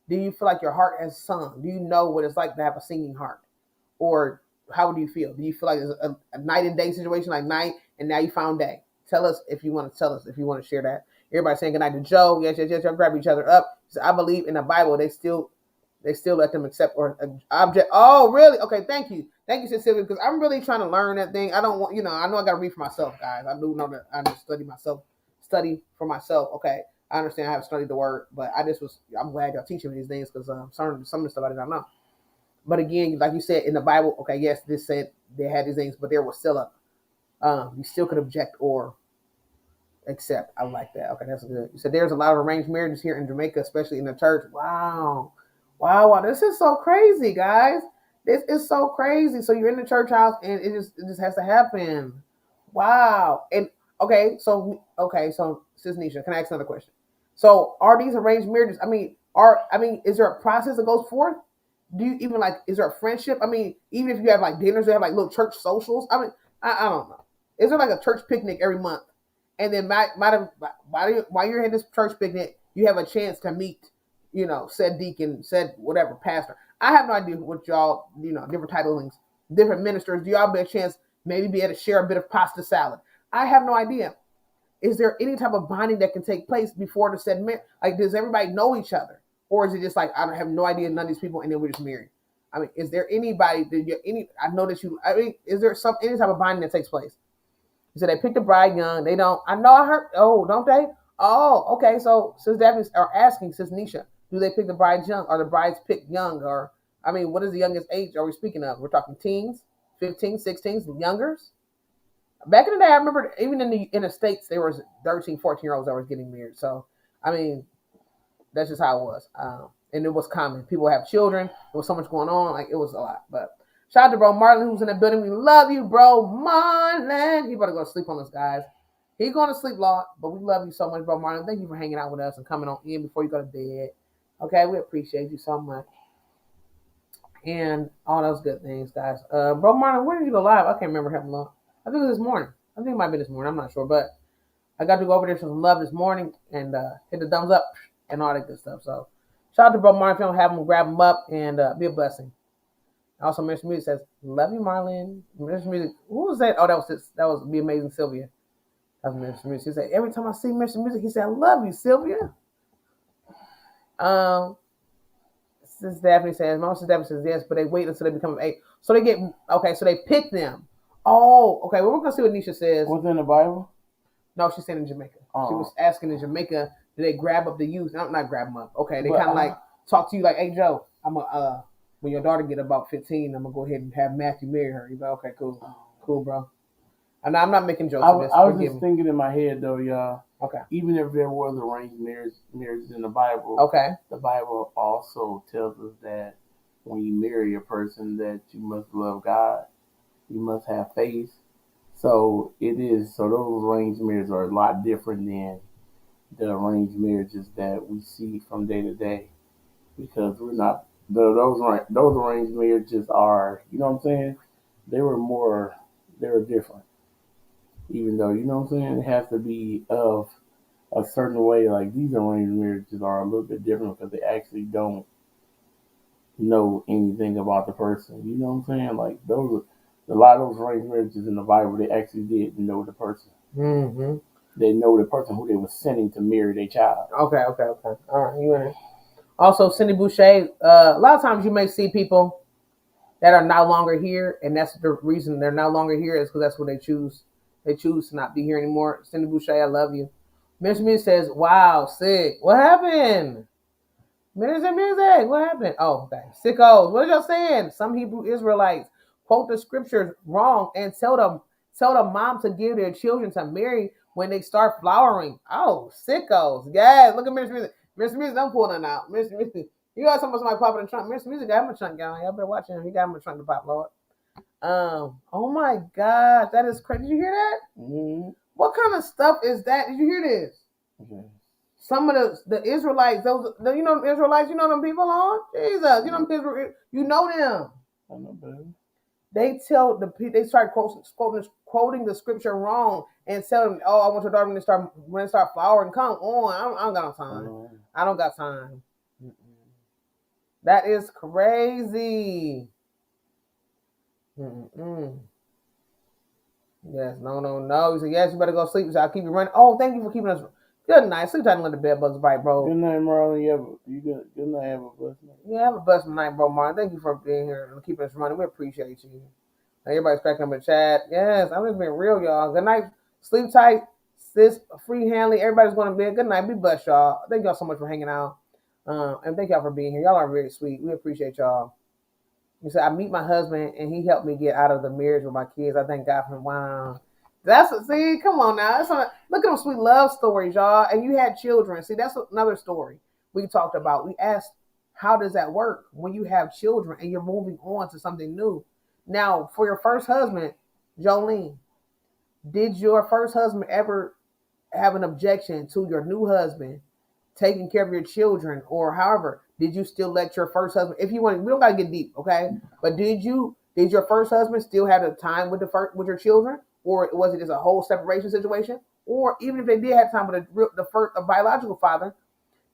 A: Do you feel like your heart has sung? Do you know what it's like to have a singing heart? Or how do you feel? Do you feel like it's a night and day situation, like night and now you found day? Tell us if you want to share that. Everybody saying good night to Joe. Yes. Y'all grab each other up. So I believe in the Bible they still let them accept or object. Oh, really? Okay, thank you, Sylvia, because I'm really trying to learn that thing. I don't want, I know I got to read for myself, guys. I do know that I just study for myself. Okay, I understand I have studied the word, but I'm glad y'all teaching me these things because some of the stuff I did not know. But again, like you said in the Bible, okay, yes, this said they had these things, but there was still you still could object or accept. I like that. Okay, that's good. You said there's a lot of arranged marriages here in Jamaica, especially in the church. Wow. This is so crazy, guys. This is so crazy. So you're in the church house and it just has to happen. Wow. And so Sis Nisha, can I ask another question? So are these arranged marriages? Is there a process that goes forth? Do you even is there a friendship? Even if you have dinners, they have little church socials. I don't know. Is there a church picnic every month? And then while you're in this church picnic, you have a chance to meet, said deacon, said whatever pastor. I have no idea what y'all, different titlings, different ministers. Do y'all be a chance maybe be able to share a bit of pasta salad? I have no idea. Is there any type of bonding that can take place before the said marriage? Does everybody know each other? Or is it just I don't have no idea, none of these people, and then we're just married? Is there anybody, I know that is there any type of bonding that takes place? You said they picked the bride young. They don't. I know. I heard. Oh, don't they? Oh, okay. So Sis Daphne are asking Sis Nisha, do they pick the brides young? Are the brides picked young? Or what is the youngest age are we speaking of? We're talking teens, 15, 16s, youngers. Back in the day, I remember even in the States, there was 13, 14-year-olds that were getting married. So, that's just how it was. And it was common. People have children. There was so much going on. It was a lot. But shout out to bro Marlon, who's in the building. We love you, bro Marlon. He better go to sleep on us, guys. He's going to sleep, Lord. But we love you so much, bro Marlon. Thank you for hanging out with us and coming on in before you go to bed. Okay, we appreciate you so much. And all those good things, guys. Bro Marlon, where did you go live? I can't remember having long. I think it was this morning. I think it might be this morning. I'm not sure. But I got to go over there for some love this morning and hit the thumbs up and all that good stuff. So shout out to bro Marlon. If you don't have him, grab him up and be a blessing. Also, Mr. Music says, love you, Marlon. Mr. Music, who was that? Oh, that was Be Amazing Sylvia. That was Mr. Music. He said, every time I see Mr. Music, he said, I love you, Sylvia. Sis Daphne says, Mama Sis Daphne says, yes, but they wait until they become 8. So they so they pick them. Oh, okay. Well, we're going to see what Nisha says.
B: Was it in the Bible?
A: No, she said in Jamaica. Oh. She was asking in Jamaica, do they grab up the youth? No, not grab them up. Okay, they kind of talk to you hey, Joe, when your daughter get about 15, I'm going to go ahead and have Matthew marry her. You're like, okay, cool. Cool, bro. And I'm not making jokes.
B: I was just thinking in my head, though, y'all.
A: Okay.
B: Even if there was arranged marriages in the Bible,
A: okay,
B: the Bible also tells us that when you marry a person that you must love God, you must have faith. So those arranged marriages are a lot different than the arranged marriages that we see from day to day, because we're not those arranged marriages are, you know what I'm saying? They were different. Even though, you know what I'm saying, it has to be of a certain way. These arranged marriages are a little bit different because they actually don't know anything about the person. You know what I'm saying? A lot of those arranged marriages in the Bible, they actually did know the person.
A: Mm-hmm.
B: they know the person who they were sending to marry their child.
A: Okay. All right, you in it. Also, Cindy Boucher. A lot of times you may see people that are no longer here, and that's the reason they're no longer here is because that's what they choose. They choose to not be here anymore. Cindy Boucher, I love you. Minister Music says, "Wow, sick. What happened?" Minister Music, what happened? Oh, okay. Sickos. What are y'all saying? Some Hebrew Israelites quote the scriptures wrong and tell the mom to give their children to marry when they start flowering. Oh, sickos. Yes. Look at Minister Music. Minister Music, don't pull nothing out. Minister Music. You got somebody pop in the trunk. Minister Music got him a trunk, y'all. Y'all better watch him. He got him a trunk to pop, Lord. Oh my gosh, that is crazy. Did you hear that?
B: Mm-hmm.
A: What kind of stuff is that? Did you hear this?
B: Okay.
A: Some of the Israelites, those you know Israelites, you know them people on Jesus, you know them, you know them.
B: I know, baby.
A: They tell they start quoting the scripture wrong and tell them, oh, I want your daughter when they start flowering. Come on, I don't got no time. I don't got time. That is crazy. Yes, no. He said, yes, you better go sleep. So I'll keep you running. Oh, thank you for keeping us. Good night. Sleep tight and let the bed bugs bite, bro.
B: Good night, Marlon. Good night. Have a blessed night.
A: Yeah, have a blessed night, bro, Marlon. Thank you for being here and keeping us running. We appreciate you. Everybody's cracking up in the chat. Yes, I'm just being real, y'all. Good night. Sleep tight. Sis, free handling. Everybody's going to bed. Good night. Be blessed, y'all. Thank y'all so much for hanging out. And thank y'all for being here. Y'all are very sweet. We appreciate y'all. You said, I meet my husband and he helped me get out of the marriage with my kids. I thank God for him. Wow. See, come on now. Look at them sweet love stories, y'all. And you had children. See, that's another story we talked about. We asked, how does that work when you have children and you're moving on to something new? Now, for your first husband, Jolene, did your first husband ever have an objection to your new husband taking care of your children, or however, did you still let your first husband, if you want, we don't gotta get deep, okay? But did your first husband still have the time with your children, or was it just a whole separation situation? Or even if they did have time with the biological father,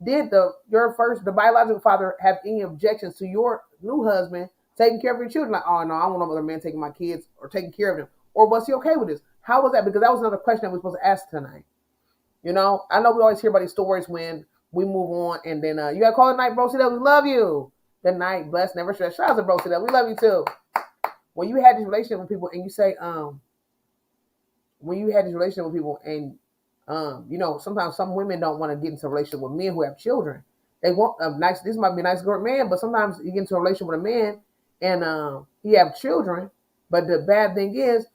A: did the biological father have any objections to your new husband taking care of your children? Like, oh no, I don't want no other man taking my kids or taking care of them. Or was he okay with this? How was that? Because that was another question that we're supposed to ask tonight. You know, I know we always hear about these stories when we move on, and then you got to call it night, bro. See that we love you. Good night, bless, never stress. Shout out to bro. See that we love you too. When you had this relationship with people, and you say, when you had this relationship with people, and you know, sometimes some women don't want to get into a relationship with men who have children. They want a nice. This might be a nice good man, but sometimes you get into a relationship with a man, and he have children. But the bad thing is,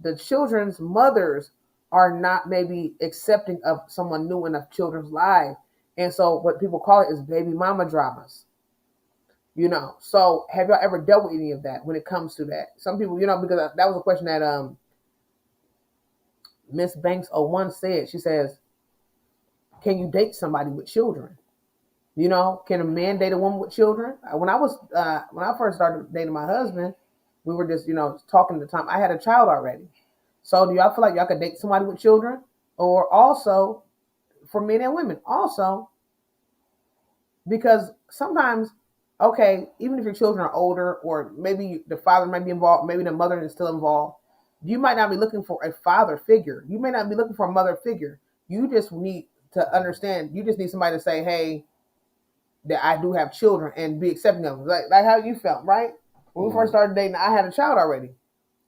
A: the children's mothers are not maybe accepting of someone new in a children's life. And so what people call it is baby mama dramas. You know, so have y'all ever dealt with any of that when it comes to that? Some people, you know, because that was a question that Miss Banks 01 said. She says, can you date somebody with children? You know, can a man date a woman with children? When I first started dating my husband, we were just, you know, talking at the time. I had a child already. So do y'all feel like y'all could date somebody with children? Or also, for men and women, also, because sometimes, okay, even if your children are older, or maybe the father might be involved, maybe the mother is still involved, you might not be looking for a father figure. You may not be looking for a mother figure. You just need to understand, you just need somebody to say, hey, that I do have children, and be accepting of them. Like how you felt, right? When we first started dating, I had a child already.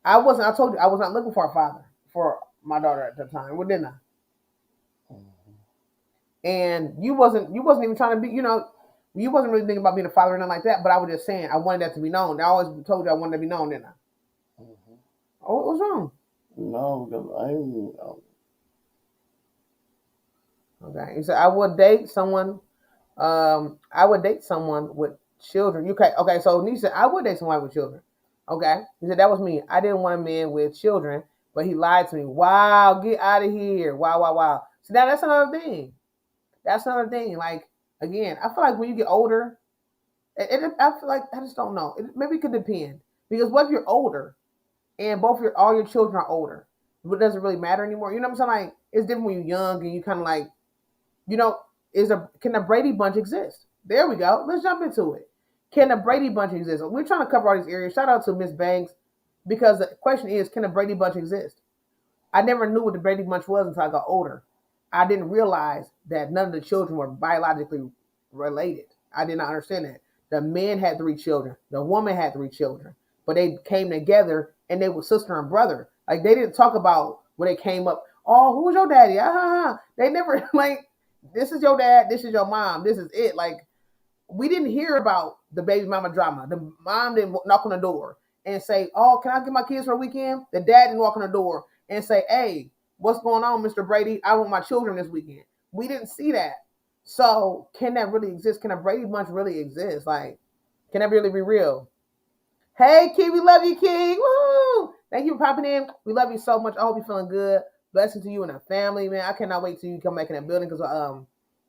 A: I told you, I was not looking for a father for my daughter at the time. Well, didn't I? And you wasn't even trying to be, you know, you wasn't really thinking about being a father or nothing like that, but I was just saying, I wanted that to be known. I always told you I wanted to be known, didn't I? Oh, what was wrong?
B: No, because I didn't know.
A: Okay. He said, I would date someone with children. Okay, so Nisha said, I would date someone with children. Okay. He said, that was me. I didn't want a man with children, but he lied to me. Wow, get out of here. Wow. So now that's another thing. Like, again, I feel like when you get older, I feel like, I just don't know. Maybe it could depend. Because what if you're older and all your children are older? But does it really matter anymore? You know what I'm saying? Like, it's different when you're young and you kind of like, you know, can a Brady Bunch exist? There we go. Let's jump into it. Can a Brady Bunch exist? We're trying to cover all these areas. Shout out to Miss Banks, because the question is, can a Brady Bunch exist? I never knew what the Brady Bunch was until I got older. I didn't realize that none of the children were biologically related. I did not understand that. The man had 3 children. The woman had 3 children. But they came together and they were sister and brother. Like they didn't talk about when they came up, oh, who's your daddy? They never like this is your dad, this is your mom, this is it. Like we didn't hear about the baby mama drama. The mom didn't knock on the door and say, "Oh, can I get my kids for a weekend?" The dad didn't walk on the door and say, "Hey, what's going on, Mr. Brady? I want my children this weekend." We didn't see that. So, can that really exist? Can a Brady Bunch really exist? Like, can that really be real? Hey, Key, we love you, Key. Woo! Thank you for popping in. We love you so much. I hope you're feeling good. Blessings to you and the family, man. I cannot wait till you come back in that building because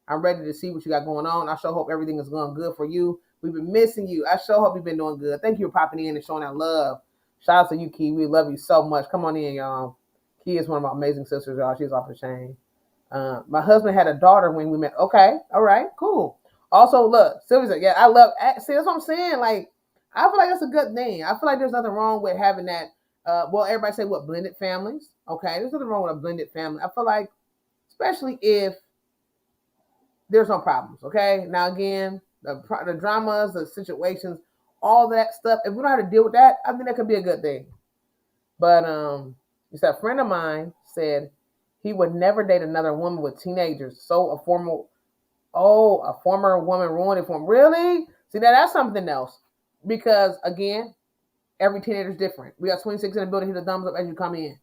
A: I'm ready to see what you got going on. I sure hope everything is going good for you. We've been missing you. I sure hope you've been doing good. Thank you for popping in and showing that love. Shout out to you, Key. We love you so much. Come on in, y'all. Key is one of my amazing sisters, y'all. She's off the chain. My husband had a daughter when we met. Okay, all right, cool. Also, look, Sylvia said, yeah, I love. See, that's what I'm saying. Like, I feel like that's a good thing. I feel like there's nothing wrong with having that. Well, everybody say what blended families. Okay, there's nothing wrong with a blended family. I feel like, especially if there's no problems. Okay, now again, the dramas, the situations, all that stuff. If we don't have to deal with that, I think that could be a good thing. But it's a friend of mine said he would never date another woman with teenagers. So a former woman ruined it for him. Really? See, that's something else. Because again, every teenager is different. We got 26 in the building. Hit the thumbs up as you come in.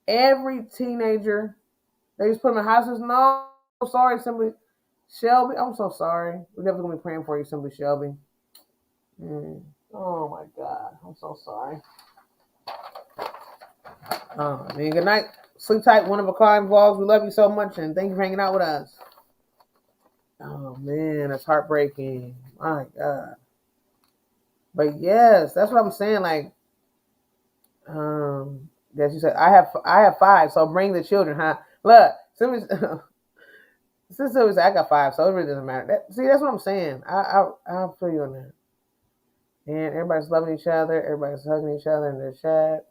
A: Every teenager, they just put them in hospitals. No, sorry, Simply Shelby. I'm so sorry. We're never gonna be praying for you, Simply Shelby. Oh my God, I'm so sorry. Oh man, good night. Sleep tight, one of a kind vlogs. We love you so much, and thank you for hanging out with us. Oh man, that's heartbreaking. My God. But yes, that's what I'm saying. Like, that you said, I have 5, so bring the children, huh? Look, sister said I got 5, so it really doesn't matter. See, that's what I'm saying. I'll feel you on that. And everybody's loving each other. Everybody's hugging each other in the chat.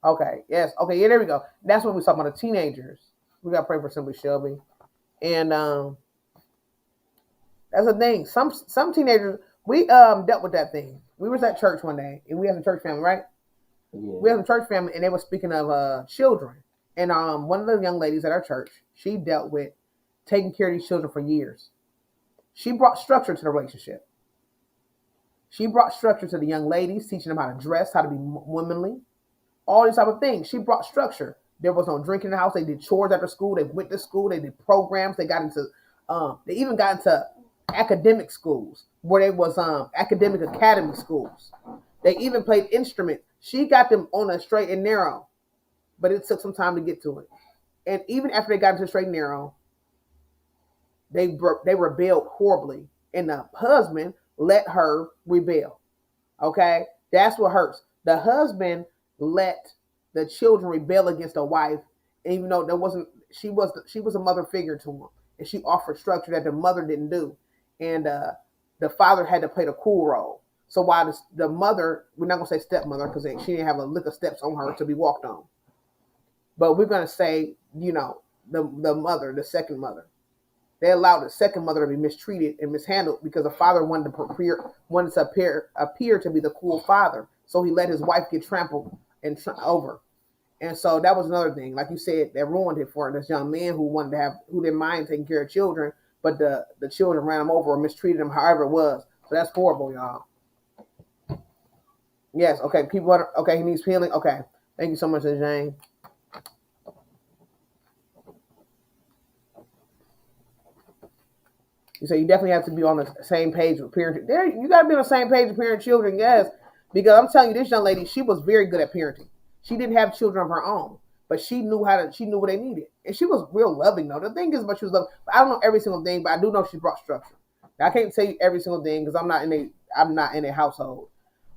A: Okay, yes. Okay, yeah, there we go. That's what we're talking about, the teenagers. We got to pray for Simply Shelby. And that's the thing. Some teenagers, we dealt with that thing. We was at church one day, and we had a church family, right? Yeah. We had a church family, and they were speaking of children. And one of the young ladies at our church, she dealt with taking care of these children for years. She brought structure to the relationship. She brought structure to the young ladies, teaching them how to dress, how to be womanly, all these type of things. She brought structure. There was no drinking in the house. They did chores after school. They went to school. They did programs. They got into, they even got into academic schools where they was academic academy schools. They even played instruments. She got them on a straight and narrow, but it took some time to get to it. And even after they got into straight and narrow, they rebelled horribly, and the husband let her rebel. Okay, that's what hurts. The husband let the children rebel against the wife, and even though she was a mother figure to him, and she offered structure that the mother didn't do, and the father had to play the cool role. So while the mother, we're not gonna say stepmother because she didn't have a lick of steps on her to be walked on, but we're gonna say the mother, the second mother. They allowed the second mother to be mistreated and mishandled because the father wanted to appear to be the cool father. So he let his wife get trampled and over. And so that was another thing. Like you said, that ruined it for this young man who didn't mind taking care of children, but the children ran him over or mistreated him however it was. So that's horrible, y'all. Yes, okay. Okay, he needs healing. Okay. Thank you so much, Jane. You say you definitely have to be on the same page with parenting. There, you got to be on the same page with parent children, yes. Because I'm telling you, this young lady, she was very good at parenting. She didn't have children of her own, but she knew what they needed, and she was real loving. Though the thing is, she was loving. I don't know every single thing, but I do know she brought structure. Now, I can't tell you every single thing because I'm not in a household.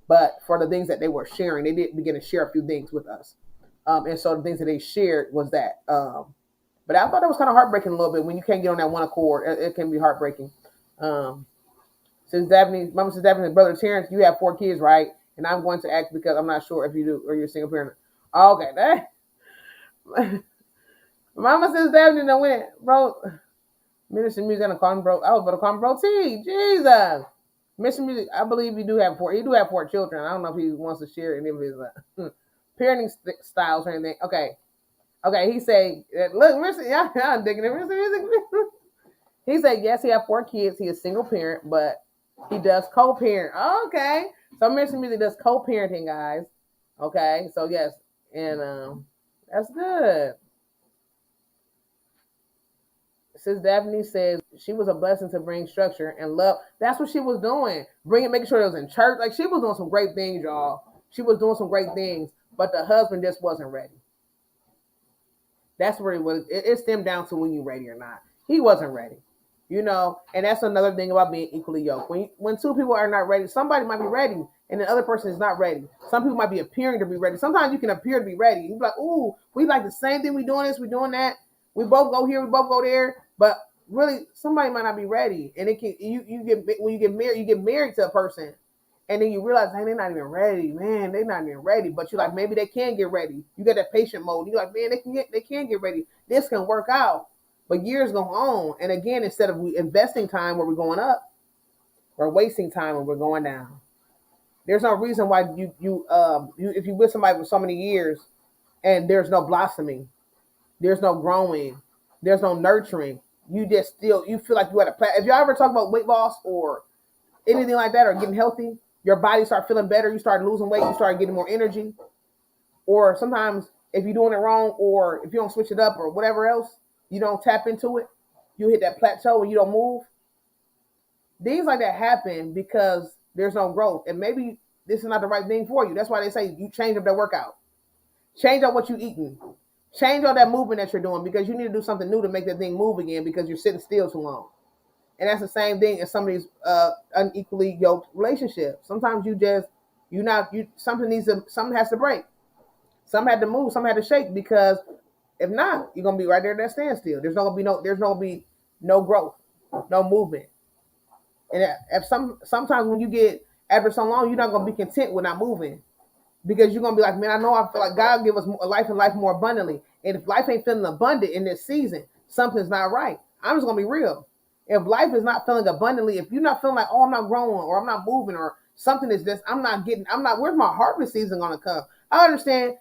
A: But for the things that they were sharing, they did begin to share a few things with us, and so the things that they shared was that. But I thought it was kind of heartbreaking a little bit when you can't get on that one accord. It can be heartbreaking. Since Mama says Daphne's brother Terrence, you have 4 kids, right? And I'm going to ask because I'm not sure if you do or you're a single parent. Okay, Mama says Daphne done went, bro. Minister Music gonna call him bro. I was about to call him bro T. Jesus. Minister Music, I believe he do have four. He do have four children. I don't know if he wants to share any of his parenting styles or anything. Okay. Okay, he said, look, Mr. Y'all digging it, Mr. Music. He said, yes, he have four kids. He is single parent, but he does co-parent. Okay. So Mr. Music does co-parenting, guys. Okay. So yes. And that's good. Sis Daphne says she was a blessing to bring structure and love. That's what she was doing. Making sure it was in church. Like she was doing some great things, y'all. She was doing some great things, but the husband just wasn't ready. That's where it was. It stemmed down to when you ready or not. He wasn't ready, you know. And that's another thing about being equally yoked. When two people are not ready, somebody might be ready, and the other person is not ready. Some people might be appearing to be ready. Sometimes you can appear to be ready. You be like, ooh, we like the same thing. We doing this. We doing that. We both go here. We both go there. But really, somebody might not be ready. And it can when you get married to a person. And then you realize, hey, they're not even ready, man. They're not even ready. But you're like, maybe they can get ready. You get that patient mode. You're like, man, they can get ready. This can work out. But years go on, and again, instead of investing time where we're going up, we're wasting time when we're going down. There's no reason why you if you with somebody for so many years, and there's no blossoming, there's no growing, there's no nurturing. You feel like you had a plan. If y'all ever talk about weight loss or anything like that, or getting healthy, your body start feeling better, you start losing weight, you start getting more energy. Or sometimes if you're doing it wrong, or if you don't switch it up or whatever else, you don't tap into it, you hit that plateau and you don't move. Things like that happen because there's no growth. And maybe this is not the right thing for you. That's why they say you change up that workout. Change up what you're eating. Change all that movement that you're doing, because you need to do something new to make that thing move again, because you're sitting still too long. And that's the same thing in some of these unequally yoked relationships. Sometimes something has to break. Some had to move, some had to shake, because if not, you're gonna be right there at that standstill. There's not gonna be no growth, no movement. And sometimes when you get after so long, you're not gonna be content with not moving, because you're gonna be like, man, I know I feel like God give us a life and life more abundantly. And if life ain't feeling abundant in this season, something's not right. I'm just gonna be real. If life is not feeling abundantly, if you're not feeling like, oh, I'm not growing, or I'm not moving, or something is this, where's my harvest season gonna come? I understand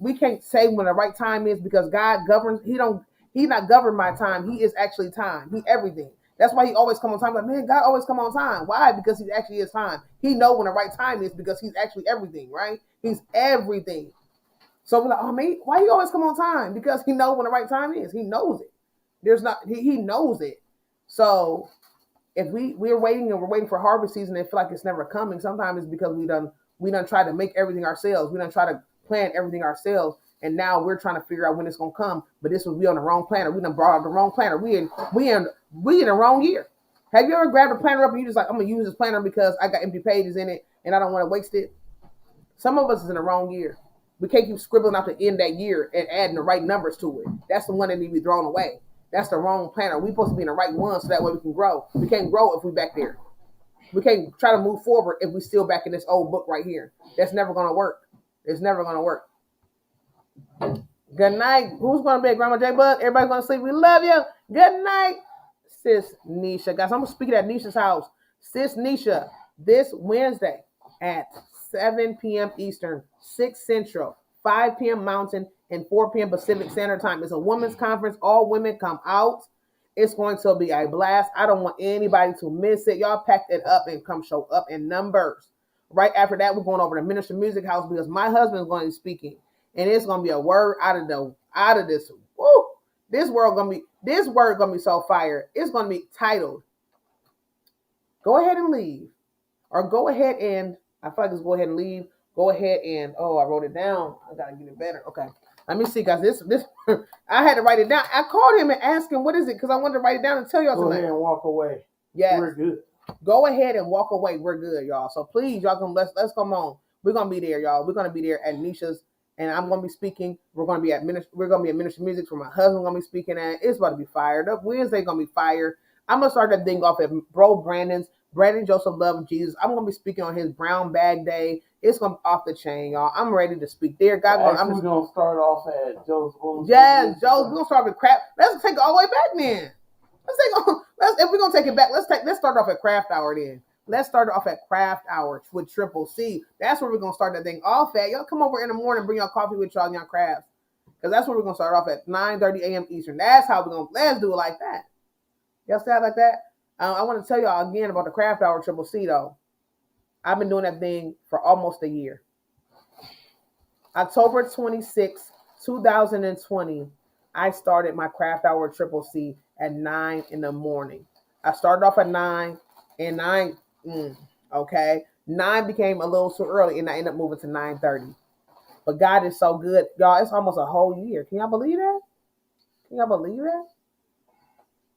A: we can't say when the right time is, because God governs. He's not governed by time. He is actually time. He everything. That's why he always come on time. Like, man, God always come on time. Why? Because he actually is time. He know when the right time is, because he's actually everything, right? He's everything. So we're like, oh man, why he always come on time? Because he know when the right time is. He knows it. He knows it. So if we're waiting and we're waiting for harvest season and feel like it's never coming, sometimes it's because we done try to make everything ourselves. We done try to plan everything ourselves, and now we're trying to figure out when it's gonna come. But this was we on the wrong planner. We done brought out the wrong planner. We in the wrong year. Have you ever grabbed a planner up and you just like, I'm gonna use this planner because I got empty pages in it and I don't want to waste it? Some of us is in the wrong year. We can't keep scribbling out the end that year and adding the right numbers to it. That's the one that needs to be thrown away. That's the wrong planner. We're supposed to be in the right one, so that way we can grow. We can't grow if we back there. We can't try to move forward if we still back in this old book right here. That's never gonna work. It's never gonna work. Good night. Who's gonna be at Grandma J Bug? Everybody's gonna sleep. We love you. Good night, Sis Nisha. Guys, I'm speaking at Nisha's house. Sis Nisha, this Wednesday at 7 p.m. Eastern, 6 Central, 5 p.m. Mountain, and 4 p.m. Pacific Standard Time. It's a women's conference. All women come out. It's going to be a blast. I don't want anybody to miss it. Y'all pack it up and come show up in numbers. Right after that, we're going over to Minister Music House, because my husband is going to be speaking. And it's going to be a word out of this. Woo! This word going to be so fire. It's going to be titled, Go Ahead and Leave. Or go ahead and, I feel like it's go ahead and leave. Go ahead and, oh, I wrote it down. I got to get it better. Okay. Let me see, guys. This I had to write it down. I called him and asked him, what is it? Because I wanted to write it down and tell y'all something.
B: Go ahead and walk away.
A: Yeah.
B: We're good.
A: Go ahead and walk away. We're good, y'all. So please, y'all let's come on. We're gonna be there, y'all. We're gonna be there at Nisha's, and I'm gonna be speaking. We're gonna be at Minister Music for my husband. Gonna be speaking at. It's about to be fired up. Wednesday gonna be fired. I'm gonna start that thing off at Brandon Joseph Love Jesus. I'm gonna be speaking on his brown bag day. It's gonna be off the chain, y'all. I'm ready to speak there. God,
B: we're gonna start off at Joe's.
A: Yes, Joe's. We're gonna start with craft. Let's take it all the way back then. If we're gonna take it back, let's start off at craft hour then. Let's start off at craft hour with Triple C. That's where we're gonna start that thing off at. Y'all come over in the morning, bring your coffee with y'all and your crafts. Because that's where we're gonna start off at 9:30 a.m. Eastern. That's how we're gonna let's do it like that. Y'all see how like that? I want to tell y'all again about the craft hour Triple C though. I've been doing that thing for almost a year. October 26, 2020, I started my craft hour Triple C at 9 in the morning. I started off at 9 and 9, okay. 9 became a little too early and I ended up moving to 9:30. But God is so good. Y'all, it's almost a whole year. Can y'all believe that? Can y'all believe that?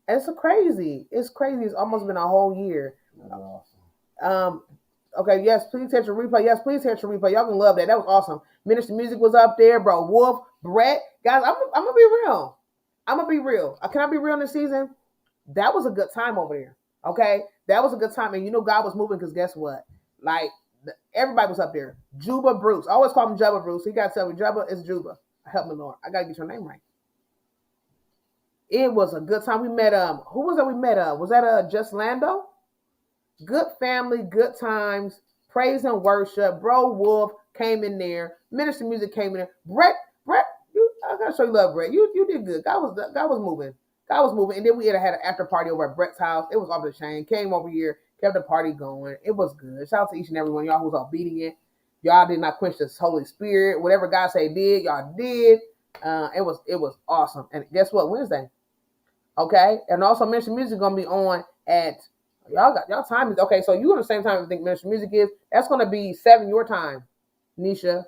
A: It's crazy. It's crazy. It's almost been a whole year.
B: Awesome.
A: Okay, yes, please hit your replay. Yes, please hit your replay. Y'all can love that. That was awesome. Minister Music was up there, bro. Wolf, Brett. Guys, I'm gonna be real. I'm gonna be real. Can I be real this season? That was a good time over there. Okay? That was a good time. And you know God was moving because guess what? Like, everybody was up there. Juba Bruce. I always call him Juba Bruce. He got to tell me, Juba is Juba. Help me, Lord. I got to get your name right. It was a good time. We met, who was that we met? Was that Just Lando? Good family, good times, praise and worship. Bro Wolf came in there. Minister Music came in there. Brett, I gotta show you love, Brett. You did good. God was moving. God was moving. And then we had an after party over at Brett's house. It was off the chain. Came over here, kept the party going. It was good. Shout out to each and every one of y'all who was obedient. Y'all did not quench the Holy Spirit. Whatever God say did, y'all did. It was awesome. And guess what? Wednesday. Okay? And also Minister Music gonna be on at y'all time is okay. So you on the same time I think Minister Music is. That's gonna be 7 your time, Nisha.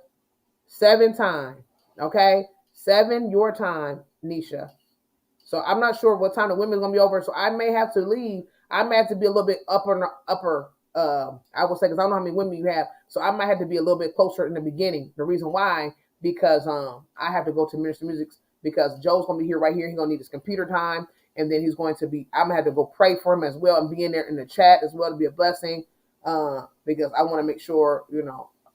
A: 7 time. Okay? 7 your time, Nisha. So I'm not sure what time the women's gonna be over. So I may have to leave. I may have to be a little bit upper. I would say because I don't know how many women you have. So I might have to be a little bit closer in the beginning. The reason why, because I have to go to Minister Music because Joe's gonna be here right here. He's gonna need his computer time. And then he's going to be, I'm going to have to go pray for him as well and be in there in the chat as well to be a blessing because I want to make sure,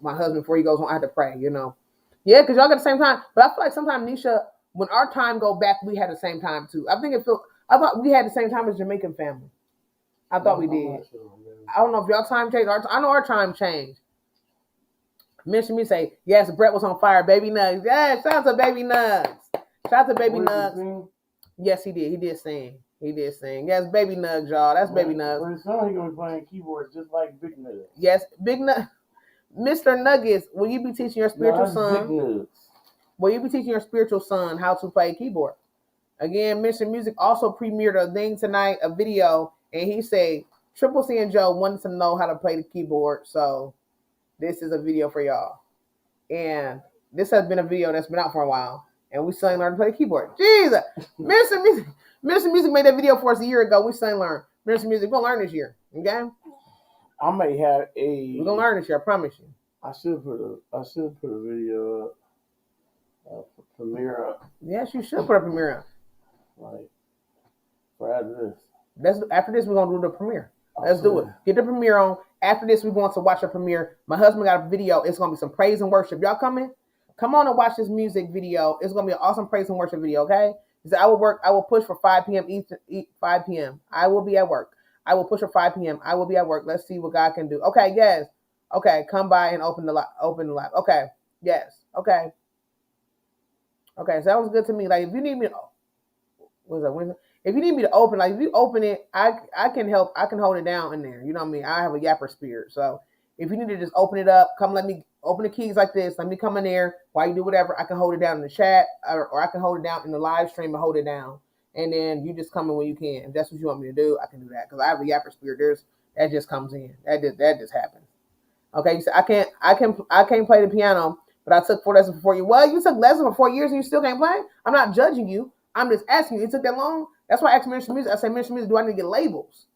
A: my husband, before he goes on, I have to pray, Yeah, because y'all got the same time. But I feel like sometimes, Nisha, when our time go back, we had the same time too. I thought we had the same time as Jamaican family. I thought we did. I don't know if y'all time changed. I know our time changed. Mention me say, yes, Brett was on fire. Baby Nugs. Yeah, shout out to Baby Nugs. Shout out to Baby Nugs. Yes, he did. He did sing. Yes, Baby Nugs, y'all. That's Baby Nugs.
B: For his son, he's going to be playing keyboards just like Big Nugs.
A: Yes, Big Nugs. Mr. Nuggets, will you be teaching your spiritual son?
B: Big Nugs.
A: Will you be teaching your spiritual son how to play keyboard? Again, Mr. Music also premiered a thing tonight, a video, and he said, Triple C and Joe wanted to know how to play the keyboard, so this is a video for y'all. And this has been a video that's been out for a while. And we still ain't learned to play the keyboard. Jesus. Minister Music made that video for us a year ago. We still ain't learned. Minister Music, we're going to learn this year. Okay?
B: I may have
A: we're going to learn this year, I promise you.
B: I should put a video up for Premiere up.
A: Yes, you should put a Premiere up.
B: Like, for after this.
A: After this, we're going to do the Premiere. Let's do it. Get the Premiere on. After this, we're going to watch a Premiere. My husband got a video. It's going to be some praise and worship. Y'all coming? Come on and watch this music video. It's going to be an awesome praise and worship video, okay? So I will push for 5 p.m. Eastern, 5 p.m. I will be at work. I will push for 5 p.m. I will be at work. Let's see what God can do. Okay, yes. Okay, come by and open the live. Okay, yes. Okay. Okay, so that was good to me. Like, if you need me to, if you need me to open, like, if you open it, I can help. I can hold it down in there. You know what I mean? I have a yapper spirit. So if you need to just open it up, come let me open the keys like this. Let me come in there while you do whatever. I can hold it down in the chat or I can hold it down in the live stream and hold it down. And then you just come in when you can. If that's what you want me to do, I can do that. Because I have a yapper spirit. That just comes in. That just happens. Okay, so I can't play the piano, but I took 4 lessons for 4 years. Well, you took lessons for 4 years and you still can't play? I'm not judging you. I'm just asking you. It took that long? That's why I asked Minister Music. I said, Minister Music, do I need to get labels?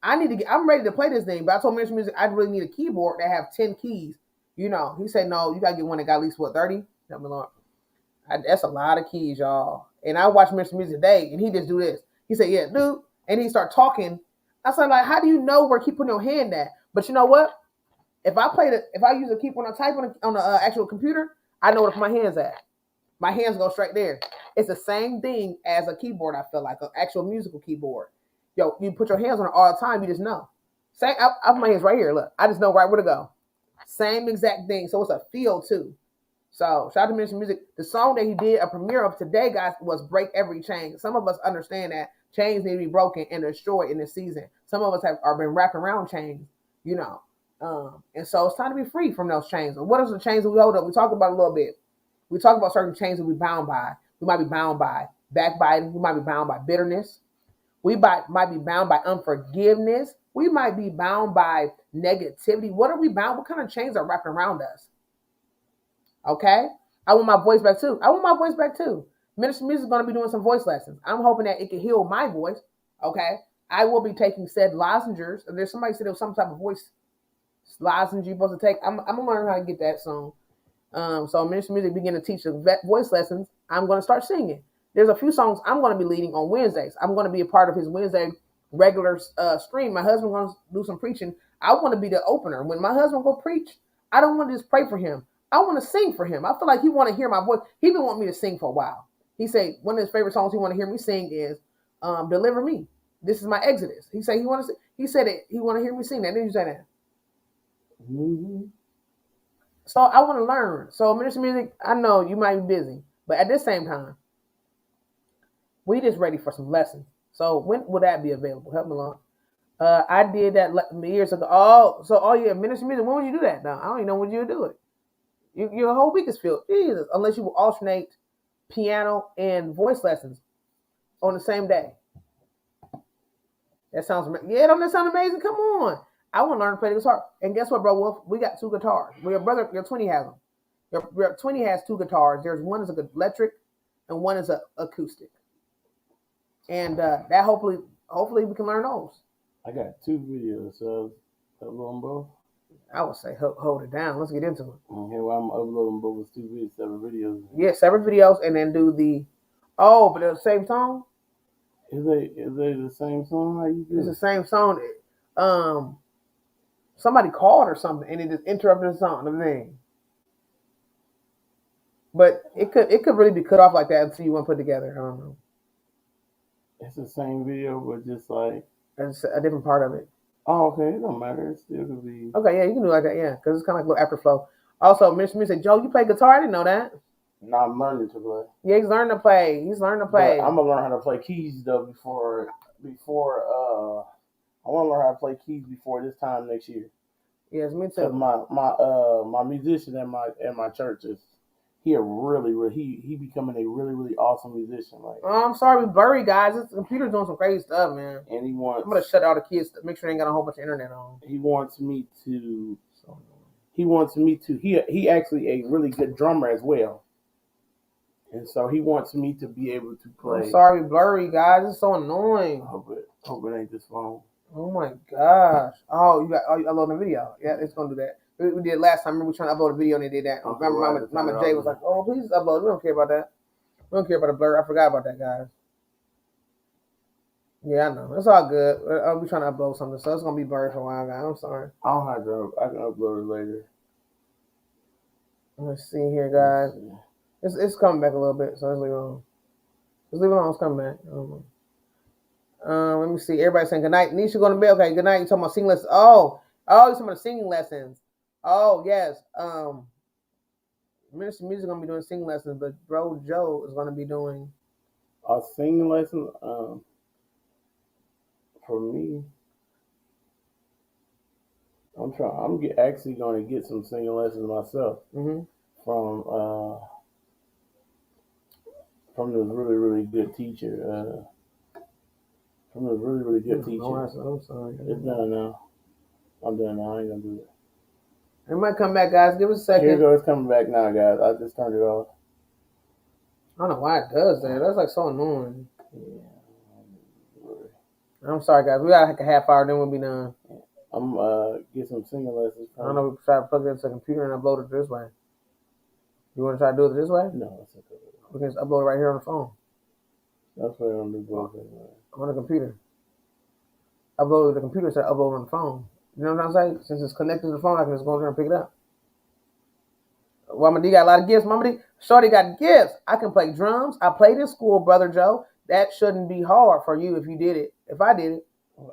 A: I'm ready to play this thing, but I told Minister Music I really need a keyboard that have 10 keys. He said, no, you got to get one that got at least, 30? That's a lot of keys, y'all. And I watched Mr. Music today, and he just do this. He said, yeah, dude. And he start talking. I said, like, how do you know where keep putting your hand at? But you know what? If I use a keyboard when I type on the actual computer, I know where my hands at. My hands go straight there. It's the same thing as a keyboard. I feel like an actual musical keyboard. Yo, you put your hands on it all the time. You just know. Same. I have my hands right here. Look, I just know right where to go. Same exact thing. So it's a feel too. So shout out to Ministry Music. The song that he did a premiere of today, guys, was "Break Every Chain." Some of us understand that chains need to be broken and destroyed in this season. Some of us are been wrapped around chains, you know. And so it's time to be free from those chains. And what are the chains that we hold up? We talked about a little bit. We talk about certain chains that we bound by. We might be bound by backbiting. We might be bound by bitterness. We might be bound by unforgiveness. We might be bound by negativity. What are we bound? What kind of chains are wrapped around us? Okay? I want my voice back too. Ministry Music is going to be doing some voice lessons. I'm hoping that it can heal my voice. Okay? I will be taking said lozenges. If there's somebody said there was some type of voice lozenge you're supposed to take, I'm going to learn how to get that soon. So Ministry Music begin to teach the voice lessons. I'm going to start singing. There's a few songs I'm going to be leading on Wednesdays. I'm going to be a part of his Wednesday regular stream. My husband going to do some preaching. I want to be the opener. When my husband go preach, I don't want to just pray for him. I want to sing for him. I feel like he want to hear my voice. He been wanting me to sing for a while. He said one of his favorite songs he want to hear me sing is "Deliver Me." This is my Exodus. He said he want to. He said it. He want to hear me sing that. Didn't you say that? Mm-hmm. So I want to learn. So Ministry Music, I know you might be busy, but at this same time, we just ready for some lessons. So when will that be available? Help me along. I did that years ago. Oh yeah, Ministry Music. When would you do that? No, I don't even know when you would do it. Your whole week is filled. Jesus, unless you will alternate piano and voice lessons on the same day. That sounds don't that sound amazing? Come on. I want to learn to play the guitar. And guess what, bro Wolf? We got 2 guitars. Well, your twinny has them. Your twinny has 2 guitars. There's one is an electric and one is an acoustic. And that hopefully we can learn those.
B: I got 2 videos of uploading both.
A: I would say hold it down. Let's get into it.
B: Okay, well, I'm uploading both with 2 videos, separate videos.
A: Yeah, separate videos, and then do the but they're the same song.
B: Is they the same song? How you do?
A: It's the same song. Somebody called or something, and it just interrupted the song. The thing. But it could really be cut off like that until you want to put it together. I don't know.
B: It's the same video, but just like
A: it's a different part of it.
B: Oh, okay. It don't matter. It still could be.
A: Okay, yeah, you can do it like that, yeah, because it's kind of like a little afterflow. Also, Ministry Music said, Joe, you play guitar? I didn't know that.
B: No, I'm learning to play.
A: Yeah, he's learning to play.
B: But I'm gonna learn how to play keys though before I want to learn how to play keys before this time next year.
A: Yes, me too.
B: My musician at my church is he becoming a really really awesome musician. Like,
A: oh, I'm sorry, we blurry guys. This computer's doing some crazy stuff, man.
B: And I'm
A: gonna shut all the kids. Make sure they ain't got a whole bunch of internet on.
B: He actually a really good drummer as well. And so he wants me to be able to play.
A: I'm sorry, blurry guys. It's so annoying.
B: Hope it ain't this phone.
A: Oh my gosh. You uploading a video. Yeah, it's gonna do that. We did it last time. Remember we trying to upload a video and they did that. Okay, Mama Jay was like, "Oh, please upload." We don't care about that. We don't care about the blur. I forgot about that, guys. Yeah, I know. It's all good. I'll be trying to upload something, so it's gonna be blurry for a while, guys. I'm sorry.
B: I can upload it later.
A: Let's see here, guys. It's coming back a little bit, so let's leave it on. It's coming back. Let me see. Everybody saying good night. Nisha going to bed. Okay, good night. You talking about singing lessons? Oh, you're talking about singing lessons. Oh, yes. Ministry Music gonna be doing singing lessons, but Bro Joe is gonna be doing
B: a singing lesson. For me, I'm actually going to get some singing lessons myself from this really really good teacher. I'm sorry. It's done now. I'm done now. I ain't gonna do that.
A: It might come back, guys. Give us a second.
B: Here it goes. It's coming back now, guys. I just turned it off.
A: I don't know why it does that. That's like so annoying. Yeah. I'm sorry, guys. We got like a half hour, then we'll be done.
B: I'm get some singing lessons.
A: I don't know. We try to plug it into the computer and upload it this way. You want to try to do it this way?
B: No, it's okay.
A: We can just upload it right here on the phone.
B: That's what I'm doing.
A: On the computer. Upload to the computer instead of upload on the phone. You know what I'm saying? Since it's connected to the phone, I can just go there and pick it up. Mama D got a lot of gifts. Mama D, Shorty got gifts. I can play drums. I played in school, Brother Joe. That shouldn't be hard for you if you did it. If I did it.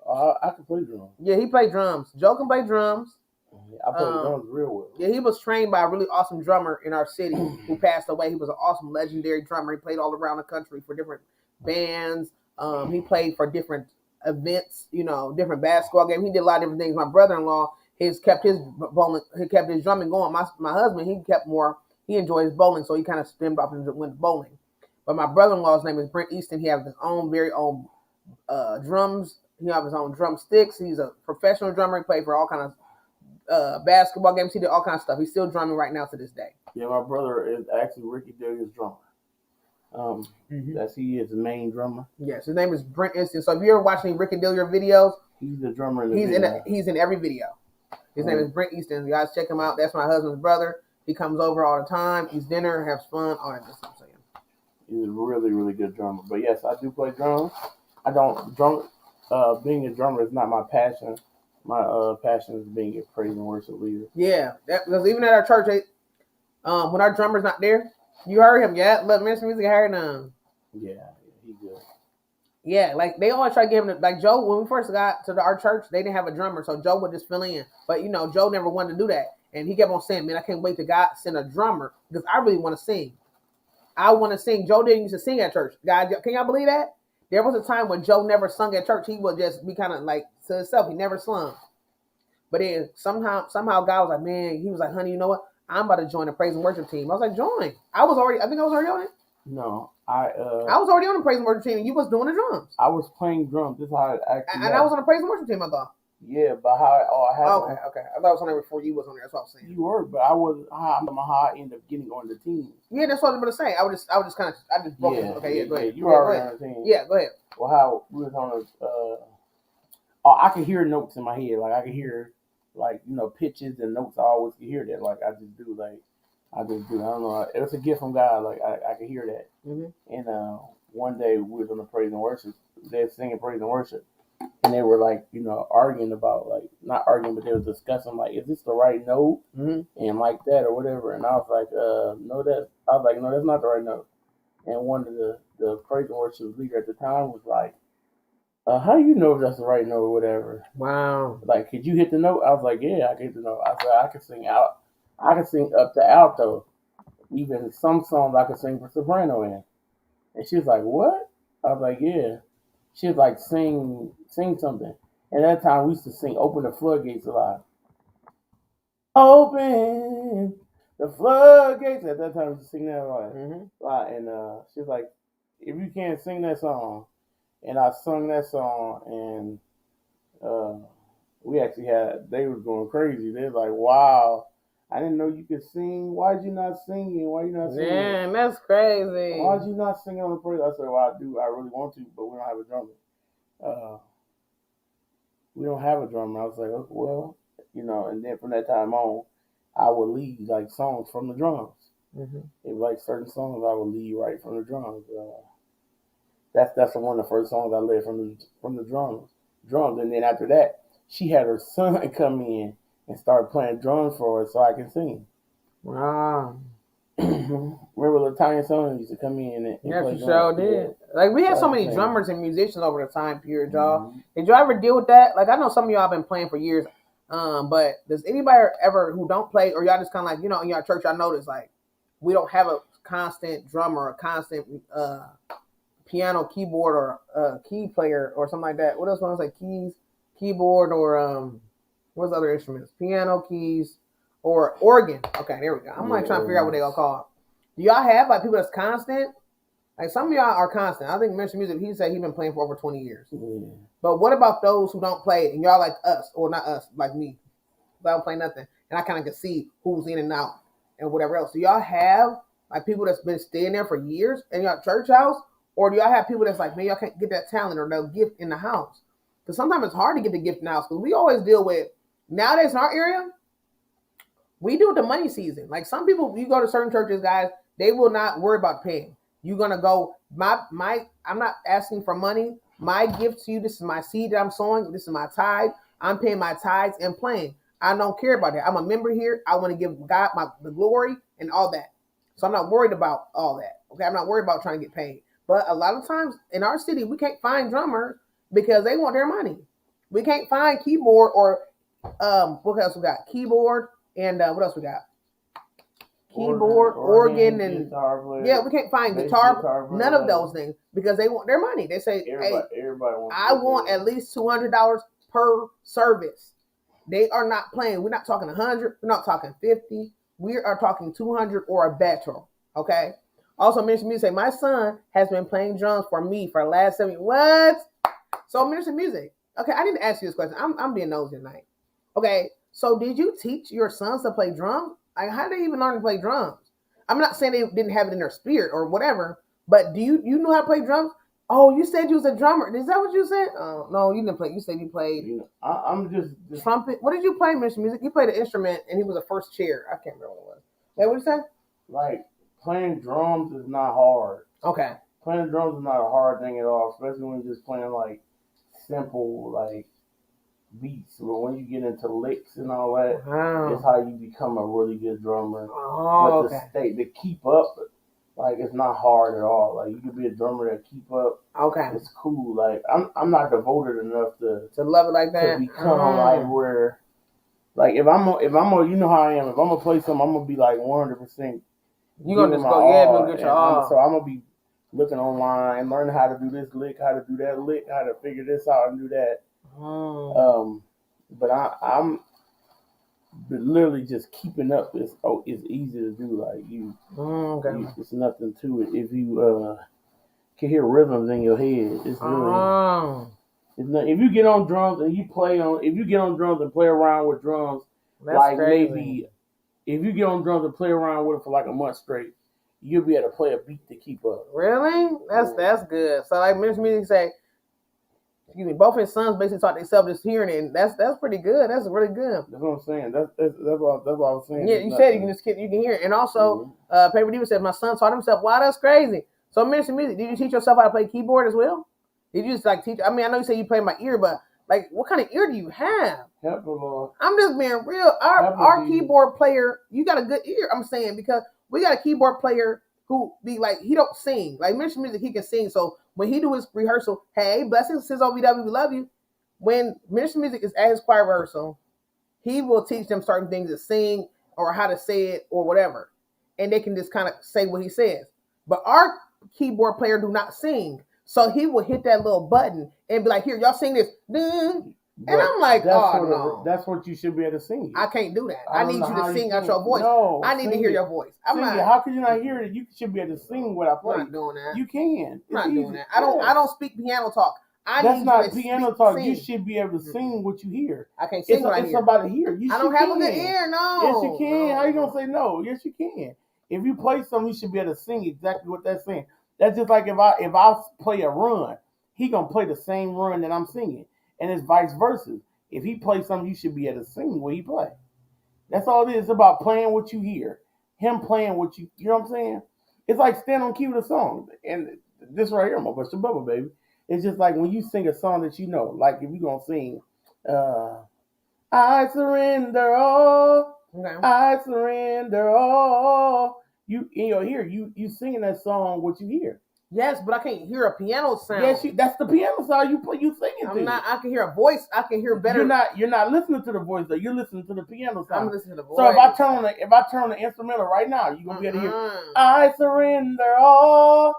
B: I can play drums.
A: Yeah, he played drums. Joe can play drums.
B: I play drums real well.
A: Yeah, he was trained by a really awesome drummer in our city who passed away. He was an awesome, legendary drummer. He played all around the country for different bands. He played for different events, different basketball games. He did a lot of different things. My brother-in-law, he's kept his bowling, he kept his drumming going. My husband, he enjoys bowling, so he kind of stemmed off and went bowling. But my brother-in-law's name is Brent Easton. He has his own very own drums. He has his own drumsticks. He's a professional drummer. He played for all kinds of basketball games. He did all kinds of stuff. He's still drumming right now to this day.
B: Yeah, my brother is actually Ricky Dillier's drummer. He is the main drummer.
A: Yes, his name is Brent Easton. So if you're watching Ricky Dillier videos,
B: he's the drummer in the video.
A: He's in every video. His name is Brent Easton. You guys check him out. That's my husband's brother. He comes over all the time, eats dinner, has fun, all that good stuff.
B: He's a really, really good drummer. But yes, I do play drums. I don't being a drummer is not my passion. My passion is being a praise and worship leader.
A: Yeah, because even at our church, when our drummer's not there, you heard him, yeah. Look, Minister Music heard him.
B: Yeah, he good.
A: Yeah, like they always try to give him like Joe. When we first got to our church, they didn't have a drummer, so Joe would just fill in. But Joe never wanted to do that, and he kept on saying, "Man, I can't wait to God send a drummer because I really want to sing. I want to sing." Joe didn't used to sing at church. God, can y'all believe that? There was a time when Joe never sung at church. He would just be kind of like to himself. He never sung. But then somehow God was like, man, he was like, honey, you know what? I'm about to join the praise and worship team. I was like, join. I think I was already on it.
B: No,
A: I was already on the praise and worship team, and you was doing the drums.
B: I was playing drums. This is how it actually.
A: And I was on the praise and worship team, I thought.
B: Yeah, but how it all happened.
A: Okay. I thought I was on there before you was on there. That's what I was saying.
B: You were, but I was. I don't know how I ended up getting on the team.
A: Yeah, that's what I was going to say. I just broke it. Okay, go ahead.
B: You were already on the team.
A: Yeah, go ahead.
B: Well, how we was on I could hear notes in my head. Like I could hear, pitches and notes. I always could hear that. Like I just do. I don't know. It was a gift from God. Like I could hear that. Mm-hmm. And one day we was on the praise and worship. They were singing praise and worship, and they were arguing about not arguing, but they were discussing is this the right note, and like that or whatever. And I was like, no, that's not the right note. And one of the praise and worship leader at the time was like, how do you know if that's the right note or whatever?
A: Wow.
B: Like, could you hit the note? I was like, yeah, I can hit the note. I said, I can sing up to alto. Even some songs I could sing for soprano in. And she was like, what? I was like, yeah. She was like, sing something. And at that time, we used to sing Open the Floodgates a lot. Open the floodgates. At that time, we used to sing that a lot. Mm-hmm. And she was like, if you can't sing that song. And I sung that song, and we actually they were going crazy. They were like, wow, I didn't know you could sing. Why'd you not singing? Why you not singing?
A: Man, that's crazy.
B: Why'd you not sing on the praise? I said, well, I do. I really want to, but we don't have a drummer. We don't have a drummer. I was like, oh, well, and then from that time on, I would lead songs from the drums. Mm-hmm. It was certain songs I would lead right from the drums. That's one of the first songs I led from the drums. And then after that, she had her son come in and start playing drums for her so I can sing.
A: Wow.
B: Remember Latanya son used to come in and play
A: drums? Sure did. We had so many drummers and musicians over the time period, y'all. Mm-hmm. Did y'all ever deal with that? I know some of y'all have been playing for years, but does anybody ever who don't play, or y'all just kind of in your church, I notice we don't have a constant drummer, a constant piano, keyboard, or key player, or something like that. What else want to say? Keys, keyboard, or what's other instruments? Piano, keys, or organ. Okay, there we go. I'm trying to figure out what they all call. Do y'all have people that's constant? Some of y'all are constant. I think Minister Music, he said he's been playing for over 20 years. Mm. But what about those who don't play and y'all like us, or not us, like me? I don't play nothing, and I kind of can see who's in and out and whatever else. Do y'all have people that's been staying there for years in your church house? Or do y'all have people that's man, y'all can't get that talent or no gift in the house? Because sometimes it's hard to get the gift in the house. Because we always deal with, nowadays in our area, we do the money season. Some people, you go to certain churches, guys, they will not worry about paying. You're going to go, I'm not asking for money. My gift to you, this is my seed that I'm sowing. This is my tithe. I'm paying my tithes and playing. I don't care about that. I'm a member here. I want to give God the glory and all that. So I'm not worried about all that. Okay, I'm not worried about trying to get paid. But a lot of times in our city, we can't find drummers because they want their money. We can't find keyboard or what else we got? Keyboard and what else we got? Keyboard, organ and yeah, we can't find guitar none of those things because they want their money. They say,
B: everybody wants
A: I want at least $200 per service. They are not playing. We're not talking 100. We're not talking 50. We are talking 200 or a better. Okay. Also, Minister Music say my son has been playing drums for me for the last 7 years. What? So Minister Music. Okay, I didn't ask you this question. I'm being nosy tonight. Okay, so did you teach your sons to play drums? Like, how did they even learn to play drums? I'm not saying they didn't have it in their spirit or whatever, but do you know how to play drums? Oh, you said you was a drummer. Is that what you said? Oh, no, you didn't play. You said you played
B: I'm just
A: trumpet. What did you play, Mr. Music? You played an instrument, and he was a first chair. I can't remember what it was. Wait, what did you say?
B: Like, playing drums is not hard.
A: Okay.
B: Playing drums is not a hard thing at all, especially when you're just playing, like, simple, like, beats. But when you get into licks and all that, it's how you become a really good drummer.
A: Oh,
B: but to keep up, like, it's not hard at all. Like, you could be a drummer that keep up.
A: Okay.
B: It's cool. Like, I'm not devoted enough to
A: love it like that.
B: To become like where, like, if I'm a, you know how I am. If I'm gonna play something, I'm gonna be like 100%.
A: You gonna just go, yeah, gonna get your all.
B: So I'm gonna be looking online, learning how to do this lick, how to do that lick, how to figure this out and do that. But I'm literally just keeping up. It's easy to do. Like you, it's nothing to it. If you can hear rhythms in your head, it's really. It's not, if you get on drums and if you get on drums and play around with drums,
A: that's like crazy.
B: Maybe if you get on drums and play around with it for like a month straight, you'll be able to play a beat to keep up.
A: Really? That's good. So like Minister Music say, excuse me, both his sons basically taught themselves just hearing it. And that's pretty good. That's really good.
B: That's what I'm saying. That's what I was saying.
A: Yeah, you said you can hear it. And also, Paper Diva said my son taught himself. Wow, that's crazy. So Minister Music, did you teach yourself how to play keyboard as well? Did you just like teach? I mean, I know you say you play my ear, but like, what kind of ear do you have?
B: Help the Lord.
A: I'm just being real. Our keyboard player, you got a good ear. I'm saying because we got a keyboard player who be like, he don't sing. Like Minister Music, he can sing. So when he do his rehearsal, hey, blessings, sis OVW, we love you. When Minister Music is at his choir rehearsal, he will teach them certain things to sing or how to say it or whatever, and they can just kind of say what he says. But our keyboard player do not sing. So he will hit that little button and be like, here, y'all sing this. And I'm like, no.
B: That's what you should be able to sing.
A: I can't do that. I need you to sing out your voice.
B: No,
A: I need to hear your voice.
B: How can you not hear it? You should be able to sing what I play.
A: I'm not doing that.
B: You can.
A: I'm not doing that. I don't speak piano talk.
B: That's not piano talk. You should be able to sing what you hear.
A: I can't sing what I hear.
B: Somebody here.
A: I don't have a good ear, no.
B: Yes, you can. How you going to say no? Yes, you can. If you play something, you should be able to sing exactly what that's saying. That's just like if I play a run, he gonna play the same run that I'm singing, and it's vice versa. If he plays something, you should be able to sing what he play. That's all it is. It's about playing what you hear, him playing what you know what I'm saying. It's like stand on key with a song, and this right here, my bust your bubble, baby. It's just like when you sing a song that you know, like if you're gonna sing, I surrender all, I surrender all. You in your ear, you singing that song what you hear.
A: Yes, but I can't hear a piano sound.
B: Yes, that's the piano sound you singing.
A: I can hear a voice. I can hear better.
B: You're not listening to the voice though. You're listening to the piano sound.
A: I'm listening to the voice.
B: So if I turn the instrumental right now, you're gonna be able to hear. I surrender all.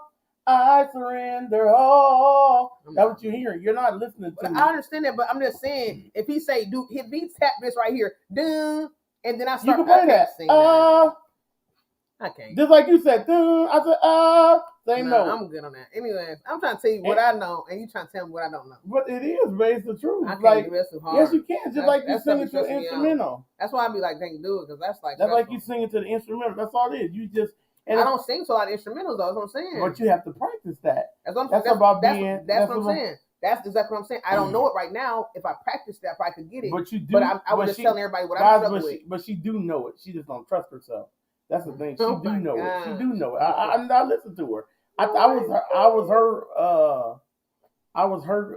B: I surrender all. That's what you're hearing. You're not listening to.
A: I understand that, but I'm just saying, if he say, "Dude, if he tap this right here, dun," and then I start,
B: you can play that.
A: Sing that. I can't.
B: Just like you said, I said, say no.
A: I'm good on that. Anyways, I'm trying to tell you what I know, and you trying to tell me what I don't know.
B: But it is, man. It's the truth.
A: I can't do that too hard.
B: Yes, you can. Just like you singing to the instrumental.
A: That's why I be like, can't do it, because that's like.
B: That's like you singing to the instrumental. That's all it is. You just.
A: And I don't sing to a lot of instrumentals, though. That's what I'm saying.
B: But you have to practice that.
A: That's what I'm saying. That's what I'm saying. That's exactly what I'm saying. I don't know it right now. If I practiced that, I probably could get it.
B: But you do.
A: But I was just telling everybody what I'm struggling with.
B: But she do know it. She just don't trust herself. That's the thing. She do know it. She do know it. I listened to her. I was her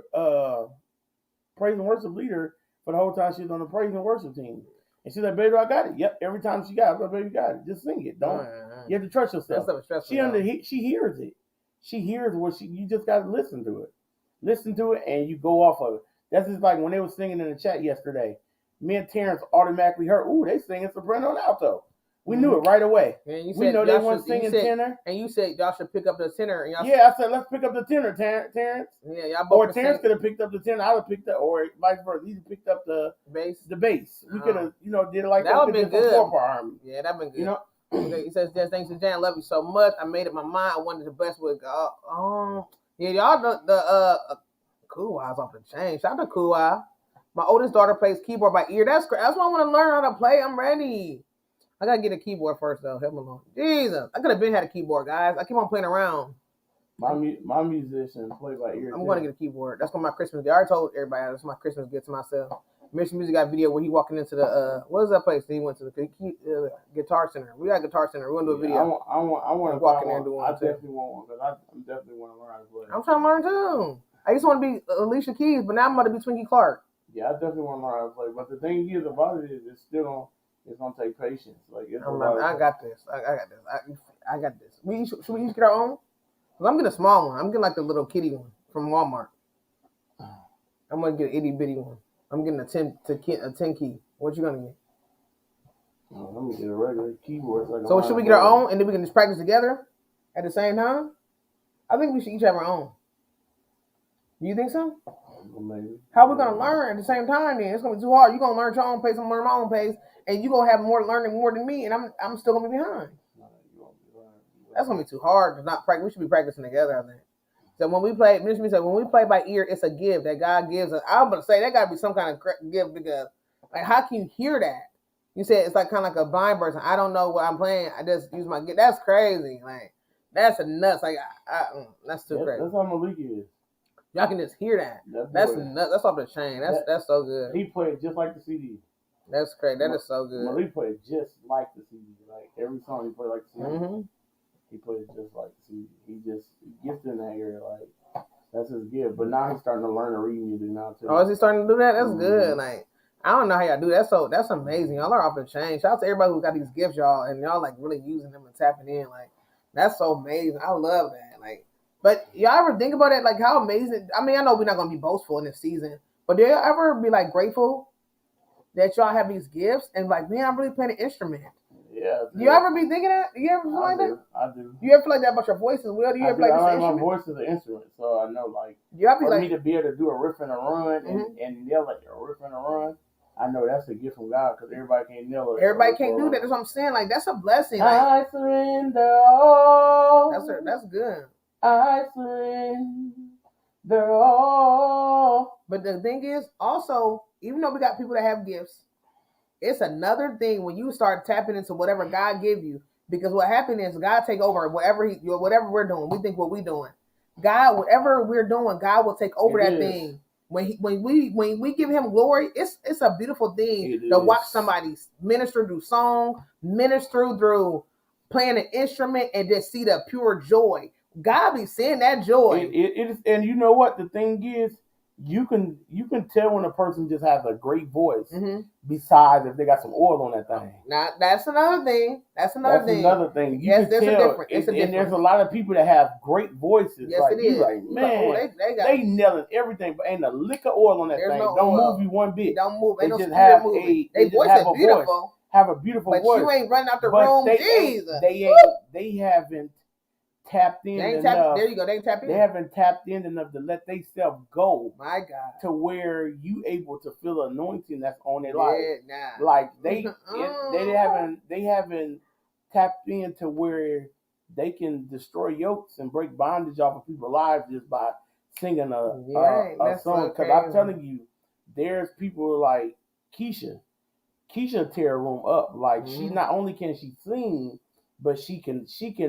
B: praise and worship leader for the whole time she was on the praise and worship team. And she's like, baby, I got it. Yep, every time she got it, I'm like, baby, you got it. Just sing it. Don't you have to trust yourself. She hears it. She hears what you just gotta listen to it. Listen to it and you go off of it. That's just like when they were singing in the chat yesterday. Me and Terrence automatically heard, ooh, they singing soprano and alto. We knew it right away.
A: And
B: we know they weren't singing tenor.
A: And you said y'all should pick up the tenor. And
B: I said, let's pick up the tenor, Terrence.
A: Yeah, y'all both.
B: Or Terrence could have picked up the tenor. I would have picked up, or vice versa. He picked up the bass. We could have, did it like that.
A: That would have been good.
B: Harmony.
A: Yeah, that'd been good. He says, thanks to Jan, love you so much. I made it my mind. I wanted the best with yeah, y'all the Cool Eyes off the chain. Shout out to Cool Eye. My oldest daughter plays keyboard by ear. That's great. That's why I want to learn how to play. I'm ready. I gotta get a keyboard first though. Help me along. Jesus, I could have been had a keyboard, guys. I keep on playing around.
B: My musician play by ear.
A: I'm gonna get a keyboard. That's what my Christmas gift. I already told everybody that's my Christmas gift to myself. Mission Music got a video where he walking into the what is that place? He went to the Guitar Center. We got Guitar Center. We're gonna do a video.
B: I want to walk in there and do one. I definitely want one because I definitely want to learn how to play.
A: I'm trying to learn too. I used to want to be Alicia Keys, but now I'm going to be Twinkie Clark.
B: Yeah, I definitely want to learn how to play. But the thing is about it is it's gonna take patience. Like
A: I got this. I got this. Should we each get our own? Cause I'm getting a small one. I'm getting like the little kitty one from Walmart. I'm gonna get an itty bitty one. I'm getting a 10 key. What you gonna get?
B: I'm gonna get a regular keyboard.
A: So should we get our own and then we can just practice together at the same time? I think we should each have our own. Do you think so?
B: Maybe.
A: How we gonna learn at the same time? Then it's gonna be too hard. You gonna learn your own pace. I'm gonna learn my own pace, and you gonna have learning more than me, and I'm still gonna be behind. That's gonna be too hard to not practice. We should be practicing together, I think. So when we play, when we play by ear, it's a gift that God gives us. I'm gonna say that gotta be some kind of gift because, like, how can you hear that? You said it's like kind of like a blind person. I don't know what I'm playing. I just use my gift. That's crazy. Like that's a nuts. Like that's too crazy.
B: That's how Malik is.
A: Y'all can just hear that. That's nuts. That's off the chain. That's so good.
B: He played just like the CD.
A: That's crazy. That is so good.
B: Malik played just like the CD. Like every song he played like the CD. Mm-hmm. He played just like the CD. He just gifted in that area. Like that's his gift. But now he's starting to learn to read music now too.
A: Oh, is he starting to do that? That's good. Like I don't know how y'all do that. That's amazing. Y'all are off the chain. Shout out to everybody who got these gifts, y'all, and y'all like really using them and tapping in. Like that's so amazing. I love that. Like. But y'all ever think about it, like how amazing? I mean, I know we're not gonna be boastful in this season, but do y'all ever be like grateful that y'all have these gifts and like, man, I'm really playing an instrument?
B: Yeah.
A: Do you ever be thinking that? Do you ever feel like that?
B: I do.
A: Do you ever feel like that about your voice as well? Do you ever feel like
B: I like my voice as an instrument, so I know like for me to be able to do a riff and a run and nail like a riff and a run. I know that's a gift from God because everybody can't nail it.
A: Everybody can't do that. That's what I'm saying. Like that's a blessing. Like,
B: I surrender all.
A: That's good.
B: I surrender all.
A: But the thing is, also, even though we got people that have gifts, it's another thing when you start tapping into whatever God give you. Because what happened is God take over whatever we're doing. We think what we're doing. God, whatever we're doing, God will take over that thing. When we give Him glory, it's a beautiful thing to watch somebody minister through song, minister through playing an instrument, and just see the pure joy. God be seeing that joy.
B: It is, and you know what the thing is, you can tell when a person just has a great voice. Mm-hmm. Besides, if they got some oil on that thing.
A: Now that's another thing. That's another thing.
B: Yes, there's a difference. And there's a lot of people that have great voices.
A: Yes,
B: like,
A: it is.
B: Like, man, they nailing everything, but ain't a lick of oil on that thing. Don't move you one bit.
A: Don't move.
B: They just have
A: they voice is beautiful.
B: Have a beautiful voice.
A: But you ain't running out the room. Jesus.
B: They haven't tapped in enough.
A: There you go. They ain't tapped in.
B: They haven't tapped in enough to let themselves go.
A: My God.
B: To where you able to feel the anointing that's on their life.
A: Nah.
B: Like they haven't tapped in to where they can destroy yokes and break bondage off of people's lives just by singing a song. Because I'm telling you, there's people like Keisha. Keisha tear a room up. Like she not only can she sing, but she can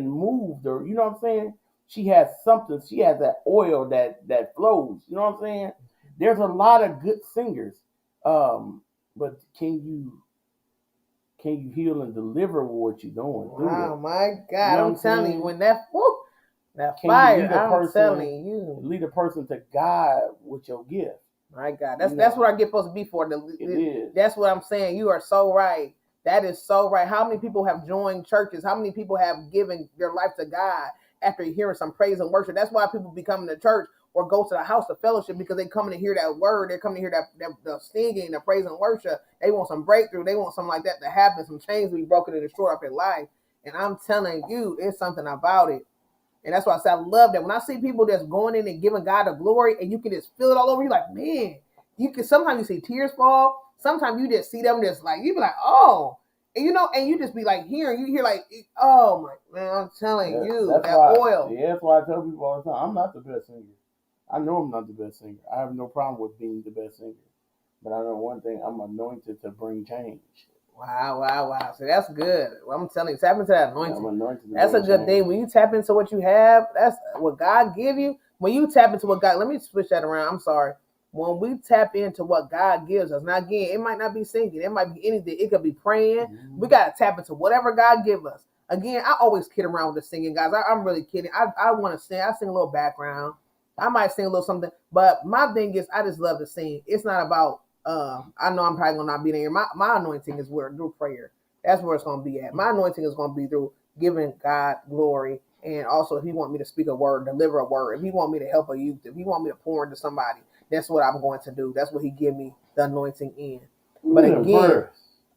B: move the, you know what I'm saying? She has something, she has that oil that flows, you know what I'm saying? There's a lot of good singers. But can you heal and deliver what you're doing?
A: Oh my God. You know I'm telling you, when that fire, I'm telling you.
B: Lead a person to God with your gift.
A: My God, that's what our gift supposed to be for. That's what I'm saying. You are so right. That is so right. How many people have joined churches? How many people have given their life to God after hearing some praise and worship? That's why people be coming to church or go to the house of fellowship, because they coming to hear that word. They're coming to hear that the singing, the praise and worship. They want some breakthrough. They want something like that to happen. Some chains to be broken and destroyed off their life. And I'm telling you, it's something about it. And that's why I say I love that. When I see people that's going in and giving God the glory, and you can just feel it all over you, like, man, you can sometimes you see tears fall. Sometimes you just see them just like, you be like, oh. And and you just be like you hear like, oh my man, I'm telling you, that oil.
B: Yeah, that's why I tell people all the time, I'm not the best singer. I know I'm not the best singer. I have no problem with being the best singer. But I know one thing, I'm anointed to bring change.
A: Wow. So that's good. Well, I'm telling you, tap into that anointing. That's a good thing. When you tap into what you have, that's what God give you. When you tap into what God, let me switch that around. I'm sorry. When we tap into what God gives us, now again, it might not be singing. It might be anything. It could be praying. Mm-hmm. We got to tap into whatever God give us. Again, I always kid around with the singing, guys. I'm really kidding. I want to sing. I sing a little background. I might sing a little something. But my thing is, I just love to sing. It's not about I know I'm probably gonna not be there. My anointing is through prayer. That's where it's gonna be at. My anointing is gonna be through giving God glory, and also if He want me to speak a word, deliver a word, if He want me to help a youth, if He want me to pour into somebody, that's what I'm going to do. That's what He give me the anointing in. But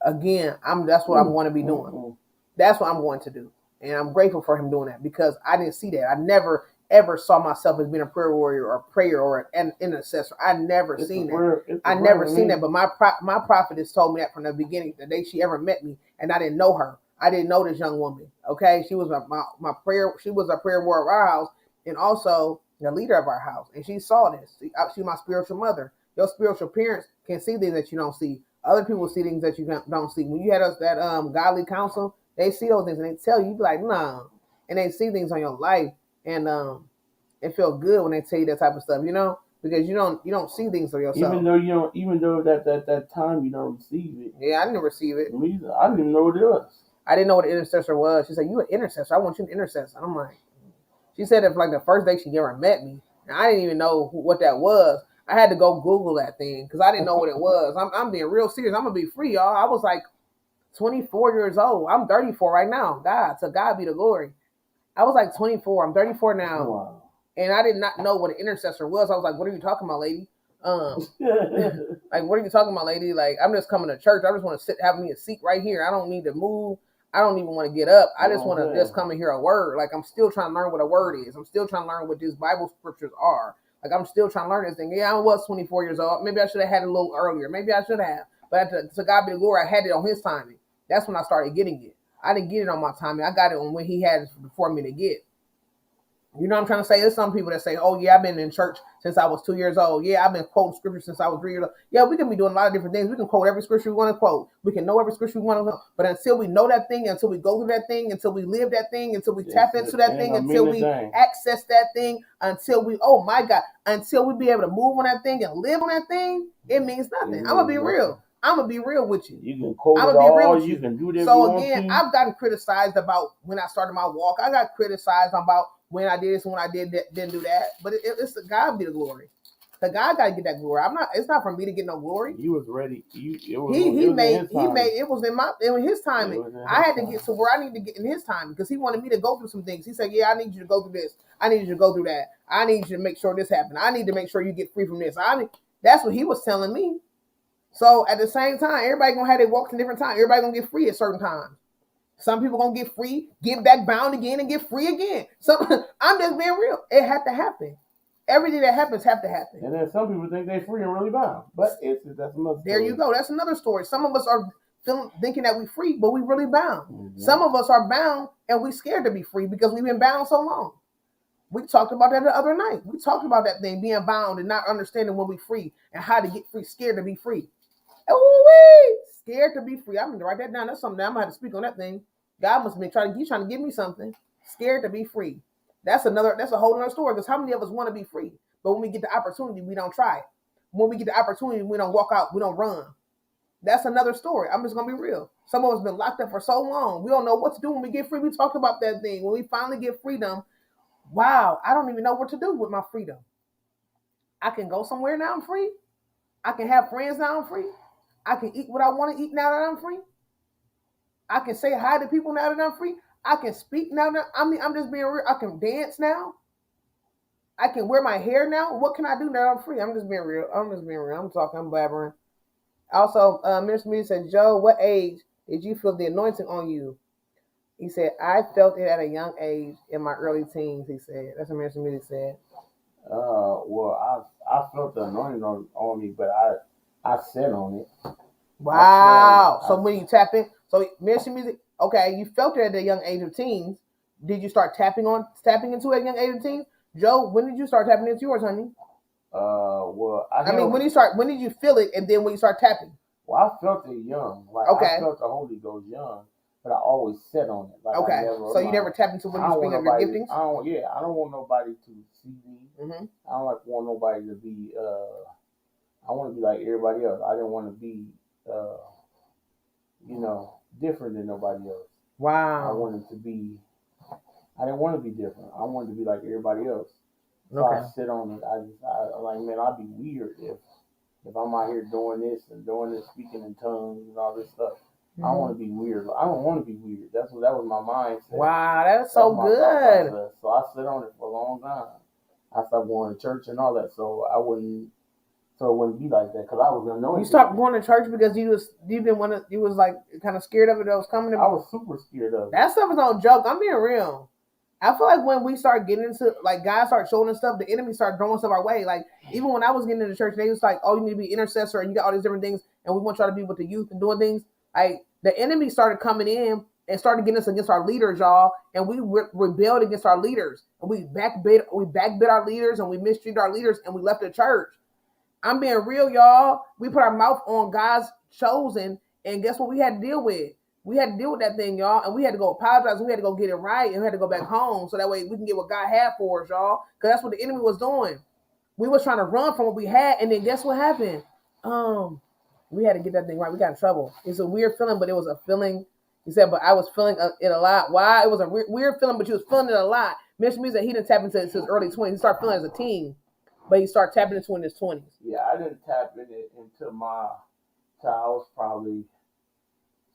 A: again, that's what I'm going to be doing. That's what I'm going to do, and I'm grateful for Him doing that, because I didn't see that. I never ever saw myself as being a prayer warrior or prayer or an intercessor. I never seen that. I never seen that. But my prophetess told me that from the beginning, the day she ever met me, and I didn't know her. I didn't know this young woman. Okay, she was my prayer. She was a prayer warrior of our house, and also the leader of our house. And she saw this. She's my spiritual mother. Your spiritual parents can see things that you don't see. Other people see things that you don't see. When you had us that godly counsel, they see those things and they tell you, you be like, nah, and they see things on your life. And it feels good when they tell you that type of stuff, because you don't see things for yourself.
B: Even though that time you don't receive it.
A: Yeah, I didn't receive it.
B: Me either. I didn't even know what it was.
A: I didn't know what an intercessor was. She said, "You an intercessor? I want you to intercess." And I'm like, she said it like the first day she ever met me, and I didn't even know what that was. I had to go Google that thing because I didn't know what it was. I'm being real serious. I'm gonna be free, y'all. I was like 24 years old. I'm 34 right now. To God be the glory. I was like 24. I'm 34 now. Wow. And I did not know what an intercessor was. I was like, what are you talking about, lady? Like, what are you talking about, lady? Like, I'm just coming to church. I just want to have me a seat right here. I don't need to move. I don't even want to get up. I just want to just come and hear a word. Like, I'm still trying to learn what a word is. I'm still trying to learn what these Bible scriptures are. Like, I'm still trying to learn this thing. Yeah, I was 24 years old. Maybe I should have had it a little earlier. Maybe I should have. But to God be the glory, I had it on His timing. That's when I started getting it. I didn't get it on my timing. I got it on when He had it for me to get. You know what I'm trying to say? There's some people that say, oh, yeah, I've been in church since I was 2 years old. Yeah, I've been quoting scripture since I was 3 years old. Yeah, we can be doing a lot of different things. We can quote every scripture we want to quote. We can know every scripture we want to know. But until we know that thing, until we go through that thing, until we live that thing, until we tap into that thing, until we access that thing, until we, oh, my God, until we be able to move on that thing and live on that thing, it means nothing. I'm going to be real. I'm going to be real with you.
B: You can quote it all. You can do that.
A: So, again, I've gotten criticized about when I started my walk. I got criticized about when I did this, when I didn't do that. But it's the God be the glory. The God got to get that glory. It's not for me to get no glory.
B: He was ready. It
A: was in His timing. I had to get to where I need to get in His time, because He wanted me to go through some things. He said, yeah, I need you to go through this. I need you to go through that. I need you to make sure this happens. I need to make sure you get free from this. That's what He was telling me. So at the same time, everybody gonna have their walks in different times. Everybody gonna get free at certain times. Some people gonna get free, get back bound again, and get free again. So I'm just being real. It had to happen. Everything that happens have to happen.
B: And then some people think they're free and really bound. But that's another story.
A: There you go. That's another story. Some of us are thinking that we're free, but we really bound. Mm-hmm. Some of us are bound and we scared to be free because we've been bound so long. We talked about that the other night. We talked about that thing, being bound and not understanding when we're free and how to get free, scared to be free. Oh, scared to be free. I'm going to write that down. That's something that I'm going to have to speak on that thing. God must be trying to give me something. Scared to be free. That's a whole other story, because how many of us want to be free? But when we get the opportunity, we don't try it. When we get the opportunity, we don't walk out. We don't run. That's another story. I'm just going to be real. Some of us been locked up for so long. We don't know what to do when we get free. We talked about that thing. When we finally get freedom, wow, I don't even know what to do with my freedom. I can go somewhere now, I'm free. I can have friends now I'm free. I can eat what I want to eat now that I'm free. I can say hi to people now that I'm free. I can speak now that I'm just being real. I can dance now. I can wear my hair now. What can I do now that I'm free? I'm just being real. I'm talking. I'm blabbering. Also, Minister Media said, Joe, what age did you feel the anointing on you? He said, I felt it at a young age in my early teens, he said. That's what Minister Media said.
B: Well, I felt the anointing on me, but I sat on it.
A: Wow. So when you tap in, so Ministry Music, okay, you felt it at the young age of teens. Did you start tapping into it at a young age of teens? Joe, when did you start tapping into yours, honey?
B: Well,
A: when did you feel it, and then when you start tapping?
B: Well, I felt it young. Like I felt the Holy Ghost young, but I always sat on it. Like
A: okay. So you never tapped into when you speak of your giftings?
B: I don't want nobody to see me. Mm-hmm. I don't want nobody to be. I want to be like everybody else. I didn't want to be, different than nobody else.
A: Wow.
B: I didn't want to be different. I wanted to be like everybody else. So I sit on it. I like, man, I'd be weird if I'm out here doing this, speaking in tongues and all this stuff. Mm-hmm. I want to be weird. I don't want to be weird. That was my mindset.
A: Wow, that's so good.
B: So I sit on it for a long time. I stopped going to church and all that, so it wouldn't be like that because I was anointed.
A: You stopped going to church because you was like kind of scared of it that was coming.
B: I was super scared of it.
A: That stuff is no joke. I'm being real. I feel like when we start getting into, like, God started showing us stuff, the enemy started throwing stuff our way. Like, even when I was getting into church, they was like, oh, you need to be intercessor, and you got all these different things, and we want y'all to be with the youth and doing things. Like, the enemy started coming in and started getting us against our leaders, y'all, and we rebelled against our leaders. And we backbit our leaders, and we mistreated our leaders, and we left the church. I'm being real, y'all. We put our mouth on God's chosen, and guess what we had to deal with? We had to deal with that thing, y'all, and we had to go apologize. We had to go get it right, and we had to go back home so that way we can get what God had for us, y'all. Because that's what the enemy was doing. We was trying to run from what we had, and then guess what happened? We had to get that thing right. We got in trouble. It's a weird feeling, but it was a feeling. He said, but I was feeling it a lot. Why? It was a weird feeling, but you was feeling it a lot. Mr. Music, he didn't tap into his early 20s. He started feeling it as a teen, but he started tapping into it in his 20s.
B: Yeah, I didn't tap in it until I was probably.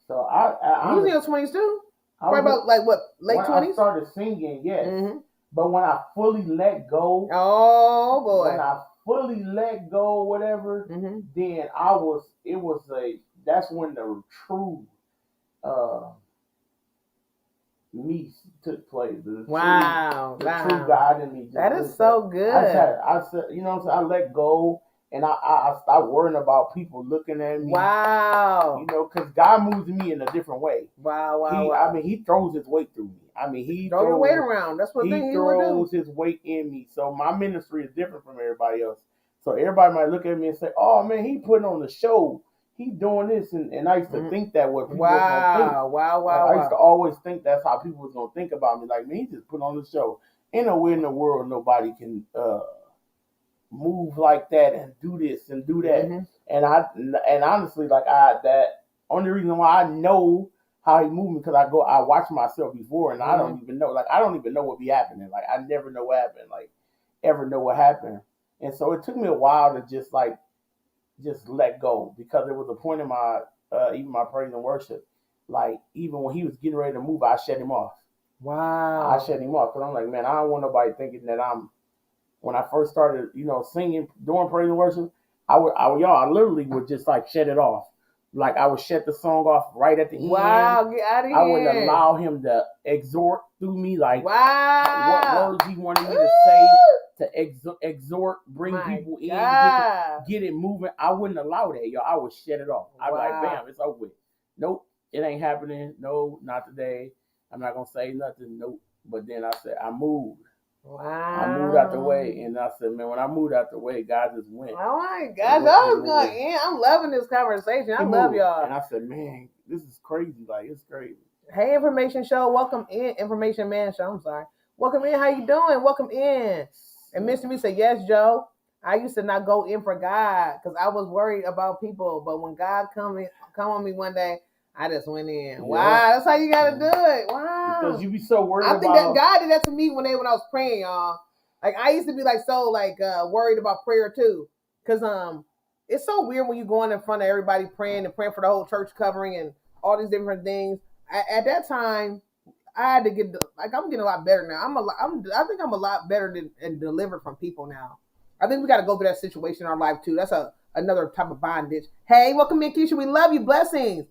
B: So I
A: was in your 20s too? Probably about like what, late 20s?
B: I started singing, yes. Mm-hmm. But when I fully let go,
A: oh boy.
B: When I fully let go, whatever, mm-hmm. Then that's when the true me took place.
A: Wow.
B: True God in me.
A: That is so good.
B: I said, I let go. And I stopped worrying about people looking at me.
A: Wow.
B: Because God moves me in a different way.
A: Wow.
B: I mean, he throws his weight through me. He
A: throws your weight around. That's what he
B: throws his weight in me. So my ministry is different from everybody else. So everybody might look at me and say, oh, man, he putting on the show. He doing this. And I used to think that what people was going to think.
A: Wow.
B: I used to always think that's how people was going to think about me. Like, man, he just put on the show. Ain't no way in the world nobody can move like that and do this and do that. Mm-hmm. And honestly, like that only reason why I know how he moved me because I watch myself before and mm-hmm. I don't even know what be happening. Like I never know what happened, like ever know what happened. And so it took me a while to just let go because there was a point in my even my praise and worship, like even when he was getting ready to move, I shut him off.
A: Wow.
B: I shut him off because I'm like, man, I don't want nobody thinking that when I first started, singing, doing praise and worship, I literally would just like shut it off. Like I would shut the song off right at the end.
A: Wow, get out of here.
B: I wouldn't allow him to exhort through me, like what words he wanted me to say, to exhort, bring people in, get it moving. I wouldn't allow that, y'all. I would shut it off. I'd be like, bam, it's over with. Nope, it ain't happening. No, not today. I'm not going to say nothing. Nope. But then I said, I moved.
A: Wow.
B: I moved out the way, and I said, man, when I moved out the way, God just went.
A: Oh my gosh, I was going in. I'm loving this conversation. I love y'all.
B: And I said, man, this is crazy. Like, it's crazy.
A: Hey, Information Show. Welcome in. Information Man Show. I'm sorry. Welcome in. How you doing? Welcome in. And Mr. Me said, yes, Joe. I used to not go in for God because I was worried about people. But when God come on me one day, I just went in. Yeah. Wow, that's how you gotta do it. Wow.
B: Because you be so worried about.
A: I think that God did that to me when I was praying, y'all. Like I used to be like so worried about prayer too. Cause it's so weird when you go in front of everybody praying and praying for the whole church covering and all these different things. At that time, I had to get like I'm getting a lot better now. I think I'm a lot better and delivered from people now. I think we got to go through that situation in our life too. That's another type of bondage. Hey, welcome in, Keisha. We love you. Blessings.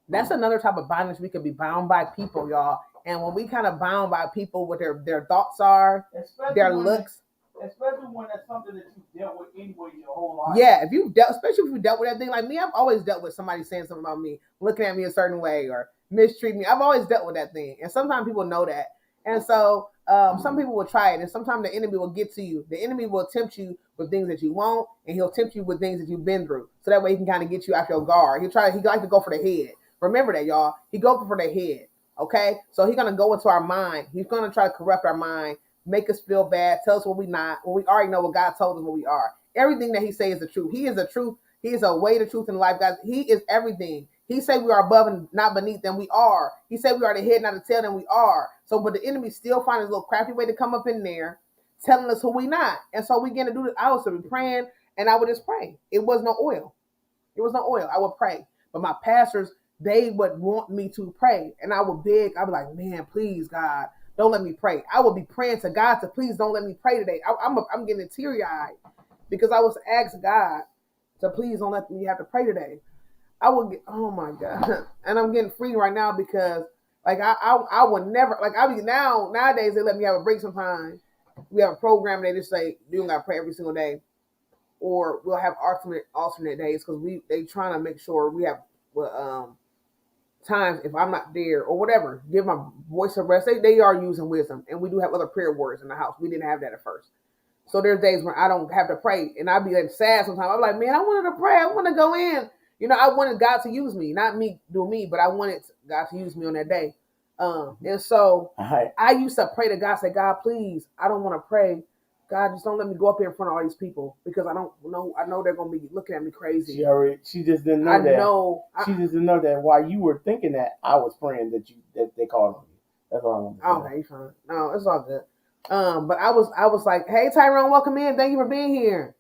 A: That's another type of bondage. We could be bound by people, y'all. And when we kind of bound by people, what their thoughts are, their looks.
B: Especially when that's something that you dealt with anyway your whole life.
A: Yeah, especially if you dealt with that thing like me, I've always dealt with somebody saying something about me, looking at me a certain way or mistreating me. I've always dealt with that thing, and sometimes people know that, and so some people will try it, and sometimes the enemy will get to you. The enemy will tempt you with things that you won't, and he'll tempt you with things that you've been through, so that way he can kind of get you off your guard. He like to go for the head. Remember that, y'all. He goes for the head. Okay, so he's gonna go into our mind. He's gonna try to corrupt our mind, make us feel bad, tell us what we not, when we already know what God told us what we are. Everything that he says is the truth. He is the truth. He is a way, the truth, and life, guys. He is everything. He said we are above and not beneath, and we are. He said we are the head, not the tail, and we are. So, but the enemy still finds a little crafty way to come up in there, telling us who we not. And so we get to do this. I was be praying, and I would just pray. It was no oil. It was no oil. I would pray. But my pastors, they would want me to pray. And I would beg. I'd be like, man, please, God, don't let me pray. I would be praying to God to please don't let me pray today. I'm getting teary-eyed because I was asked God to please don't let me have to pray today. I would get, oh my God. And I'm getting free right now because like I would never, like I be nowadays they let me have a break sometimes. We have a program, they just say, you don't gotta pray every single day. Or we'll have alternate days because they trying to make sure we have times if I'm not there or whatever, give my voice a rest. They are using wisdom, and we do have other prayer warriors in the house. We didn't have that at first. So there's days when I don't have to pray, and I'd be like sad sometimes. I'm like, man, I wanted to pray. I want to go in. I wanted God to use me, not me do me, but I wanted God to use me on that day. And so I used to pray to God, say, God, please, I don't want to pray. God, just don't let me go up here in front of all these people because I don't know. I know they're gonna be looking at me crazy.
B: She just didn't know that. She just didn't know that while you were thinking that, I was praying that they called on you. That's all I'm saying.
A: Okay, fine. No, it's all good. But I was like, hey Tyrone, welcome in. Thank you for being here.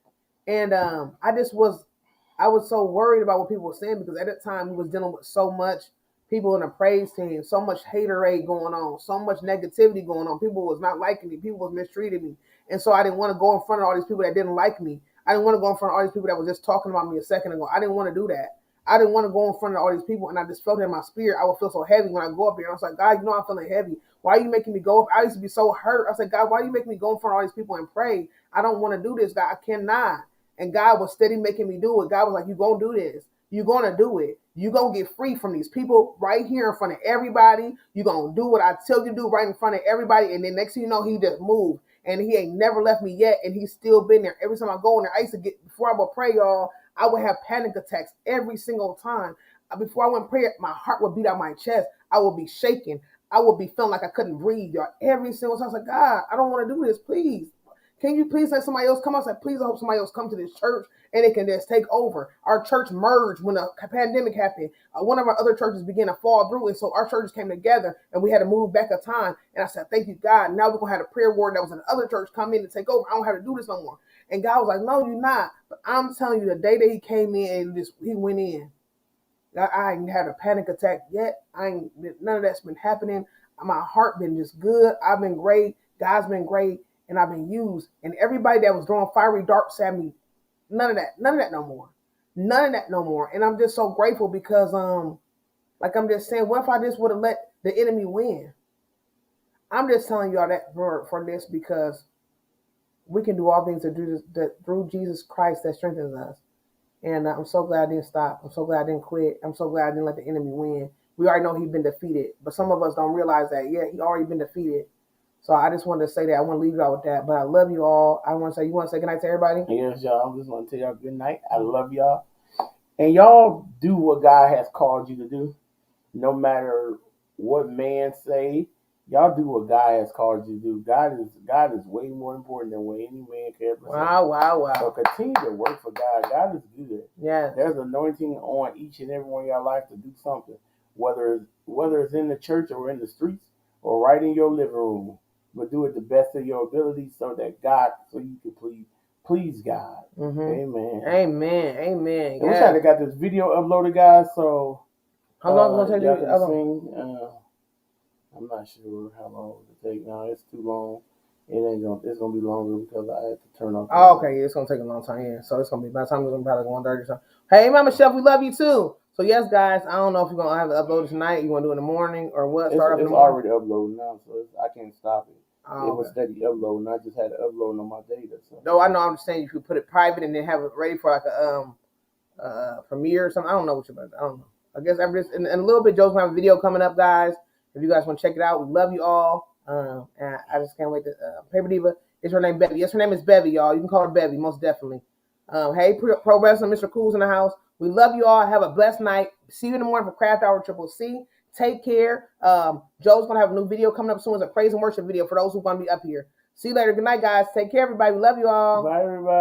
A: And I was so worried about what people were saying because at that time we was dealing with so much people in the praise team, so much haterade going on, so much negativity going on. People was not liking me. People was mistreating me. And so I didn't want to go in front of all these people that didn't like me. I didn't want to go in front of all these people that were just talking about me a second ago. I didn't want to do that. I didn't want to go in front of all these people, and I just felt it in my spirit. I would feel so heavy when I go up here. I was like, God, I'm feeling heavy. Why are you making me go up? I used to be so hurt. I said, God, why are you making me go in front of all these people and pray? I don't want to do this, God. I cannot. And God was steady making me do it. God was like, you're going to do this. You're going to do it. You're going to get free from these people right here in front of everybody. You're going to do what I tell you to do right in front of everybody. And then next thing you know, he just moved. And he ain't never left me yet. And he's still been there. Every time I go in there, I used to get, before I would pray, y'all, I would have panic attacks every single time. Before I went pray, my heart would beat out my chest. I would be shaking. I would be feeling like I couldn't breathe, y'all. Every single time I was like, God, I don't want to do this. Please. Can you please let somebody else come? I said, please, I hope somebody else come to this church and it can just take over. Our church merged when the pandemic happened. One of our other churches began to fall through. And so our churches came together and we had to move back a time. And I said, thank you, God. Now we're going to have a prayer ward that was in the other church come in and take over. I don't have to do this no more. And God was like, no, you're not. But I'm telling you, the day that he came in and he went in, I ain't had a panic attack yet. None of that's been happening. My heart been just good. I've been great. God's been great. And I've been used. And everybody that was throwing fiery darts at me, none of that no more. None of that no more. And I'm just so grateful because, like I'm just saying, what if I just would have let the enemy win? I'm just telling y'all that for this because we can do all things through Jesus Christ that strengthens us. And I'm so glad I didn't stop. I'm so glad I didn't quit. I'm so glad I didn't let the enemy win. We already know he's been defeated. But some of us don't realize that. Yeah, he already been defeated. So I just wanted to say that. I want to leave y'all with that. But I love you all. You want to say good night to everybody?
B: Yes, y'all. I just want to tell y'all good night. I love y'all. And y'all do what God has called you to do. No matter what man say, y'all do what God has called you to do. God is way more important than what any man can ever say.
A: Wow.
B: So continue to work for God. God is good.
A: Yeah.
B: There's anointing on each and every one of your life to do something. Whether it's in the church or in the streets or right in your living room. But do it the best of your ability so you can please Please, God. Amen.
A: Amen.
B: I wish I had got this video uploaded, guys. So
A: how long is it
B: y'all
A: gonna
B: can
A: take?
B: sing. I'm not sure how long it will take. Now it's too long. It's gonna be longer because I had to turn off.
A: Oh, okay, yeah, it's gonna take a long time. Yeah, so it's gonna be by the time it's gonna be about like 1:30 or something. Hey, Mama Chef, we love you too. So yes, guys, I don't know if you're gonna have to upload it tonight. You want to do it in the morning or what? Start
B: It's already uploaded now, so I can't stop it.
A: Oh,
B: it was steady uploading. I just had to upload on my data. So.
A: No, I know. I'm just saying you could put it private and then have it ready for like a premiere or something. I don't know what you're about. I don't know. I guess I'm just in a little bit. Joe's gonna have a video coming up, guys. If you guys want to check it out, we love you all. And I just can't wait to Paper Diva. Is her name Bevy? Yes, her name is Bevy, y'all. You can call her Bevy, most definitely. Hey, Pro Wrestling, Mr. Cool's in the house. We love you all. Have a blessed night. See you in the morning for Craft Hour Triple C. Take care. Joe's gonna have a new video coming up soon. It's a praise and worship video for those who want to be up here. See you later. Good night, guys. Take care, everybody. We love you all.
B: Bye, everybody.